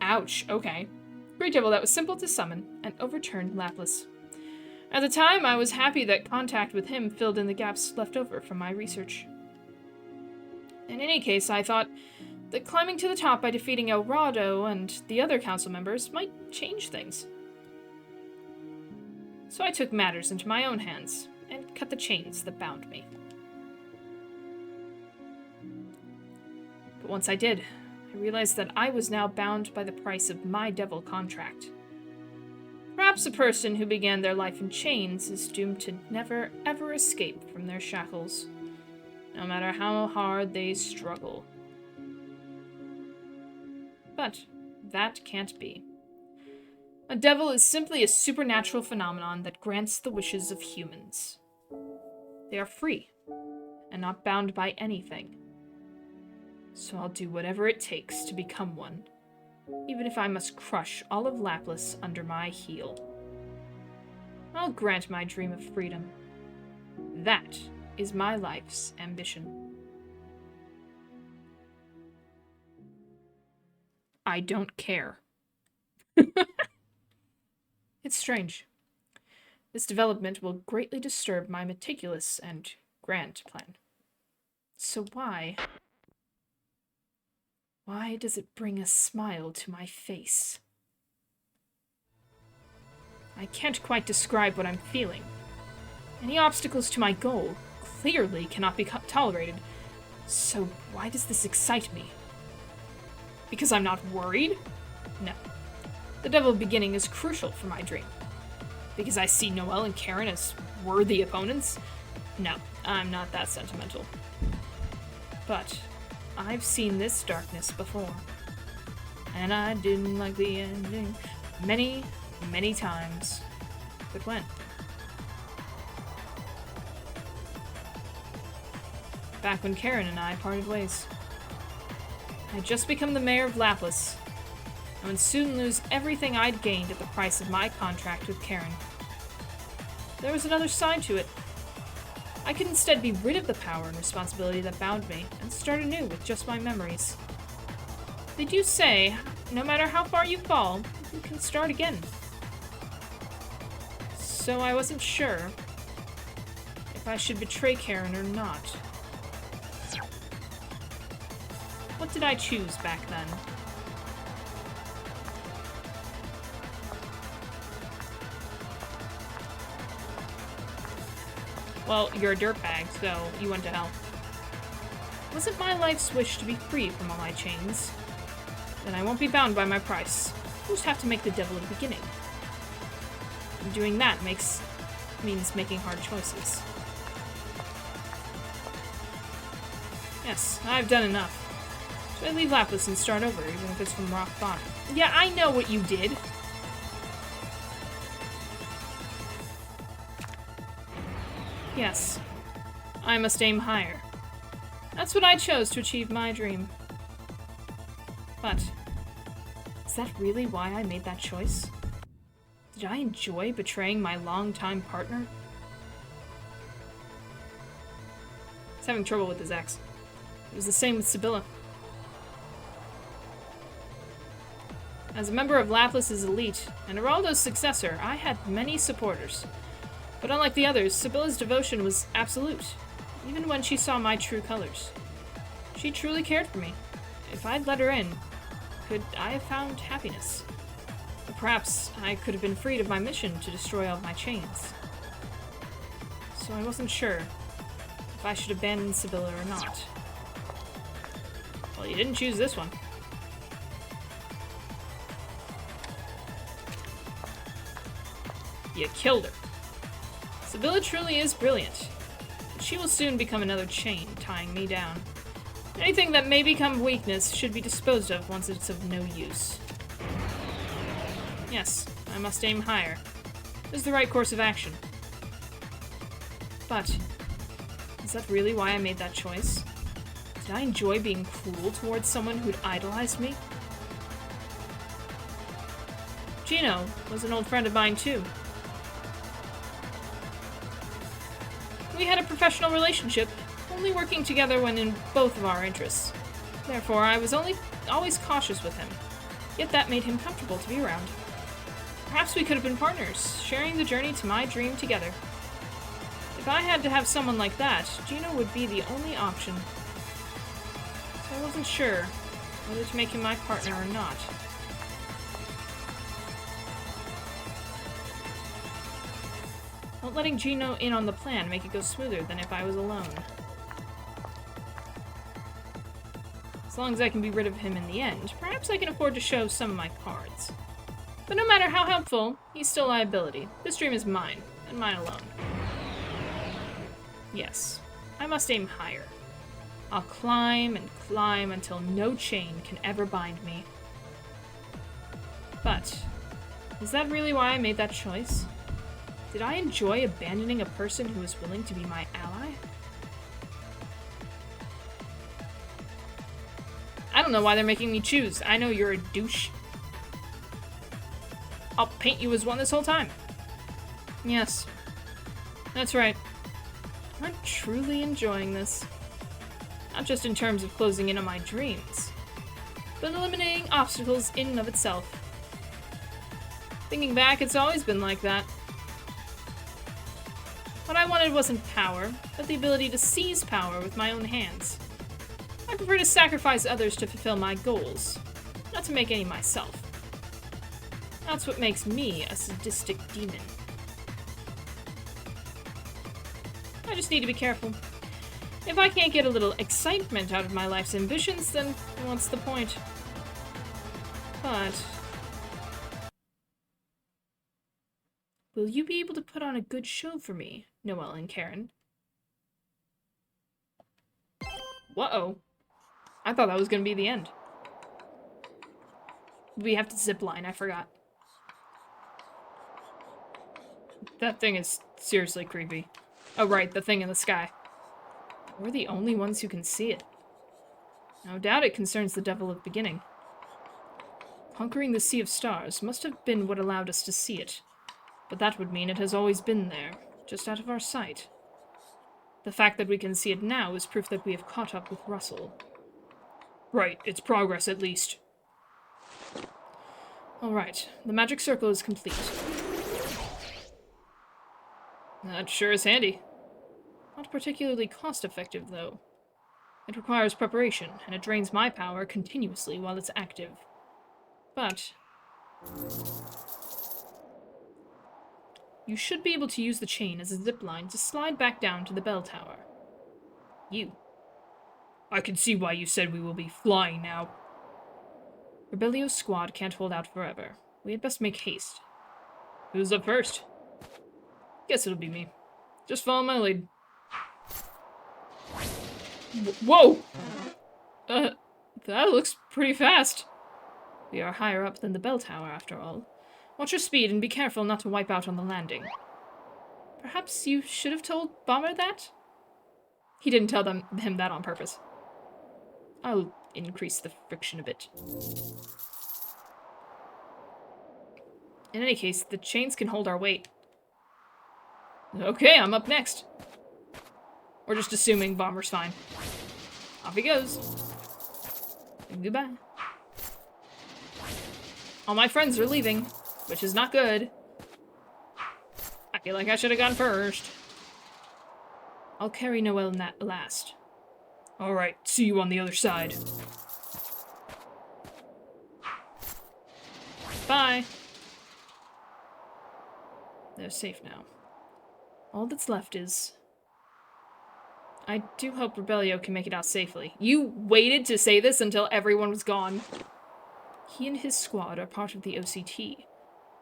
Ouch, okay. Great devil that was simple to summon, and overturned Lapis. At the time, I was happy that contact with him filled in the gaps left over from my research. In any case, I thought that climbing to the top by defeating El Rado and the other council members might change things. So I took matters into my own hands, and cut the chains that bound me. But once I did, I realized that I was now bound by the price of my devil contract. Perhaps a person who began their life in chains is doomed to never, ever escape from their shackles, no matter how hard they struggle. But that can't be. A devil is simply a supernatural phenomenon that grants the wishes of humans. They are free, and not bound by anything. So I'll do whatever it takes to become one, even if I must crush all of Lapis under my heel. I'll grant my dream of freedom. That is my life's ambition. I don't care. It's strange. This development will greatly disturb my meticulous and grand plan. So why does it bring a smile to my face? I can't quite describe what I'm feeling. Any obstacles to my goal clearly cannot be tolerated. So why does this excite me? Because I'm not worried? No. The Devil Beginning is crucial for my dream. Because I see Noel and Karen as worthy opponents? No, I'm not that sentimental. But I've seen this darkness before. And I didn't like the ending many, many times. But when? Back when Karen and I parted ways. I'd just become the mayor of Lapis, and would soon lose everything I'd gained at the price of my contract with Karen. There was another side to it. I could instead be rid of the power and responsibility that bound me, and start anew with just my memories. They do say, no matter how far you fall, you can start again. So I wasn't sure if I should betray Karen or not. What did I choose back then? Well, you're a dirtbag, so you went to hell. Was it my life's wish to be free from all my chains? Then I won't be bound by my price. I'll just have to make the devil at the beginning. And doing that means making hard choices. Yes, I've done enough. So I leave Lapis and start over, even if it's from rock bottom. Yeah, I know what you did. Yes, I must aim higher. That's what I chose to achieve my dream. But, is that really why I made that choice? Did I enjoy betraying my longtime partner? He's having trouble with his ex. It was the same with Sibylla. As a member of Laplas's elite, and Araldo's successor, I had many supporters. But unlike the others, Sibylla's devotion was absolute, even when she saw my true colors. She truly cared for me. If I'd let her in, could I have found happiness? Or perhaps I could have been freed of my mission to destroy all of my chains. So I wasn't sure if I should abandon Sibylla or not. Well, you didn't choose this one. You killed her. Sibylla truly is brilliant, but she will soon become another chain, tying me down. Anything that may become weakness should be disposed of once it's of no use. Yes, I must aim higher. This is the right course of action. But, is that really why I made that choice? Did I enjoy being cruel towards someone who'd idolized me? Gino was an old friend of mine too. We had a professional relationship, only working together when in both of our interests. Therefore, I was always cautious with him, yet that made him comfortable to be around. Perhaps we could have been partners, sharing the journey to my dream together. If I had to have someone like that, Gino would be the only option. So I wasn't sure whether to make him my partner or not. Not letting Gino in on the plan make it go smoother than if I was alone. As long as I can be rid of him in the end, perhaps I can afford to show some of my cards. But no matter how helpful, he's still a liability. This dream is mine, and mine alone. Yes, I must aim higher. I'll climb and climb until no chain can ever bind me. But, is that really why I made that choice? Did I enjoy abandoning a person who was willing to be my ally? I don't know why they're making me choose. I know you're a douche. I'll paint you as one this whole time. Yes, that's right. I'm truly enjoying this. Not just in terms of closing in on my dreams, but eliminating obstacles in and of itself. Thinking back, it's always been like that. What I wanted wasn't power, but the ability to seize power with my own hands. I prefer to sacrifice others to fulfill my goals, not to make any myself. That's what makes me a sadistic demon. I just need to be careful. If I can't get a little excitement out of my life's ambitions, then what's the point? But... will you be able to put on a good show for me, Noel and Karen? Whoa. I thought that was going to be the end. We have to zip line, I forgot. That thing is seriously creepy. Oh right, the thing in the sky. We're the only ones who can see it. No doubt it concerns the devil of beginning. Conquering the Sea of Stars must have been what allowed us to see it. But that would mean it has always been there, just out of our sight. The fact that we can see it now is proof that we have caught up with Russell. Right, it's progress at least. Alright, the magic circle is complete. That sure is handy. Not particularly cost-effective, though. It requires preparation, and it drains my power continuously while it's active. But... you should be able to use the chain as a zipline to slide back down to the bell tower. You. I can see why you said we will be flying now. Rebellio's squad can't hold out forever. We had best make haste. Who's up first? Guess it'll be me. Just follow my lead. Whoa! That looks pretty fast. We are higher up than the bell tower, after all. Watch your speed and be careful not to wipe out on the landing. Perhaps you should have told Bomber that? He didn't tell him that on purpose. I'll increase the friction a bit. In any case, the chains can hold our weight. Okay, I'm up next. We're just assuming Bomber's fine. Off he goes. Goodbye. All my friends are leaving, which is not good. I feel like I should have gone first. I'll carry Noel last. Alright, see you on the other side. Bye. They're safe now. All that's left is... I do hope Rebellio can make it out safely. You waited to say this until everyone was gone. He and his squad are part of the OCT.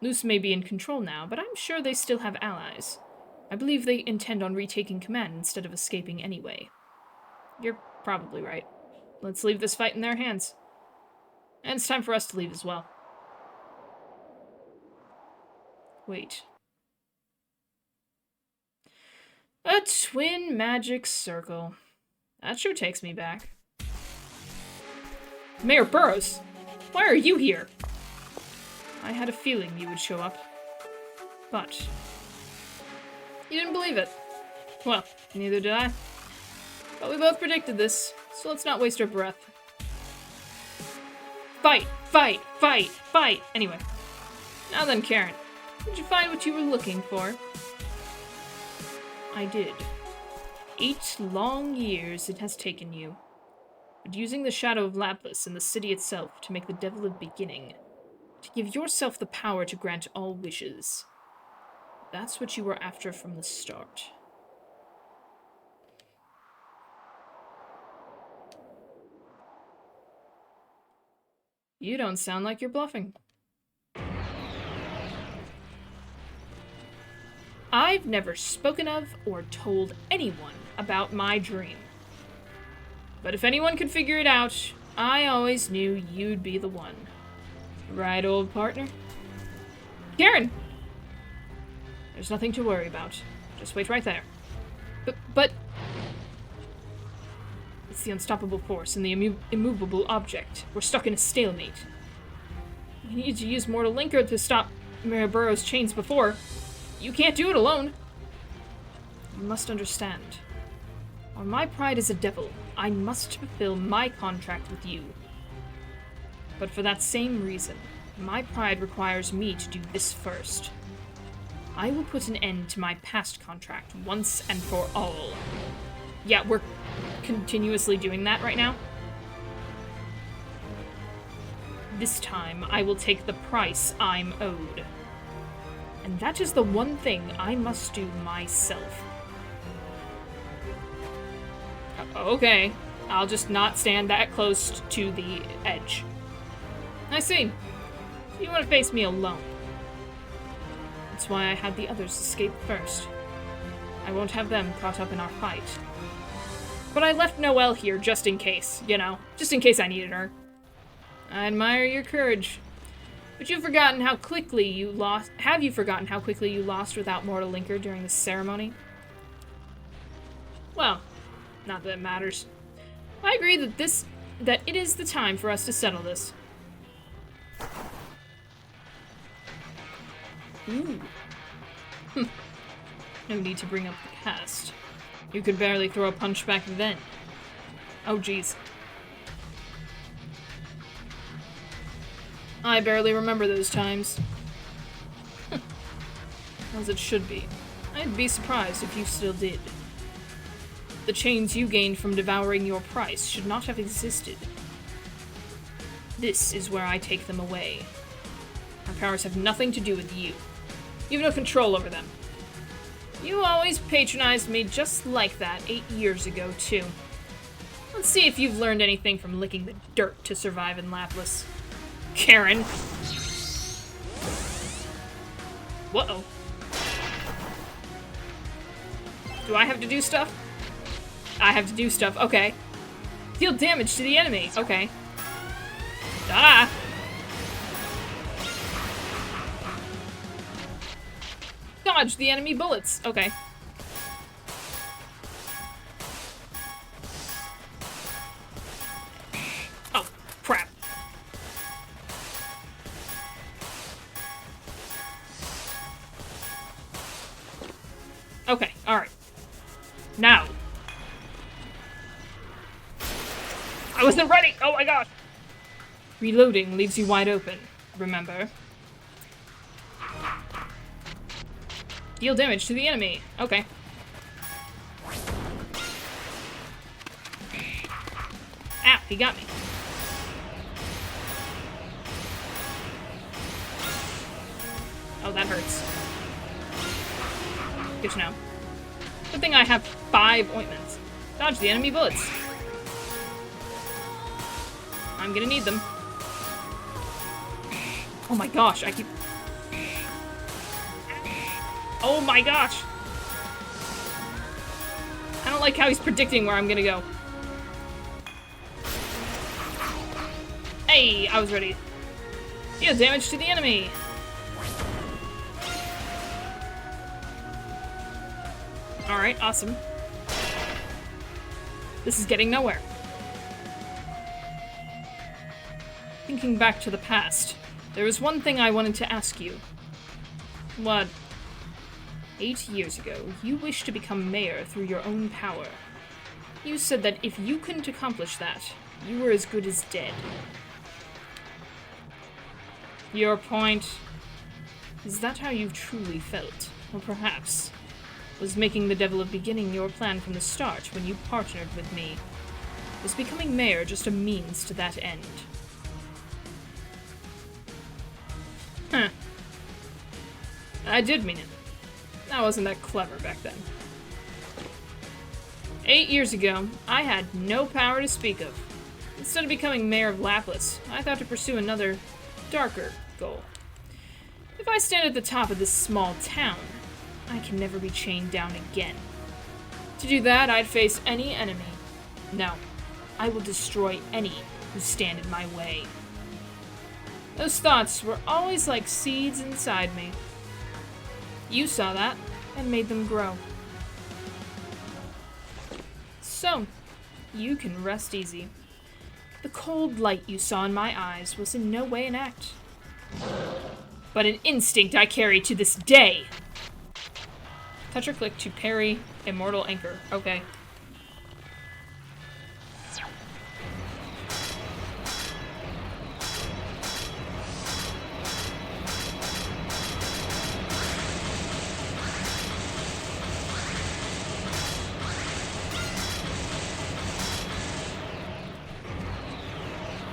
Luce may be in control now, but I'm sure they still have allies. I believe they intend on retaking command instead of escaping anyway. You're probably right. Let's leave this fight in their hands. And it's time for us to leave as well. Wait. A twin magic circle. That sure takes me back. Mayor Burroughs, why are you here? I had a feeling you would show up. But you didn't believe it. Well, neither did I. But we both predicted this, so let's not waste our breath. Fight! Fight! Fight! Fight! Anyway. Now then, Karen. Did you find what you were looking for? I did. 8 long years it has taken you. But using the shadow of Lapis and the city itself to make the devil a beginning. To give yourself the power to grant all wishes. That's what you were after from the start. You don't sound like you're bluffing. I've never spoken of or told anyone about my dream. But if anyone could figure it out, I always knew you'd be the one. Right, old partner? Karen! There's nothing to worry about. Just wait right there. But... It's the unstoppable force and the immovable object. We're stuck in a stalemate. We needed to use Mortal Linker to stop Mayor Burroughs' chains before. You can't do it alone. You must understand. While my pride is a devil, I must fulfill my contract with you. But for that same reason, my pride requires me to do this first. I will put an end to my past contract once and for all. Yeah, we're continuously doing that right now. This time, I will take the price I'm owed. And that is the one thing I must do myself. Okay, I'll just not stand that close to the edge. I see. So you want to face me alone. That's why I had the others escape first. I won't have them caught up in our fight. But I left Noel here just in case, you know? Just in case I needed her. I admire your courage. But you've forgotten how quickly you lost... Have you forgotten how quickly you lost without Mortal Linker during the ceremony? Well, not that it matters. I agree that it is the time for us to settle this. Ooh. No need to bring up the past. You could barely throw a punch back then. Oh, jeez. I barely remember those times. As it should be. I'd be surprised if you still did. The chains you gained from devouring your price should not have existed. This is where I take them away. Our powers have nothing to do with you. You have no control over them. You always patronized me just like that 8 years ago, too. Let's see if you've learned anything from licking the dirt to survive in Lapis. Karen. Whoa. Do I have to do stuff? I have to do stuff. Okay. Deal damage to the enemy. Okay. Ah! Dodge the enemy bullets. Okay. Oh, crap. Okay, alright. Now. I wasn't ready! Oh my gosh! Reloading leaves you wide open, remember? Deal damage to the enemy. Okay. Ow, he got me. Oh, that hurts. Good to know. Good thing I have 5 ointments. Dodge the enemy bullets. I'm gonna need them. Oh my gosh, I keep... Oh my gosh! I don't like how he's predicting where I'm gonna go. Hey, I was ready. Deal damage to the enemy! Alright, awesome. This is getting nowhere. Thinking back to the past, there was one thing I wanted to ask you. What? 8 years ago, you wished to become mayor through your own power. You said that if you couldn't accomplish that, you were as good as dead. Your point? Is that how you truly felt? Or perhaps, was making the devil of beginning your plan from the start when you partnered with me? Was becoming mayor just a means to that end? Huh. I did mean it. I wasn't that clever back then. 8 years ago, I had no power to speak of. Instead of becoming mayor of Lapis, I thought to pursue another, darker goal. If I stand at the top of this small town, I can never be chained down again. To do that, I'd face any enemy. No, I will destroy any who stand in my way. Those thoughts were always like seeds inside me. You saw that, and made them grow. So, you can rest easy. The cold light you saw in my eyes was in no way an act, but an instinct I carry to this day. Touch or click to parry Immortal Anchor. Okay.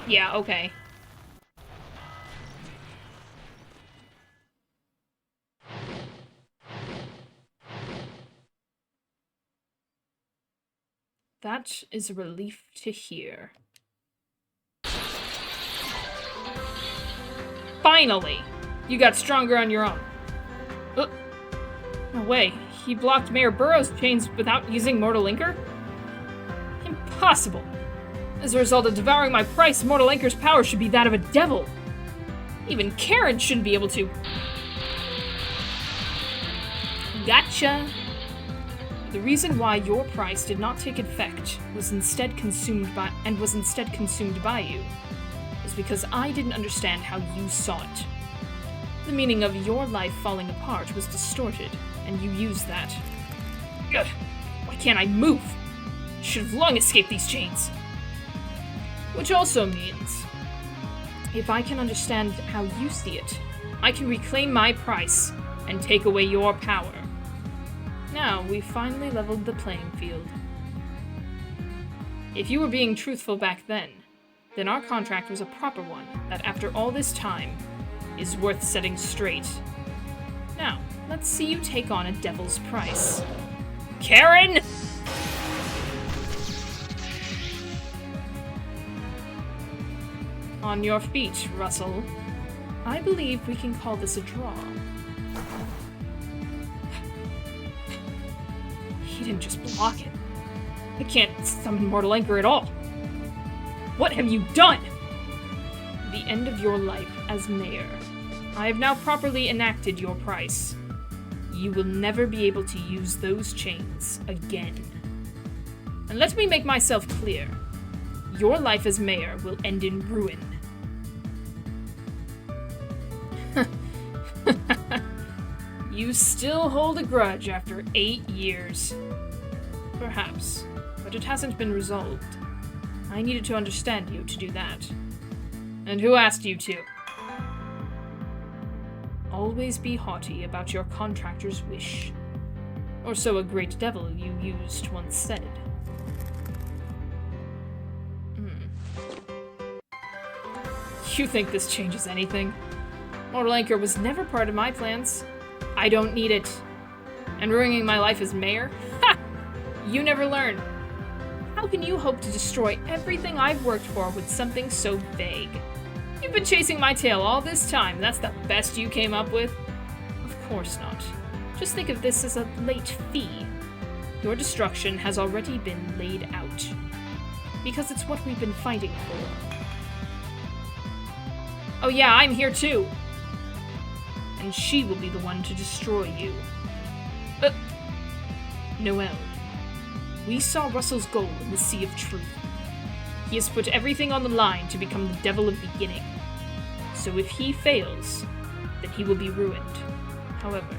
Yeah, okay. That is a relief to hear. Finally! You got stronger on your own. No way. He blocked Mayor Burrow's chains without using Mortal Anchor? Impossible! As a result of devouring my price, Mortal Anchor's power should be that of a devil. Even Karen shouldn't be able to. Gotcha! The reason why your price did not take effect was instead consumed by you is because I didn't understand how you saw it. The meaning of your life falling apart was distorted, and you used that. Ugh, why can't I move? I should have long escaped these chains. Which also means, if I can understand how you see it, I can reclaim my price and take away your power. Now, we've finally leveled the playing field. If you were being truthful back then our contract was a proper one that, after all this time, is worth setting straight. Now, let's see you take on a devil's price. Karen! On your feet, Russell. I believe we can call this a draw. He didn't just block it. I can't summon Mortal Anchor at all. What have you done? The end of your life as mayor. I have now properly enacted your price. You will never be able to use those chains again. And let me make myself clear. Your life as mayor will end in ruin. You still hold a grudge after 8 years. Perhaps, but it hasn't been resolved. I needed to understand you to do that. And who asked you to? Always be haughty about your contractor's wish. Or so a great devil you used once said. You think this changes anything? Mortal Anchor was never part of my plans. I don't need it. And ruining my life as mayor? Ha! You never learn. How can you hope to destroy everything I've worked for with something so vague? You've been chasing my tail all this time. That's the best you came up with? Of course not. Just think of this as a late fee. Your destruction has already been laid out. Because it's what we've been fighting for. Oh yeah, I'm here too. And she will be the one to destroy you. Noel, we saw Russell's goal in the Sea of Truth. He has put everything on the line to become the Devil of Beginning. So if he fails, then he will be ruined. However,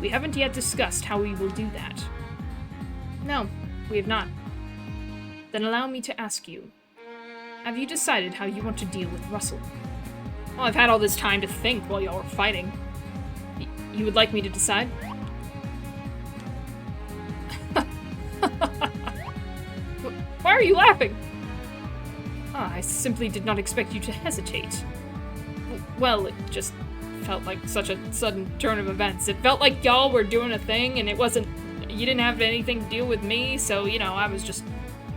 we haven't yet discussed how we will do that. No, we have not. Then allow me to ask you, have you decided how you want to deal with Russell? Well, I've had all this time to think while y'all were fighting. You would like me to decide? Why are you laughing? I simply did not expect you to hesitate. Well, it just felt like such a sudden turn of events. It felt like y'all were doing a thing, and it wasn't... You didn't have anything to deal with me, so, you know, I was just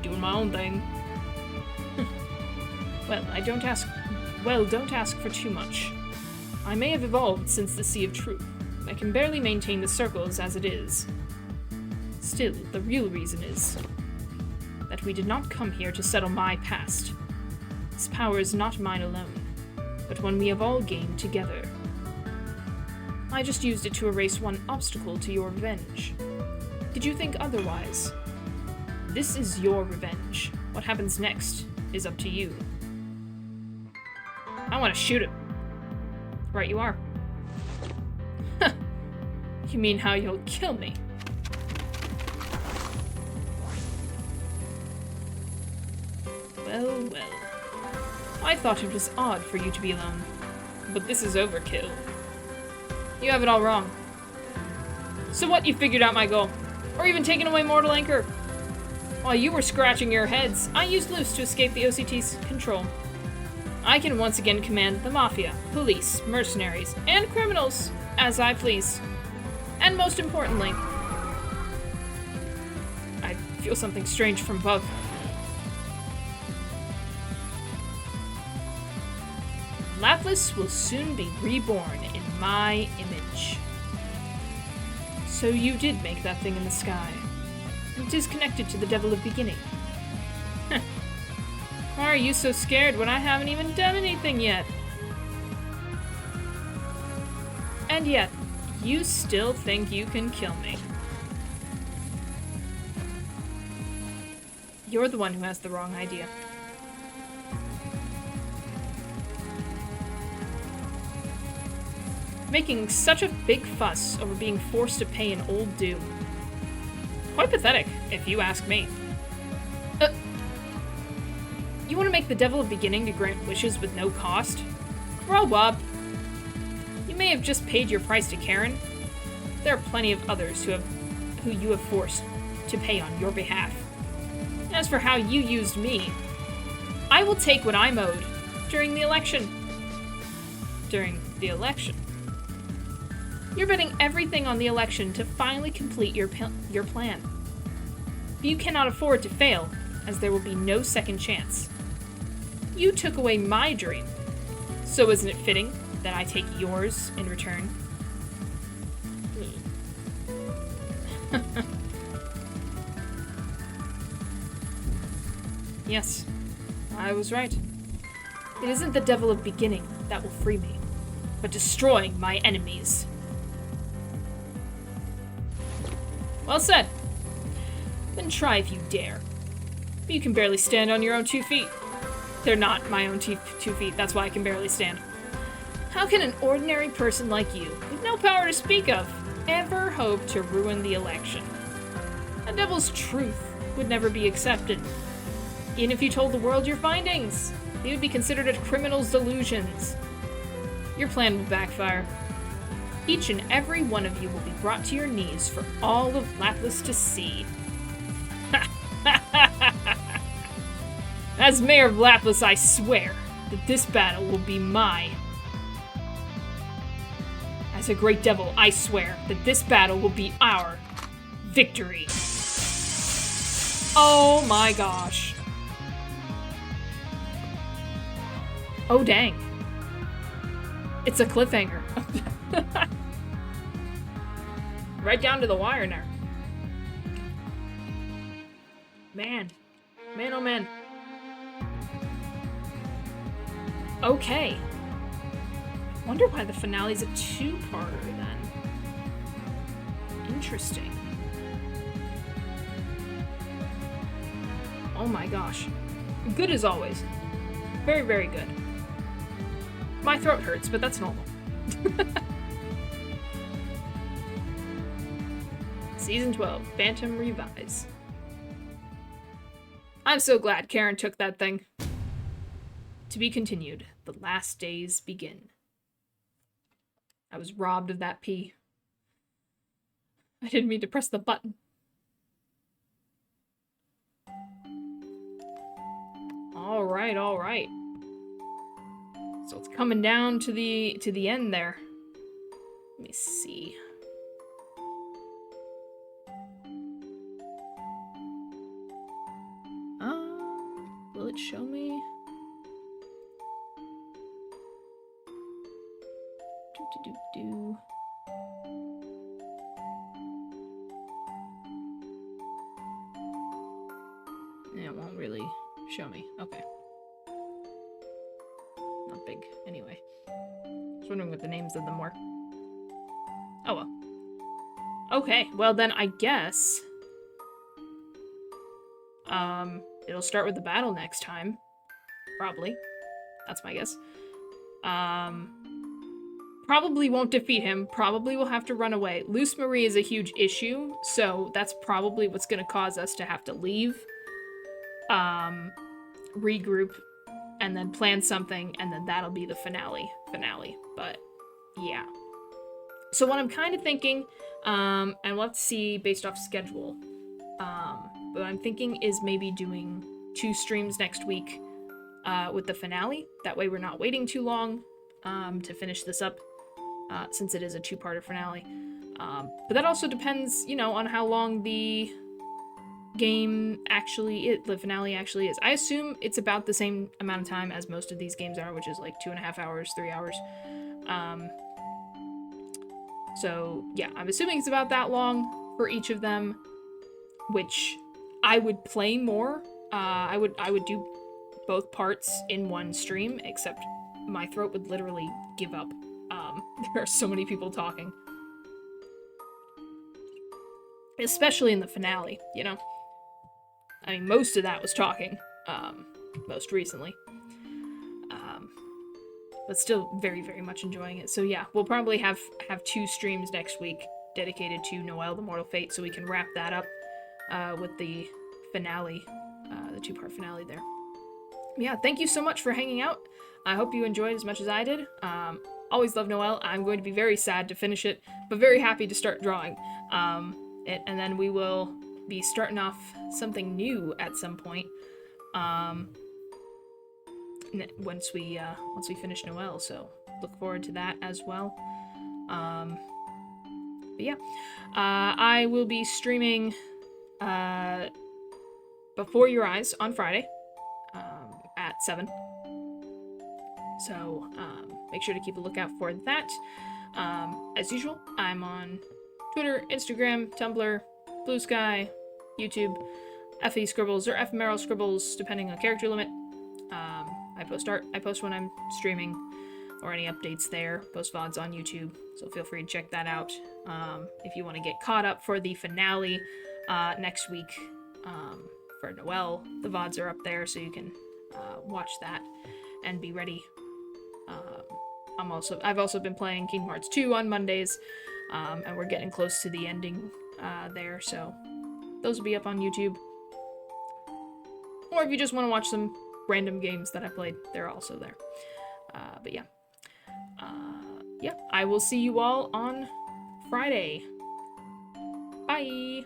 doing my own thing. Don't ask for too much. I may have evolved since the Sea of Truth. I can barely maintain the circles as it is. Still, the real reason is that we did not come here to settle my past. This power is not mine alone, but one we have all gained together. I just used it to erase one obstacle to your revenge. Did you think otherwise? This is your revenge. What happens next is up to you. I want to shoot him. Right you are. You mean how you'll kill me? Well. I thought it was odd for you to be alone. But this is overkill. You have it all wrong. So what, you figured out my goal? Or even taken away Mortal Anchor? While you were scratching your heads, I used Loose to escape the OCT's control. I can once again command the Mafia, police, mercenaries, and criminals as I please. And most importantly, I feel something strange from above. Lapis will soon be reborn in my image. So you did make that thing in the sky. It is connected to the Devil of Beginning. Why are you so scared when I haven't even done anything yet? And yet, you still think you can kill me. You're the one who has the wrong idea. Making such a big fuss over being forced to pay an old due. Quite pathetic, if you ask me. You want to make the Devil of Beginning to grant wishes with no cost? Grow up. You may have just paid your price to Karen. There are plenty of others who you have forced to pay on your behalf. As for how you used me, I will take what I'm owed during the election. During the election? You're betting everything on the election to finally complete your plan. But you cannot afford to fail, as there will be no second chance. You took away my dream, so isn't it fitting that I take yours in return? Yes, I was right. It isn't the devil of beginning that will free me, but destroying my enemies. Well said. Then try if you dare. But you can barely stand on your own 2 feet. They're not my own 2 feet, that's why I can barely stand. How can an ordinary person like you, with no power to speak of, ever hope to ruin the election? A devil's truth would never be accepted. Even if you told the world your findings, they would be considered a criminal's delusions. Your plan will backfire. Each and every one of you will be brought to your knees for all of Lapis to see. As mayor of Lapis, I swear that this battle will be mine. As a great devil, I swear that this battle will be our victory. Oh my gosh. Oh dang. It's a cliffhanger. Right down to the wire now. Man. Man, oh man. Okay. Wonder why the finale's a 2-parter then. Interesting. Oh my gosh. Good as always. Very, very good. My throat hurts, but that's normal. Season 12, Phantom Revise. I'm so glad Karen took that thing. To be continued. The last days begin. I was robbed of that pee. I didn't mean to press the button. Alright, alright. So it's coming down to the end there. Let me see. Will it show me? Do. Yeah, it won't really show me. Okay. Not big. Anyway. I was wondering what the names of them were. Oh well. Okay, well then I guess... it'll start with the battle next time. Probably. That's my guess. Probably won't defeat him. Probably will have to run away. Luce Marie is a huge issue, so that's probably what's going to cause us to have to leave. Regroup, and then plan something, and then that'll be the finale. But, yeah. So what I'm kind of thinking, and we'll have to see based off schedule, what I'm thinking is maybe doing 2 streams next week, with the finale. That way we're not waiting too long, to finish this up. Since it is a 2-parter finale. But that also depends, you know, on how long the game the finale actually is. I assume it's about the same amount of time as most of these games are, which is like 2.5 hours, 3 hours. So yeah, I'm assuming it's about that long for each of them, which I would play more. I would do both parts in one stream, except my throat would literally give up. There are so many people talking. Especially in the finale, you know? I mean, most of that was talking, most recently. But still very, very much enjoying it. So yeah, we'll probably have 2 streams next week dedicated to Noel, the Mortal Fate, so we can wrap that up, with the finale, the 2-part finale there. Yeah, thank you so much for hanging out. I hope you enjoyed as much as I did. Always love Noel. I'm going to be very sad to finish it, but very happy to start drawing it, and then we will be starting off something new at some point once we finish Noel. So look forward to that as well. But yeah, I will be streaming Before Your Eyes on Friday at 7. So, make sure to keep a lookout for that. As usual, I'm on Twitter, Instagram, Tumblr, Blue Sky, YouTube, FE Scribbles, or Ephemeral Scribbles, depending on character limit. I post when I'm streaming or any updates there. Post VODs on YouTube, so feel free to check that out. If you want to get caught up for the finale next week for Noel, the VODs are up there, so you can watch that and be ready. I've also been playing Kingdom Hearts 2 on Mondays, and we're getting close to the ending there, so those will be up on YouTube. Or if you just want to watch some random games that I played, they're also there. But yeah. Yeah, I will see you all on Friday. Bye!